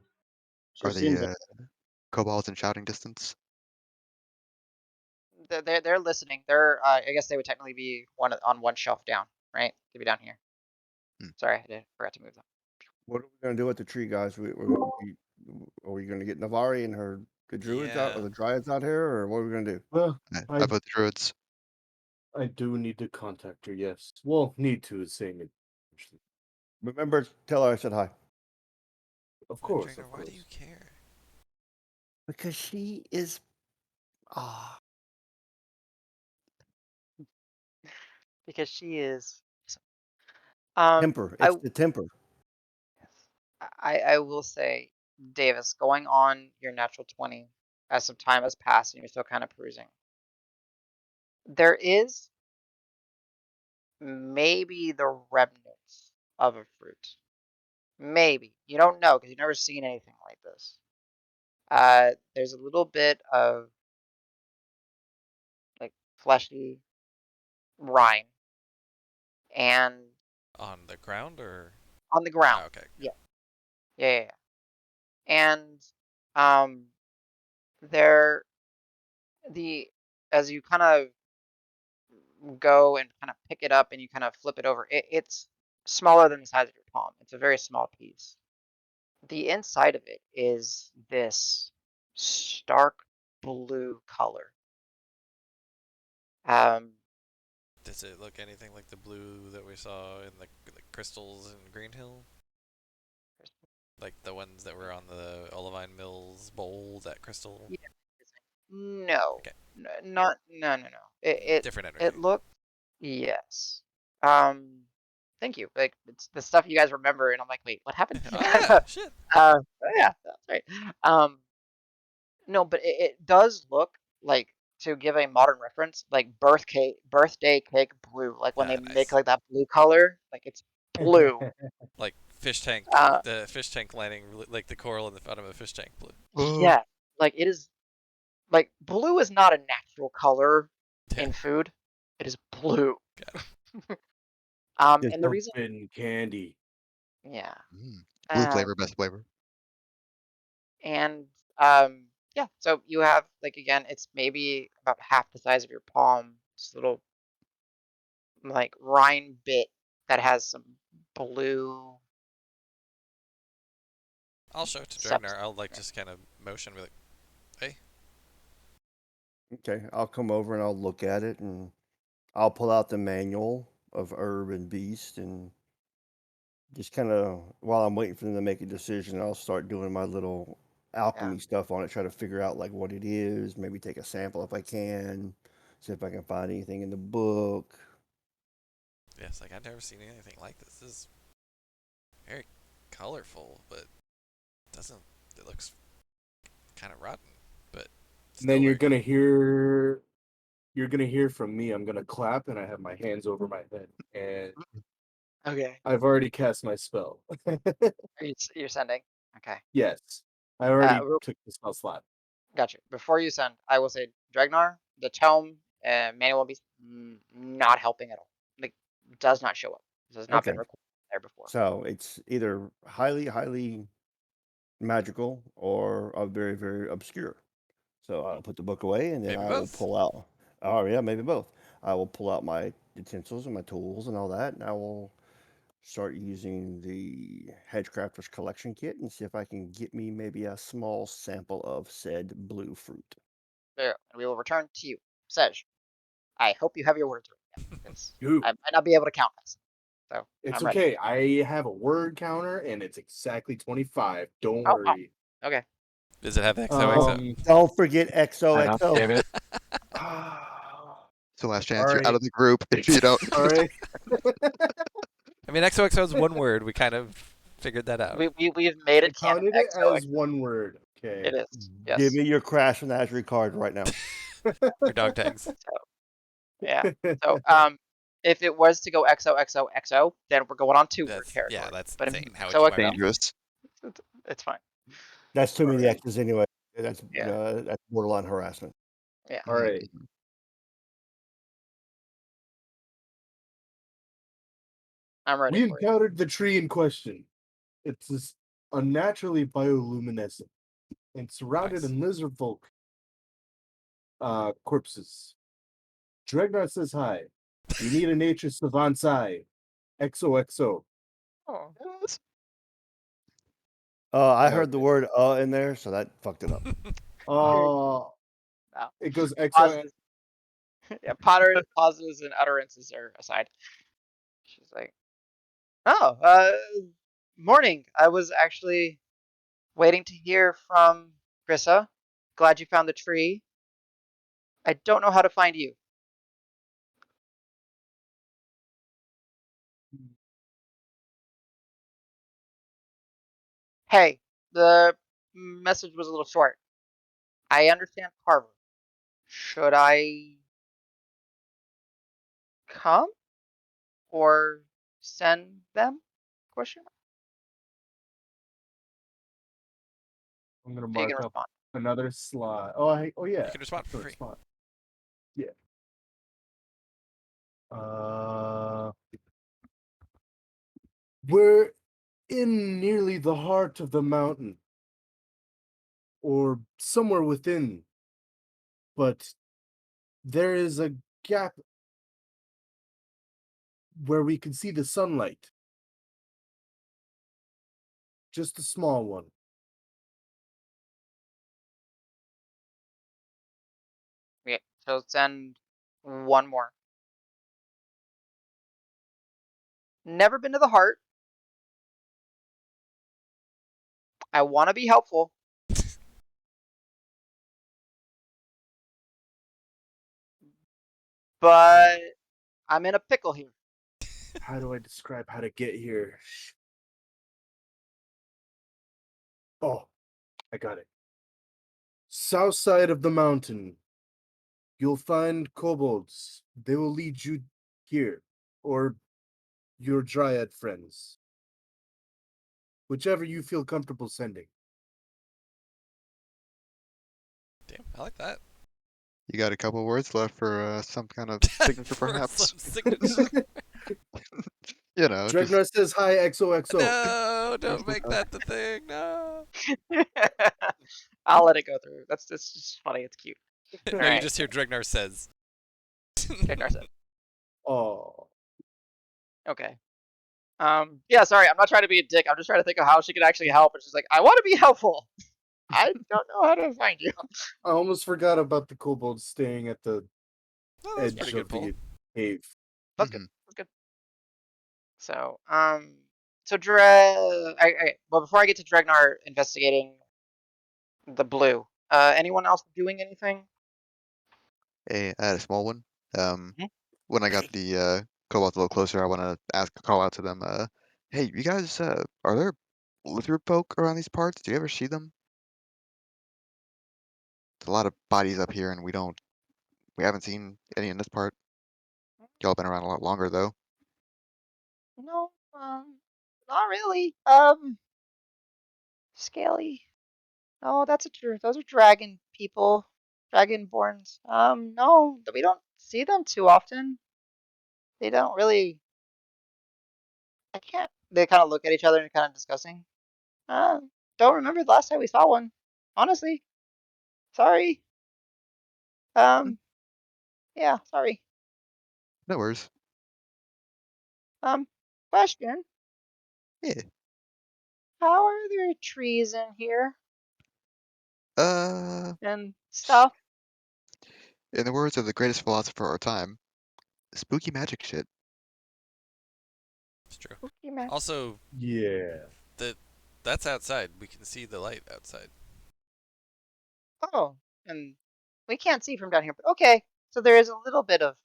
Sure Are seems the kobolds in shouting distance? They're listening. They're I guess they would technically be on one shelf down, right? They'd be down here. Hmm. Sorry, forgot to move them. What are we gonna do with the tree guys? We're gonna are we gonna get Navari and the druids out or Yeah. the dryads out here, or what are we gonna do? Well, I vote the druids. I do need to contact her. Yes. Well, need to is saying it. Remember, tell her I said hi. Of course. Trainer, Of why course. do you care? Because she is. Ah. Because she is. Temper. I It's the temper. I will say, Davis, going on your natural 20 as some time has passed and you're still kind of perusing. There is maybe the remnants of a fruit. Maybe. You don't know because you've never seen anything like this. There's a little bit of like fleshy rind and On the ground or? on the ground. Oh, okay. Yeah. Yeah. And um there as you kind of go and kind of pick it up and you kind of flip it over, it's smaller than the size of your palm. It's a very small piece. The inside of it is this stark blue color. Does it look anything like the blue that we saw in the crystals in Green Hill? Like the ones that were on the Olivine Mills bowl, that crystal? Yeah. No. Okay. No. It Different energy. it looked yes. Thank you. Like it's the stuff you guys remember, and I'm like, wait, what happened? Oh yeah, shit. Yeah, that's right. No, but it does look like, to give a modern reference, like birthday cake blue. Like when they make Nice. like that blue color, like it's blue. Like fish tank, Uh, the fish tank lining, like the coral in the bottom of a fish tank blue. yeah, like it is. Like blue is not a natural color Yeah. in food. It is blue. Got it. And the reason, Open candy. yeah. Blue flavor, best flavor. And yeah, so you have, like, again, it's maybe about half the size of your palm, this little like rind bit that has some blue I'll show it to substance. Dragnar. I'll like just kind of motion, be like, hey. Okay, I'll come over and I'll look at it and I'll pull out the manual of herb and beast and just kind of while I'm waiting for them to make a decision, I'll start doing my little alchemy stuff on it, try to figure out like what it is, maybe take a sample if I can, see if I can find anything in the book. Yes, like I've never seen anything like this. This is very colorful, but doesn't. It looks kind of rotten, but. And then still you're very gonna hear. You're gonna hear from me. I'm gonna clap, and I have my hands over my head, and Okay. I've already cast my spell. You're sending. Okay. Yes, I already real- took the spell slot. Gotcha. Before you send, I will say, Dragnar, the tome, manual beast, not helping at all. Like, does not show up. This has not been Okay. recorded there before. So it's either highly magical or very, very obscure. So I'll put the book away and then Maybe I will both. pull out. Oh yeah, maybe both. I will pull out my utensils and my tools and all that, and I will start using the Hedgecrafters collection kit and see if I can get me maybe a small sample of said blue fruit. There, we will return to you. Sedge, I hope you have your words right. Because You. I might not be able to count this. So It's I'm ready. okay. I have a word counter, and it's exactly 25. Don't Oh, worry. okay. Does it have XOXO? Don't forget I know, XOXO. damn it. It's the last chance. You're out Alright. of the group if you don't. All right. I mean, XOXO is one word. We kind of figured that out. We've made I it canon. counted it XOXO. as one word. Okay. It is. Yes. Give me your Crash Menagerie card right now. Your dog tags. Yeah. So if it was to go XOXOXO, then we're going on 2-word That's, territory. yeah, that's but insane. How would so you XO, mark Dangerous. it's fine. That's too many Alright. X's anyway. That's Yeah. that's borderline harassment. Yeah. All right. I'm ready We for you. encountered the tree in question. It's this unnaturally bioluminescent and surrounded Nice. in lizard folk corpses. Dregnar says hi. We need a nature savant's eye. XOXO. Oh. Yes. I Yeah, heard the okay. word in there, so that fucked it up. Wow. It goes XO. Pauses. Yeah, Potter pauses and utterances are aside. She's like, "Oh, morning. I was actually waiting to hear from Grissa. Glad you found the tree. I don't know how to find you." Hey, the message was a little short. I understand Carver. Should I come or send them? Question mark. I'm gonna So you can mark up respond. another slot. Oh yeah. You can respond for Another free. slot. Yeah. We're in nearly the heart of the mountain, or somewhere within, but there is a gap where we can see the sunlight. Just a small one. Okay, so send one more. Never been to the heart. I want to be helpful. But I'm in a pickle here. How do I describe how to get here? Oh, I got it. South side of the mountain. You'll find kobolds. They will lead you here, or your dryad friends. Whichever you feel comfortable sending. Damn, I like that. You got a couple words left for some kind of signature, For perhaps? some signature. You know, just Dregnar says hi, XOXO. No, don't Seriously, make no. that the thing. No. I'll let it go through. That's just funny. It's cute. No, All you right. just hear Dregnar says. Dregnar said. Oh. Okay. Yeah, sorry, I'm not trying to be a dick. I'm just trying to think of how she could actually help. And she's like, I want to be helpful. I don't know how to find you. I almost forgot about the kobolds staying at the Oh, that's a edge pretty good of pull. the cave. That's good. Mhm. That's good. So, well, before I get to Dregnar investigating the blue, anyone else doing anything? I had a small one. Mhm. When I got the cobalt a little closer, I want to call out to them. Hey, you guys, are there lizard folk around these parts? Do you ever see them? There's a lot of bodies up here, and we haven't seen any in this part. Y'all been around a lot longer, though. No, not really. Scaly. Oh, that's a truth. Those are dragon people, dragonborns. No, we don't see them too often. They don't really. I can't. They kind of look at each other and kind of discussing. Uh, don't remember the last time we saw one. Honestly, sorry. Mm, Yeah, sorry. No worries. Question. Yeah. How are there trees in here Uh, and stuff? in the words of the greatest philosopher of our time, spooky magic shit. It's true. Spooky man. Also, Yeah. that's outside. We can see the light outside. Oh, and we can't see from down here, but okay. So there is a little bit of.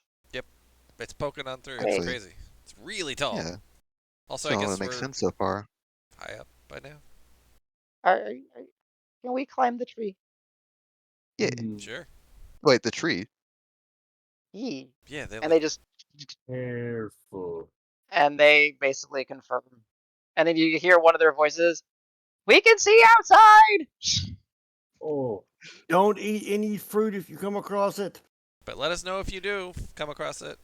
It's poking on through. It's Great. Actually, crazy. It's really tall. yeah. Also, So I all guess that makes we're sense so far. high up by now. Can we climb the tree? Yeah. Sure. Wait, the tree. Yee. Yeah, they And like they just Careful. and they basically confirm. And then you hear one of their voices. We can see outside. Oh. Don't eat any fruit if you come across it. But let us know if you do come across it.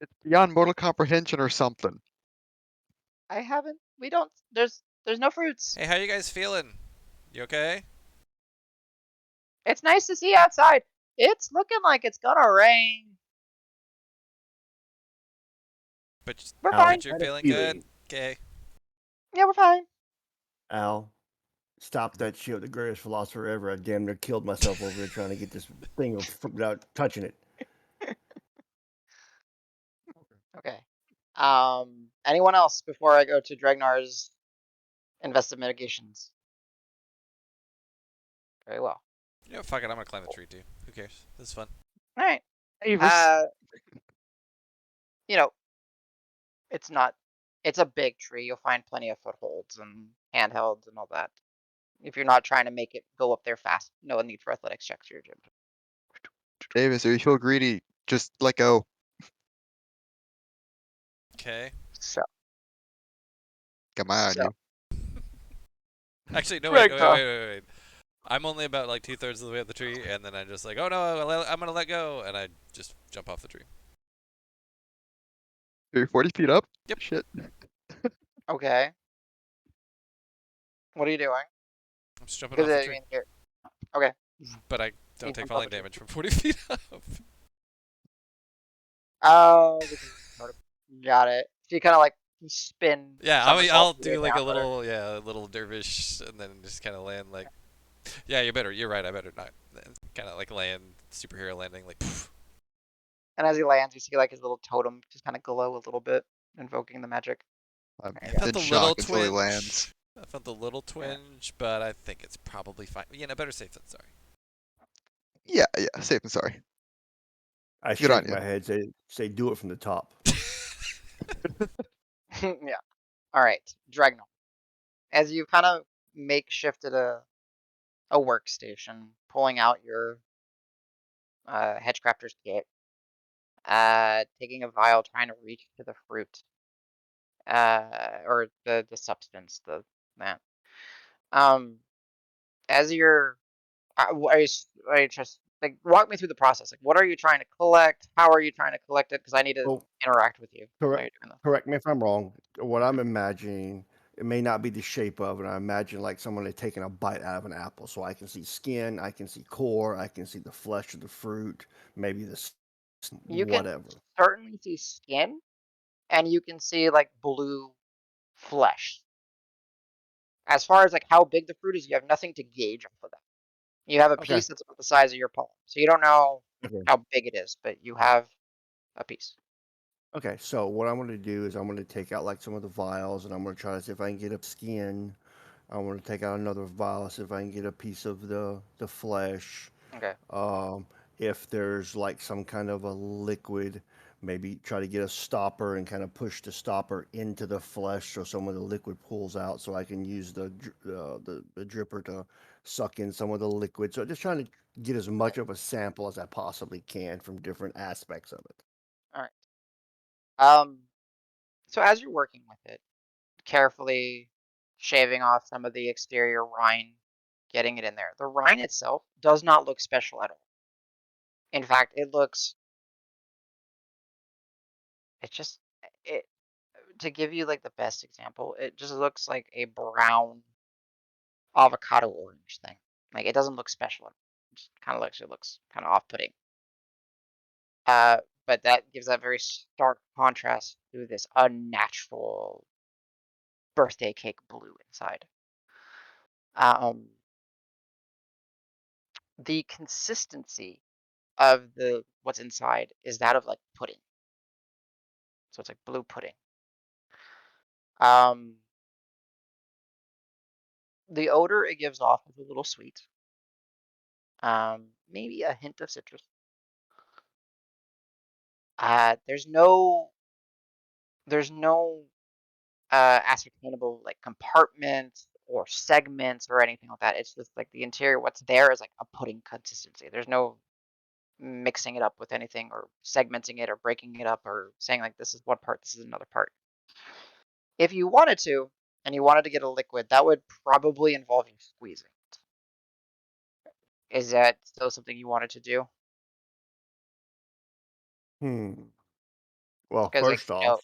It's beyond mortal comprehension or something. I haven't. We don't. There's There's no fruits. Hey, how you guys feeling? You okay? It's nice to see outside. It's looking like it's gonna rain. But We're Al, fine. but you're had a feeling good. feeling. Okay. Yeah, we're fine. Al, stop that shit. The greatest philosopher ever. I damn near killed myself over here trying to get this thing without touching it. Okay. Anyone else before I go to Dragnar's invested mitigations? Very well. You know, fuck it. I'm gonna climb the tree too. Who cares? This is fun. All right. Avis. You know, it's not. It's a big tree. You'll find plenty of footholds and handhelds and all that. If you're not trying to make it go up there fast, no need for athletics checks. Your gym. Davis, if you feel greedy, just let go. Okay. So, Got my eye on so you. Actually, no. Wait. Ragnar. Wait. I'm only about like 2/3 of the way up the tree, and then I'm just like, oh no, I'm gonna let go, and I just jump off the tree. You're 40 feet up? Yep. Shit. Okay. What are you doing? I'm just jumping Because off the I tree. mean, here. Okay. But I You don't take jump off falling the tree. damage from 40 feet up. Oh, got it. So you kind of like spin. Yeah, I mean, Somersault I'll your way do like a down there. little dervish, and then just kind of land like. Yeah, you're right. I better not. Kind of like land superhero landing, like. Poof. And as he lands, you see like his little totem just kind of glow a little bit, invoking the magic. I'm There I you go. felt in the shock little until he twinge. lands. I felt the little twinge, but I think it's probably fine. You know, better safe than sorry. Yeah, safe and sorry. I Good on shake you. my head, say, do it from the top. Yeah. All right, Dragnar. As you kind of makeshifted a workstation, pulling out your hedgecrafter's kit, taking a vial, trying to reach to the fruit, or the substance, that. Um, as you're, are you just like walk me through the process? Like, what are you trying to collect? How are you trying to collect it? Because I need to Oh, interact with you while correct. you're doing this. Correct me if I'm wrong. What I'm imagining, it may not be the shape of it. I imagine like someone had taken a bite out of an apple, so I can see skin, I can see core, I can see the flesh of the fruit, maybe You can whatever. certainly see skin, and you can see like blue flesh. As far as like how big the fruit is, you have nothing to gauge off of that. You have a Okay. piece that's about the size of your palm, so you don't know Okay. how big it is, but you have a piece. Okay, so what I'm going to do is I'm going to take out like some of the vials, and I'm going to try to see if I can get a skin. I'm going to take out another vial, see if I can get a piece of the flesh. Okay. If there's like some kind of a liquid, maybe try to get a stopper and kind of push the stopper into the flesh so some of the liquid pulls out, so I can use the dripper to suck in some of the liquid. So just trying to get as much of a sample as I possibly can from different aspects of it. All right. So as you're working with it, carefully shaving off some of the exterior rind, getting it in there. The rind itself does not look special at all. In fact, it just, it, to give you like the best example, it just looks like a brown avocado orange thing. Like it doesn't look special. It just kind of looks kind of off-putting. But that gives that very stark contrast to this unnatural birthday cake blue inside. The consistency of the what's inside is that of like pudding. So it's like blue pudding. The odor it gives off is a little sweet. Maybe a hint of citrus. There's no ascertainable like compartments or segments or anything like that. It's just like the interior. What's there is like a pudding consistency. There's no mixing it up with anything or segmenting it or breaking it up or saying like this is one part, this is another part. If you wanted to, and you wanted to get a liquid, that would probably involve you squeezing it. Is that still something you wanted to do? Well, Because like first off,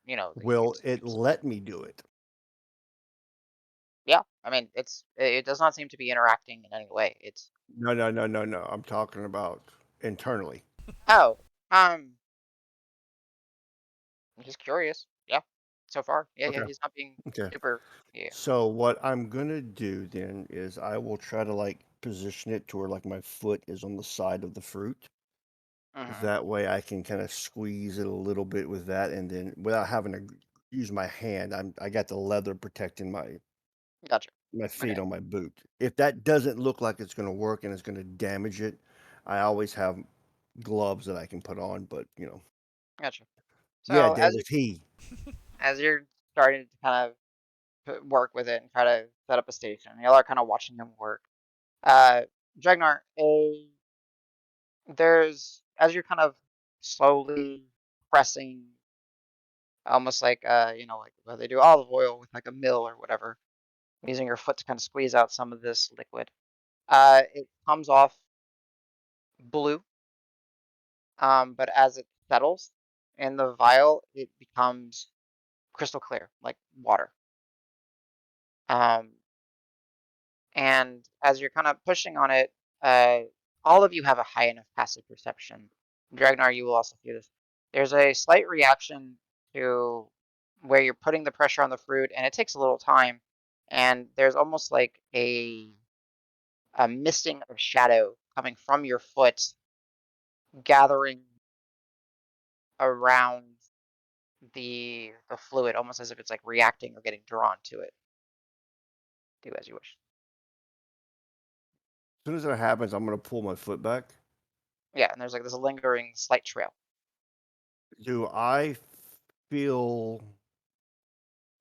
you will can it squeeze. let me do it? I mean, it does not seem to be interacting in any way. It's No. I'm talking about internally. oh, I'm just curious. Yeah, so far, yeah, Okay. he's not being Okay. super. Yeah. So what I'm gonna do then is I will try to like position it to where like my foot is on the side of the fruit. Mm-hmm. That way I can kind of squeeze it a little bit with that, and then without having to use my hand, I got the leather protecting Gotcha. my Okay. feet on my boot. If that doesn't look like it's gonna work and it's gonna damage it, I always have gloves that I can put on. But Gotcha. yeah, So that was he. as you're starting to kind of work with it and try to set up a station, y'all are kind of watching him work. Uh, Dragnar, there's as you're kind of slowly pressing, almost like like where they do olive oil with like a mill or whatever, using your foot to kind of squeeze out some of this liquid. It comes off blue, but as it settles in the vial, it becomes crystal clear, like water. Um, and as you're kind of pushing on it, uh, all of you have a high enough passive perception. Dragnar, you will also see this. There's a slight reaction to where you're putting the pressure on the fruit, and it takes a little time. And there's almost like a misting of shadow coming from your foot, gathering around the fluid, almost as if it's like reacting or getting drawn to it. Do as you wish. As soon as that happens, I'm gonna pull my foot back. Yeah, and there's like this lingering slight trail. Do I feel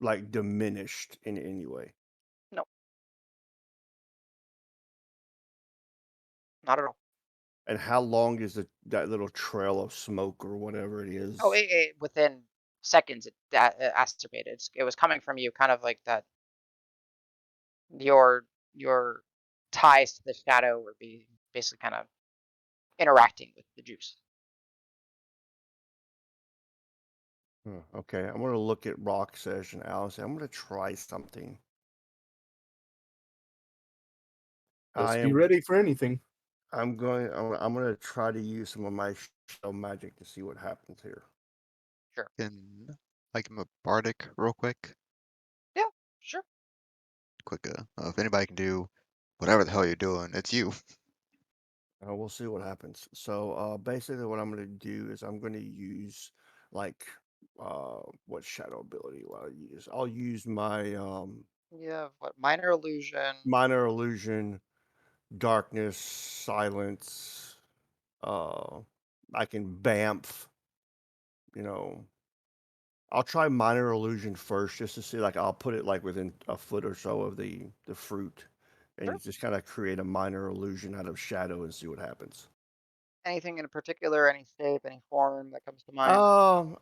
like diminished in any way? No, not at all. And how long is that little trail of smoke or whatever it Oh, is? within seconds, it acerbated. It was coming from you, kind of like that. Your ties to the shadow were be basically kind of interacting with the juice. Okay, I'm gonna look at Rock Session, Alice. I'm gonna try something. I Just be am. ready for anything. I'm gonna try to use some of my shadow magic to see what happens here. Sure. Can I give him a bardic real quick? Yeah. Sure. Quick, if anybody can do whatever the hell you're doing, it's you. We'll see what happens. So basically, what I'm gonna do is I'm gonna use like what shadow ability will I use? I'll use my Yeah. What minor illusion? minor illusion, darkness, silence. Uh, I can bamf. You know, I'll try minor illusion first just to see. Like, I'll put it like within a foot or so of the fruit, and Sure. you just kind of create a minor illusion out of shadow and see what happens. Anything in particular? Any shape? Any form that comes to mind?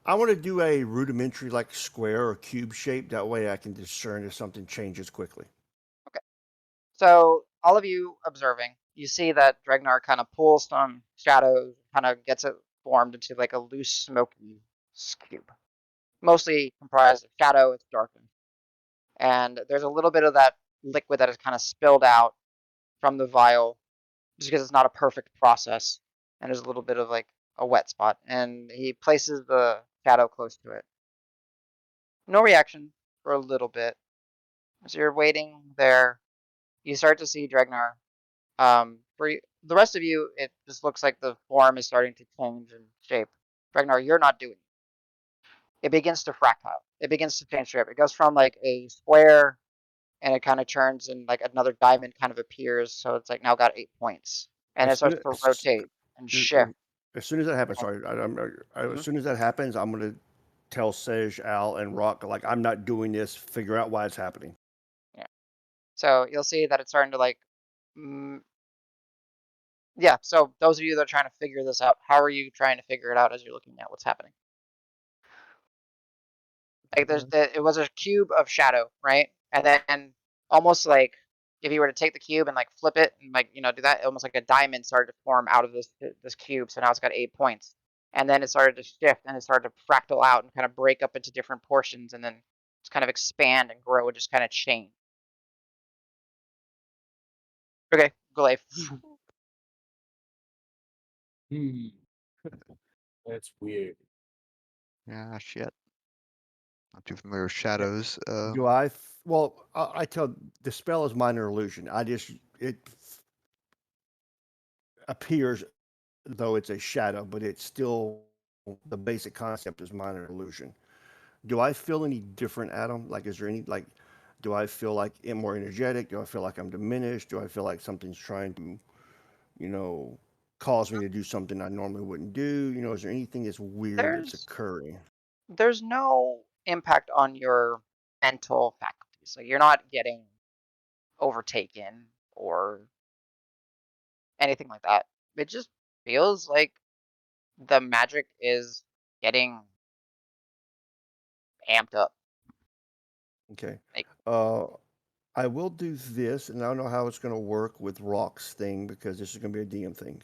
I want to do a rudimentary like square or cube shape. That way, I can discern if something changes quickly. Okay. So all of you observing, you see that Dregnar kind of pulls some shadows, kind of gets it formed into like a loose, smoky cube, mostly comprised of shadow. It's darkened, and there's a little bit of that liquid that is kind of spilled out from the vial, just because it's not a perfect process, and there's a little bit of like a wet spot. And he places the shadow close to it. No reaction for a little bit. As you're waiting there, you start to see Dregnar. The rest of you, it just looks like the form is starting to change in shape. Ragnar, you're not doing it. It begins to fractile. It begins to change shape. It goes from like a square, and it kind of turns and like another diamond kind of appears. So it's like now got 8 points, and As it soon starts to as, rotate and as, shift. as soon as that happens, sorry, as Mhm. soon as that happens, I'm gonna tell Sage, Al, and Rock like I'm not doing this. Figure out why it's happening. Yeah. So you'll see that it's starting to like, mm, yeah. So those of you that are trying to figure this out, how are you trying to figure it out as you're looking at what's happening? Like it was a cube of shadow, right? And then almost like if you were to take the cube and like flip it and like do that, almost like a diamond started to form out of this cube. So now it's got 8 points, and then it started to shift and it started to fractal out and kind of break up into different portions, and then just kind of expand and grow and just kind of change. Okay, Goliath. Hmm. That's weird. Yeah, shit. Not too familiar with shadows. Do I? Well, I tell the spell is minor illusion. It appears though it's a shadow, but it's still the basic concept is minor illusion. Do I feel any different, Adam? Like, is there any like? Do I feel like more energetic? Do I feel like I'm diminished? Do I feel like something's trying to, you know, cause me to do something I normally wouldn't do? Is there anything that's weird that's occurring? There's no impact on your mental faculties. Like you're not getting overtaken or anything like that. It just feels like the magic is getting amped up. Okay. Like, I will do this, and I don't know how it's going to work with Rock's thing because this is going to be a DM thing.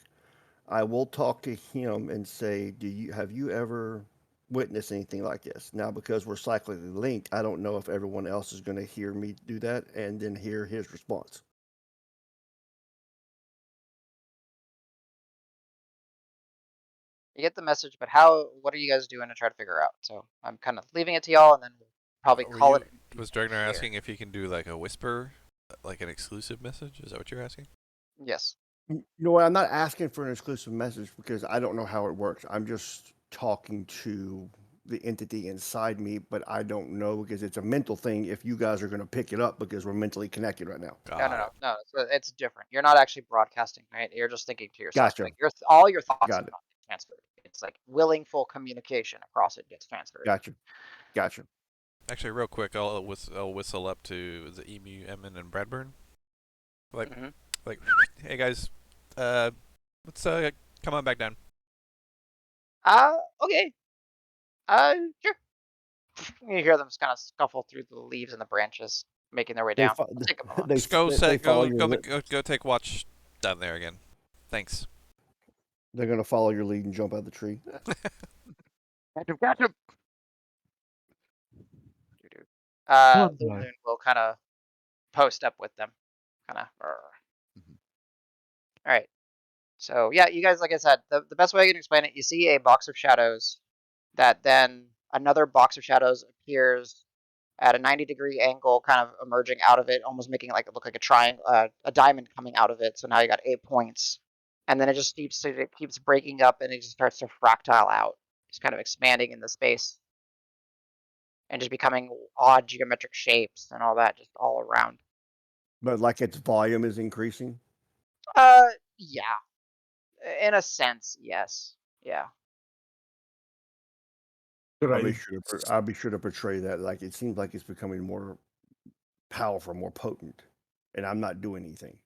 I will talk to him and say, have you ever witnessed anything like this? Now, because we're cyclically linked, I don't know if everyone else is going to hear me do that and then hear his response. you get the message, but what are you guys doing to try to figure out? So I'm kind of leaving it to y'all, and then we'll probably call it. Was Dragnar asking if he can do like a whisper, like an exclusive message? Is that what you're asking? Yes. You know what? I'm not asking for an exclusive message because I don't know how it works. I'm just talking to the entity inside me, but I don't know because it's a mental thing if you guys are going to pick it up because we're mentally connected right now. No. It's different. You're not actually broadcasting, right? You're just thinking to yourself. Gotcha. Like all your thoughts Got are it. not transferred. It's like willingful communication across it gets transferred. Gotcha. Actually, real quick, I'll whistle up to the Emu, Emmon, and Bradburn. Like, hey guys, let's come on back down. Okay. Sure. You hear them just kind of scuffle through the leaves and the branches, making their way down. It'll take a moment. Just go follow go take watch down there again. Thanks. They're going to follow your lead and jump out of the tree. Catch him! Lumen will kind of post up with them. Kind of. All right. So yeah, you guys, like I said, the best way I can explain it, you see a box of shadows that then another box of shadows appears at a 90-degree angle, kind of emerging out of it, almost making it look like a triangle, a diamond coming out of it. So now you got 8 points, and then it keeps breaking up, and it just starts to fractile out, just kind of expanding in the space, and just becoming odd geometric shapes and all that, just all around. But like its volume is increasing? Yeah. In a sense, yes. Yeah. I'll be sure to portray that. Like it seems like it's becoming more powerful, more potent, and I'm not doing anything.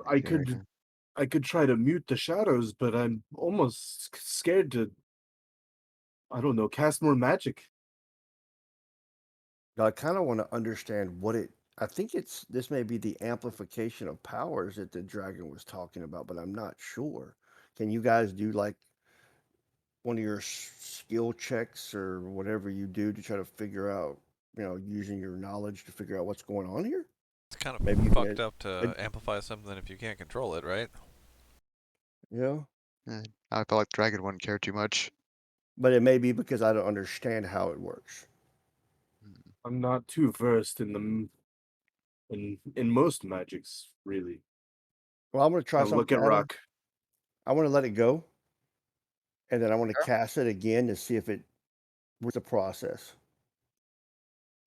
I could try to mute the shadows, but I'm almost scared to, I don't know, cast more magic. Now, I kind of want to understand I think this may be the amplification of powers that the dragon was talking about, but I'm not sure. Can you guys do like one of your skill checks or whatever you do to try to figure out, using your knowledge to figure out what's going on here? It's kind of maybe fucked up to amplify something if you can't control it, right? Yeah. I felt like Dragon wouldn't care too much. But it may be because I don't understand how it works. I'm not too versed in most magics, really. Well, I'm going to try something. Look at Rock. I want to let it go, and then I want to cast it again to see if it was the process.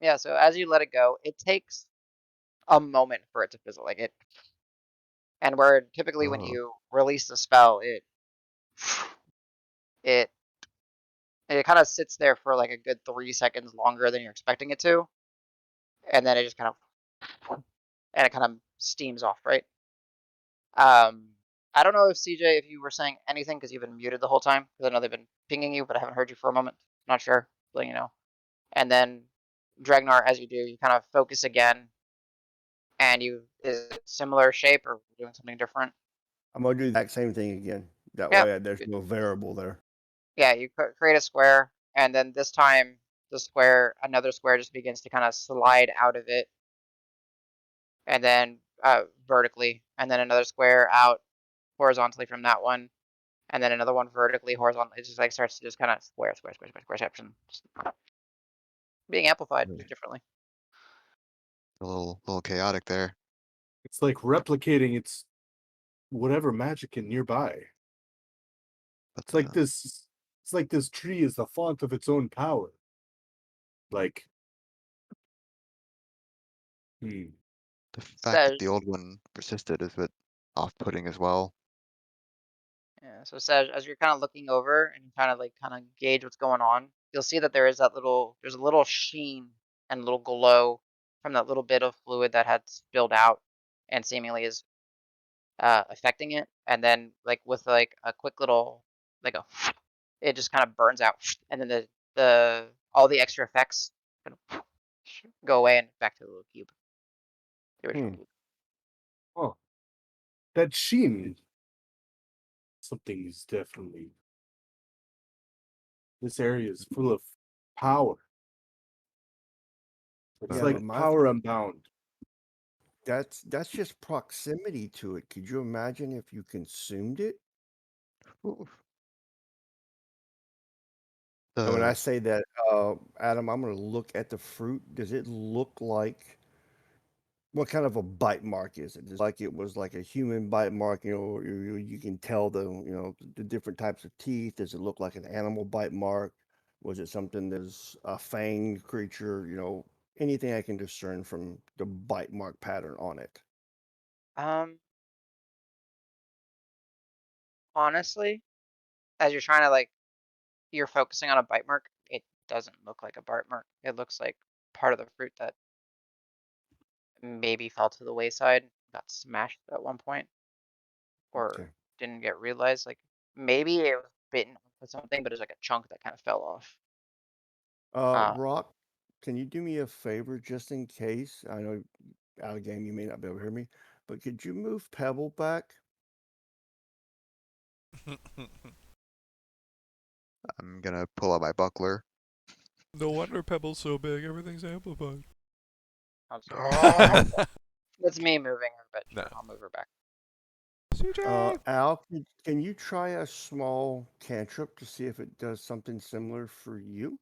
Yeah. So as you let it go, it takes a moment for it to fizzle. And where typically when you release the spell, it kind of sits there for like a good 3 seconds longer than you're expecting it to, and then it just kind of steams off, right? I don't know if CJ, if you were saying anything because you've been muted the whole time, because I know they've been pinging you, but I haven't heard you for a moment. Not sure, letting you know. And then Dragnar, as you do, you kind of focus again, and is it similar shape or doing something different? I'm going to do the exact same thing again. That way there's no variable there. Yeah, you create a square, and then this time another square just begins to kind of slide out of it. and then vertically, and then another square out horizontally from that one, and then another one vertically, horizontally. It just like starts to just kind of square section, being amplified Really? differently. A little chaotic there. It's like replicating its whatever magic in nearby. But It's like this. It's like this tree is the font of its own power. Like, the fact that Sej, the old one persisted is a bit off-putting as well. yeah. So Sej, as you're kind of looking over and kind of gauge what's going on, you'll see that there's a little sheen and a little glow from that little bit of fluid that had spilled out and seemingly is affecting it, and then like with like a quick little like a it just kind of burns out, and then the all the extra effects kind of go away and back to the little cube, the original Hmm. cube. oh, that sheen. Something is definitely. This area is full of power. It's Yeah, like but my power unbound. that's just proximity to it. Could you imagine if you consumed it? Ooh. And when I The say that, Adam, I'm going to look at the fruit. Does it look like what kind of a bite mark is it? Is it like it was like a human bite mark? You can tell the different types of teeth. Does it look like an animal bite mark? Was it something that's a fanged creature? Anything I can discern from the bite mark pattern on it. Honestly, as you're trying to you're focusing on a bite mark, it doesn't look like a bite mark. It looks like part of the fruit that maybe fell to the wayside, got smashed at one point, or Okay. didn't get realized. Like maybe it was bitten with something, but it's like a chunk that kind of fell off. Rock, can you do me a favor just in case? I know out of game you may not be able to hear me, but could you move Pebble back? I'm gonna pull out my buckler. No wonder Pebble's so big. Everything's amplified. It's me moving her, but No. sure, I'll move her back. CJ. Al, can you try a small cantrip to see if it does something similar for you?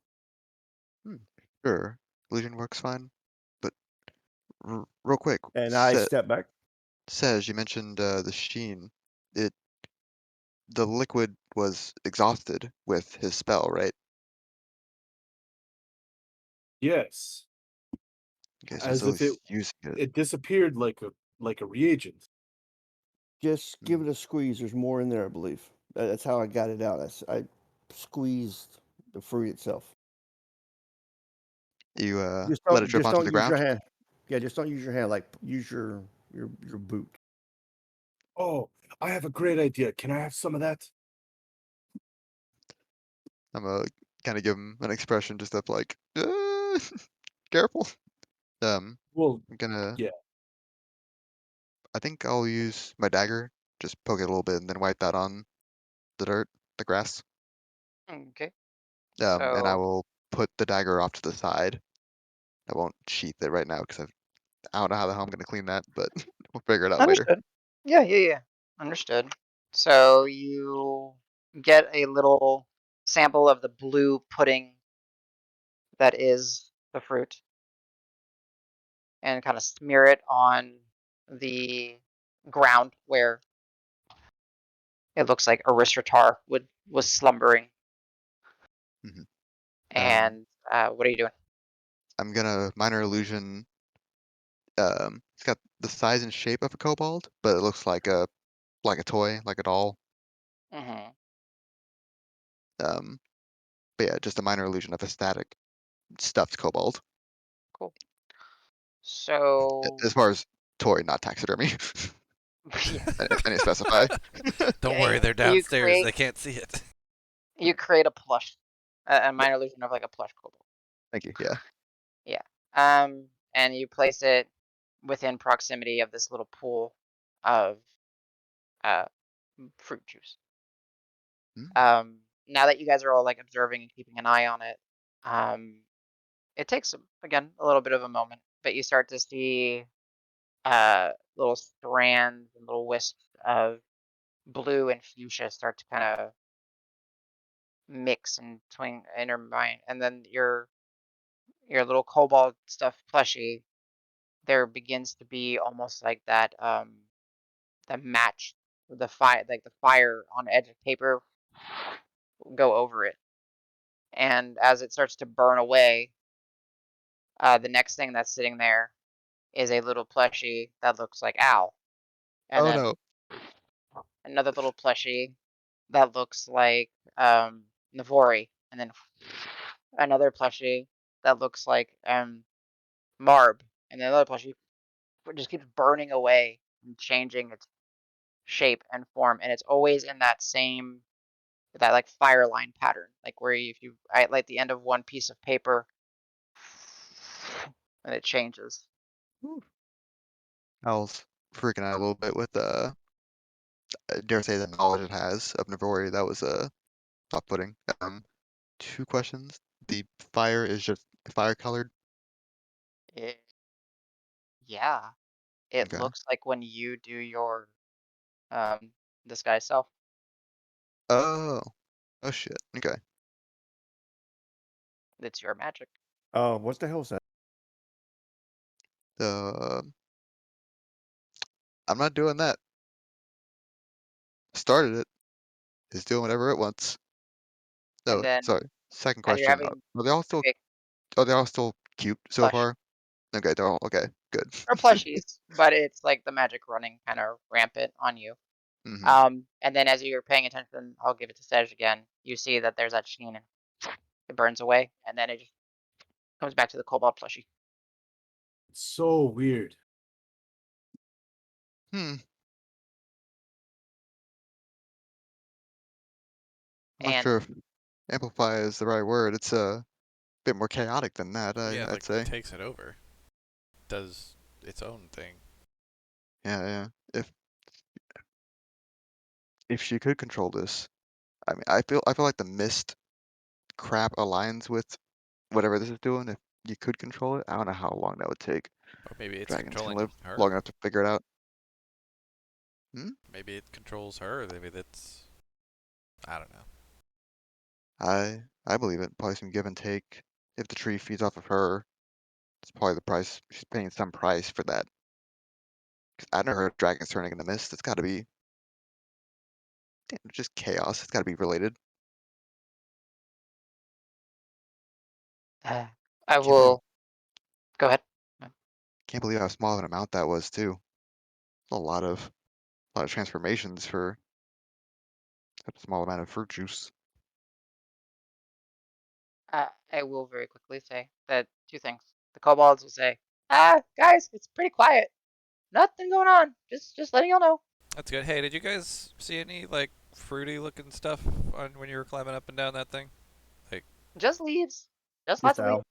Sure, illusion works fine. But real quick, And I step back. Says you mentioned the sheen. The liquid was exhausted with his spell, right? Yes, Okay, so as still if it he's using it. it disappeared like a reagent. Just give Hmm. it a squeeze. There's more in there, I believe. That's how I got it out. I squeezed the fruit itself. You Just let it don't drip just onto don't the use your ground. hand. Yeah, just don't use your hand. Like use your boot. Oh, I have a great idea. Can I have some of that? I'm gonna kind of give him an expression just of like, careful. Well, I'm gonna. yeah. I think I'll use my dagger. Just poke it a little bit and then wipe that on the dirt, the grass. Okay. And I So will put the dagger off to the side. I won't sheath it right now because I don't know how the hell I'm gonna clean that, but we'll figure it out later. understood. Yeah. Understood. So you get a little sample of the blue pudding that is the fruit and kind of smear it on the ground where it looks like Aristratar was slumbering. Mhm. And what are you doing? I'm gonna minor illusion. It's got the size and shape of a kobold, but it looks like a toy, like a doll. Mm-hmm. Um, but yeah, just a minor illusion of a static stuffed kobold. Cool. So As far as toy, not taxidermy. yeah, I need to specify. Don't worry, they're you downstairs. They can't see it. create a plush, a Yeah, minor illusion of like a plush kobold. thank you. Yeah. Yeah. And you place it within proximity of this little pool of uh fruit juice. Mm, Now that you guys are all like observing and keeping an eye on it, it takes again a little bit of a moment, but you start to see little strands and little wisps of blue and fuchsia start to kind of mix and intertwine, and then your little cobalt stuffed plushie, there begins to be almost like that the match, the fire, like the fire on the edge of paper go over it, and as it starts to burn away, the next thing that's sitting there is a little plushie that looks like Al, and Oh then no. another little plushie that looks like Navori, and then another plushie that looks like Marb, and then another plushie just keeps burning away and changing its shape and form, and it's always in that same like fire line pattern, like where if you light the end of one piece of paper and it changes. Al's freaking out a little bit with I dare say the knowledge it has of Navori. That was off-putting. 2 questions. The fire is just fire colored. It, yeah, it Okay. looks like when you do your disguise self. Oh. Oh shit. Okay. It's your magic. What the hell is that? Uh, I'm not doing that. Started it. It's doing whatever it wants. And No, then sorry. Second as you're question. having Are they all still? okay, Are they all still cute so plush far? Okay, they're all okay. Good. or plushies, but it's like the magic running kind of rampant on you. hmm And then as you're paying attention, I'll give it to Sedge again. You see that there's that sheen and it burns away, and then it just comes back to the cobalt plushie. It's so weird. Hmm. I'm not And sure if amplify is the right word. It's a bit more chaotic than that. Yeah, I'd like say. takes it over, does its own thing. Yeah, yeah. If she could control this, I mean, I feel like the mist crap aligns with whatever this is doing. If you could control it, I don't know how long that would take. Or maybe it's Dragons can controlling live her. long enough to figure it out. Hmm? Maybe it controls her. Maybe that's, I don't know. I believe it. Probably some give and take. If the tree feeds off of her, it's probably the price. She's paying some price for that. 'Cause I never heard of dragons turning into mist. It's got to be just chaos. It's got to be related. I Can't believe will go ahead. can't believe how small of an amount that was too. A lot of transformations for such a small amount of fruit juice. I will very quickly say that two things. The kobolds will say, guys, it's pretty quiet. Nothing going on. Just letting y'all know. That's good. Hey, did you guys see any like fruity looking stuff on when you were climbing up and down that thing? Like Just leaves. Just lots Just of leaves.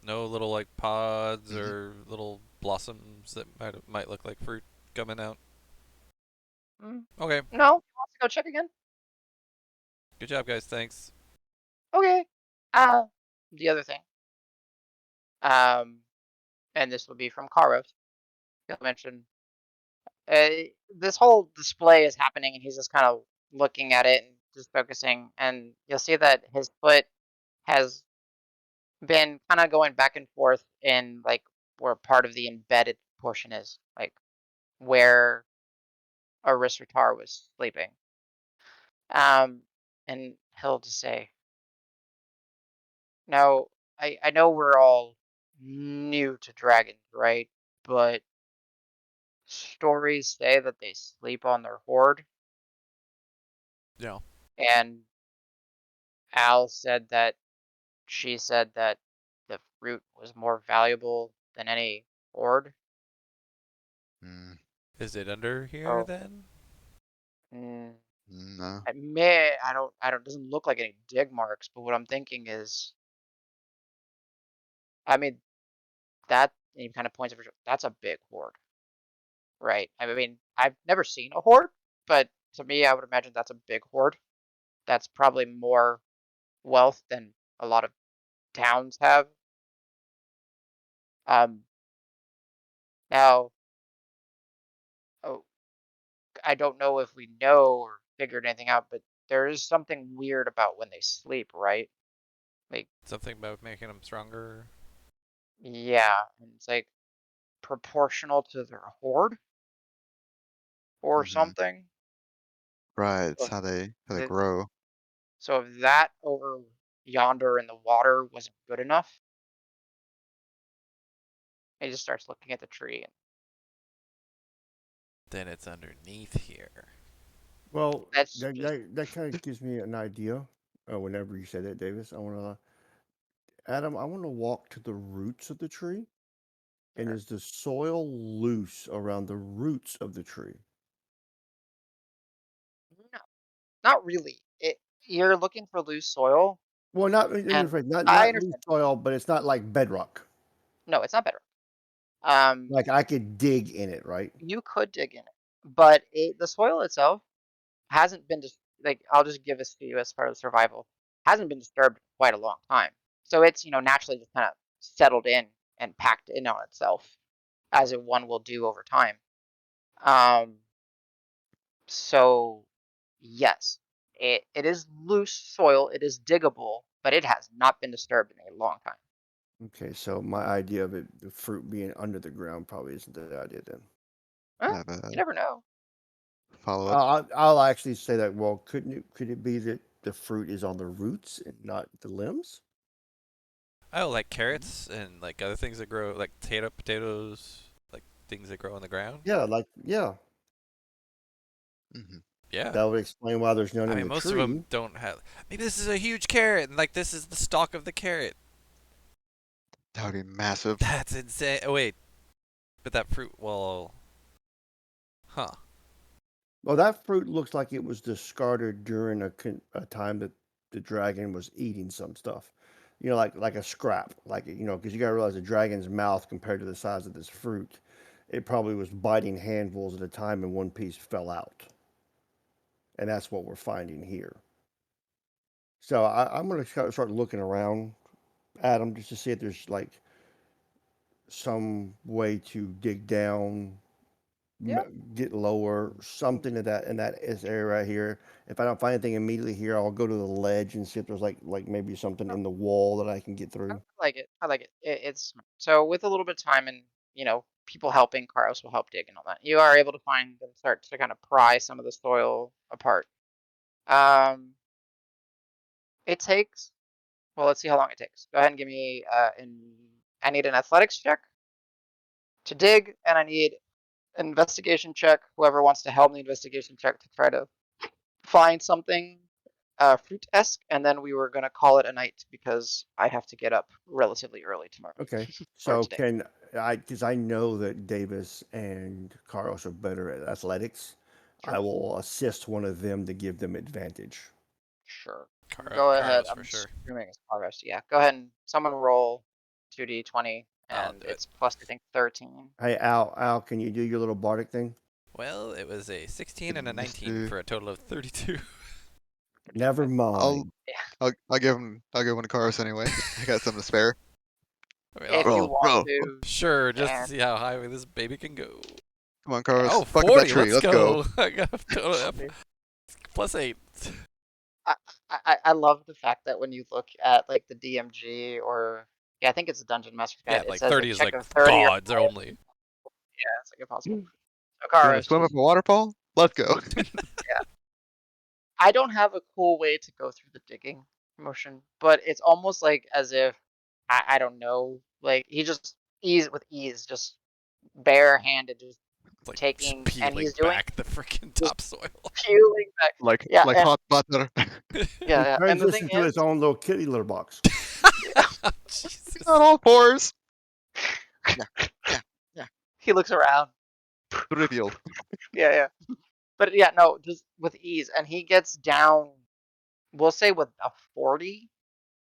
Al. no little like pods Mhm. or little blossoms that might look like fruit coming out. Mm, Okay, no, you want to go check again? good job, guys. Thanks. Okay. The other thing. And this will be from Karos. He'll mention uh, this whole display is happening, and he's just kind of looking at it and just focusing. And you'll see that his foot has been kind of going back and forth in like where part of the embedded portion is, like where Arisratar was sleeping. And he'll just say, "Now, I know we're all new to dragons, right? But stories say that they sleep on their hoard, Yeah. and Al said that she said that the fruit was more valuable than any hoard. Mm, Is it under here So, then? mm, no. I don't, doesn't look like any dig marks, but what I'm thinking is, I mean, that, and he kind of points over, that's a big hoard, right? I mean, I've never seen a hoard, but to me, I would imagine that's a big hoard. That's probably more wealth than a lot of towns have. Um, Now, I don't know if we know or figured anything out, but there is something weird about when they sleep, right? Like, Something about making them stronger. yeah, and it's like proportional to their horde or something. Right, it's So how they the- grow. So if that over yonder in the water wasn't good enough, he just starts looking at the tree. Then it's underneath here. Well, That's that just that kind of gives me an idea. Whenever you said that, Davis, I want to, Adam, I want to walk to the roots of the tree. And Sure. is the soil loose around the roots of the tree? No, not really. You're looking for loose soil, Well, not let me and rephrase, I not loose understand. soil, but it's not like bedrock. No, it's not better. Um, Like I could dig in it, right? you could dig in it, but the soil itself hasn't been just like I'll just give this to you as far as survival hasn't been disturbed in quite a long time. So it's naturally just kind of settled in and packed in on itself, as one will do over time. Um, so yes, it is loose soil. It is diggable, but it has not been disturbed in a long time. Okay, so my idea of it, the fruit being under the ground, probably isn't the idea then. Huh? Have a You never know. follow-up. I'll actually say that. Well, could it be that the fruit is on the roots and not the limbs? Oh, like carrots and like other things that grow, like potatoes, like things that grow on the ground. Yeah, yeah. Mhm. Yeah. That would explain why there's none I in mean, the most of tree. them don't have. Maybe this is a huge carrot, and like this is the stalk of the carrot. That would be massive. That's insane. Oh wait, but that fruit. Well, huh? Well, that fruit looks like it was discarded during a time that the dragon was eating some stuff. Like a scrap, because you got to realize the dragon's mouth compared to the size of this fruit, it probably was biting handfuls at a time, and one piece fell out, and that's what we're finding here. So I'm going to start looking around, Adam, just to see if there's like some way to dig down, Yeah. get lower, something in that area right here. If I don't find anything immediately here, I'll go to the ledge and see if there's like maybe something in the wall that I can get I through. like it. I like it. It's so with a little bit of time and people helping, Karos will help dig and all that. You are able to find and start to kind of pry some of the soil apart. Um, it takes. Well, let's see how long it takes. Go ahead and give me. I need an athletics check to dig, and I need an investigation check. Whoever wants to help me investigation check to try to find something fruit-esque, and then we were gonna call it a night because I have to get up relatively early tomorrow. Okay. Or So today. because I know that Davis and Carlos are better at athletics, Sure. I will assist one of them to give them advantage. Sure. Go ahead. Carlos I'm for sure. assuming it's progress. Yeah. Go ahead and someone roll 2d20, I'll and do it. it's plus I think 13. Hey, Al, can you do your little bardic thing? Well, it was a 16 and a Goodness, 19 dude. for a total of 32. Never I'll mind. I'll give him one to Karos anyway. I got some to spare. I mean, If I'll, you Roll, want roll. to, sure, just to and see how high this baby can go. Come on, Karos. Oh, Buck up that 40, tree. let's Let's go. go. I got a total of plus 8. I love the fact that when you look at like the DMG or I think it's a Dungeon Master's Yeah, Guide, it like says a 30 is check like of 30 or gods higher. only. Yeah, it's like impossible. So You want to Karos, swim up a waterfall? Let's go. I don't have a cool way to go through the digging motion, but it's almost like as if I don't know, like he just with ease, just barehanded, just It's like just taking, and peeling he's doing back the freaking just topsoil. peeling back. like Yeah, like and, hot butter. He yeah. And the thing transitioned to is, his own little kitty litter box. Jesus. Not all fours. he looks around. Revealed. Yeah. But yeah, no, just with ease, and he gets down. We'll say with a 40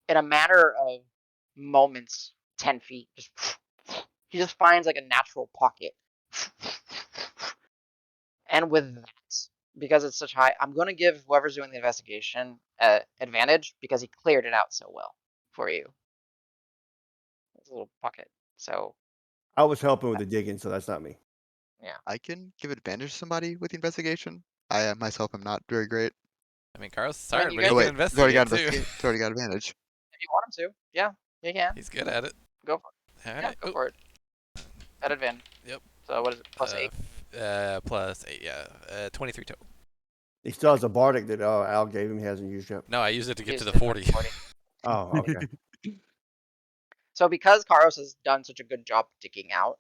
in a matter of moments, 10 feet. Just he just finds like a natural pocket. And with that, because it's such high, I'm gonna give whoever's doing the investigation advantage because he cleared it out so well for you. It's a little pocket. So I was helping with the digging, so that's not me. I can give advantage to somebody with the investigation. I myself am not very great. I mean, Carl's I mean, smart, you but he guys- Oh can wait, it's already investigate got too. investigate. It's already got advantage. If you want him to, yeah, you can. He's good at it. Go for it. All Yeah, right. go Oh, for it. At advantage. Yep. So what is it? +8. Plus 8, yeah. 23 total. He still has a bardic that Al gave him. He hasn't used yet. No, I used it to get Used to it the for 40. 40. Oh, okay. So because Karos has done such a good job digging out,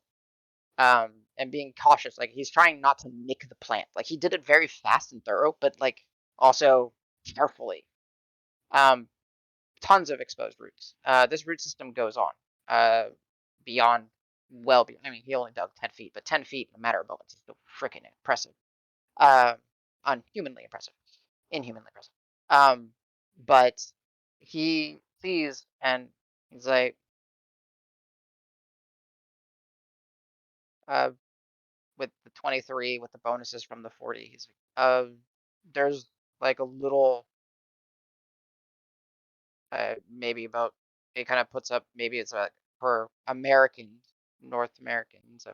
and being cautious, like he's trying not to nick the plant. Like he did it very fast and thorough, but like also carefully. Tons of exposed roots. This root system goes on, beyond, well beyond. I mean, he only dug 10 feet, but 10 feet in a matter of moments is still freaking impressive. Unhumanly impressive, inhumanly impressive. But he sees and he's like, with the 23, with the bonuses from the 40, he's like, there's like a little, maybe about, it kind of puts up, maybe it's like for Americans, North Americans,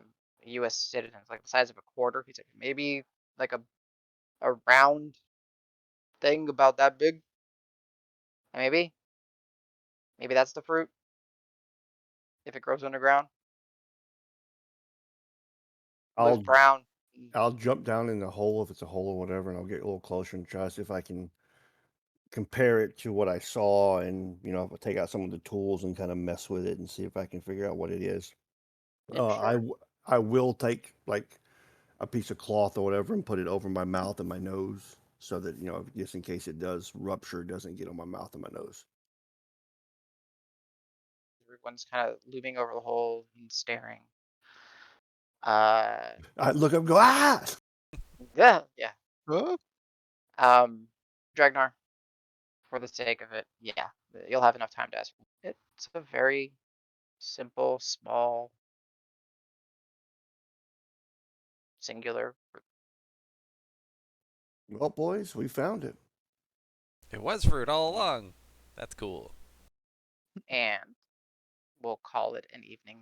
U.S. citizens, like the size of a quarter. He's like, maybe like a round thing about that big. Maybe that's the fruit if it grows underground. Looks I'll brown. I'll jump down in the hole if it's a hole or whatever, and I'll get a little closer and try to see if I can compare it to what I saw, and I'll take out some of the tools and kind of mess with it and see if I can figure out what it is. Yeah, sure. I will take like a piece of cloth or whatever and put it over my mouth and my nose so that just in case it does rupture, it doesn't get on my mouth and my nose. Everyone's kind of looming over the hole and staring. I look up and go, ah! Yeah. Huh? Dragnar, for the sake of it, yeah, you'll have enough time to ask. It's a very simple, small, singular. Well, boys, we found it. It was fruit all along. That's cool. And we'll call it an evening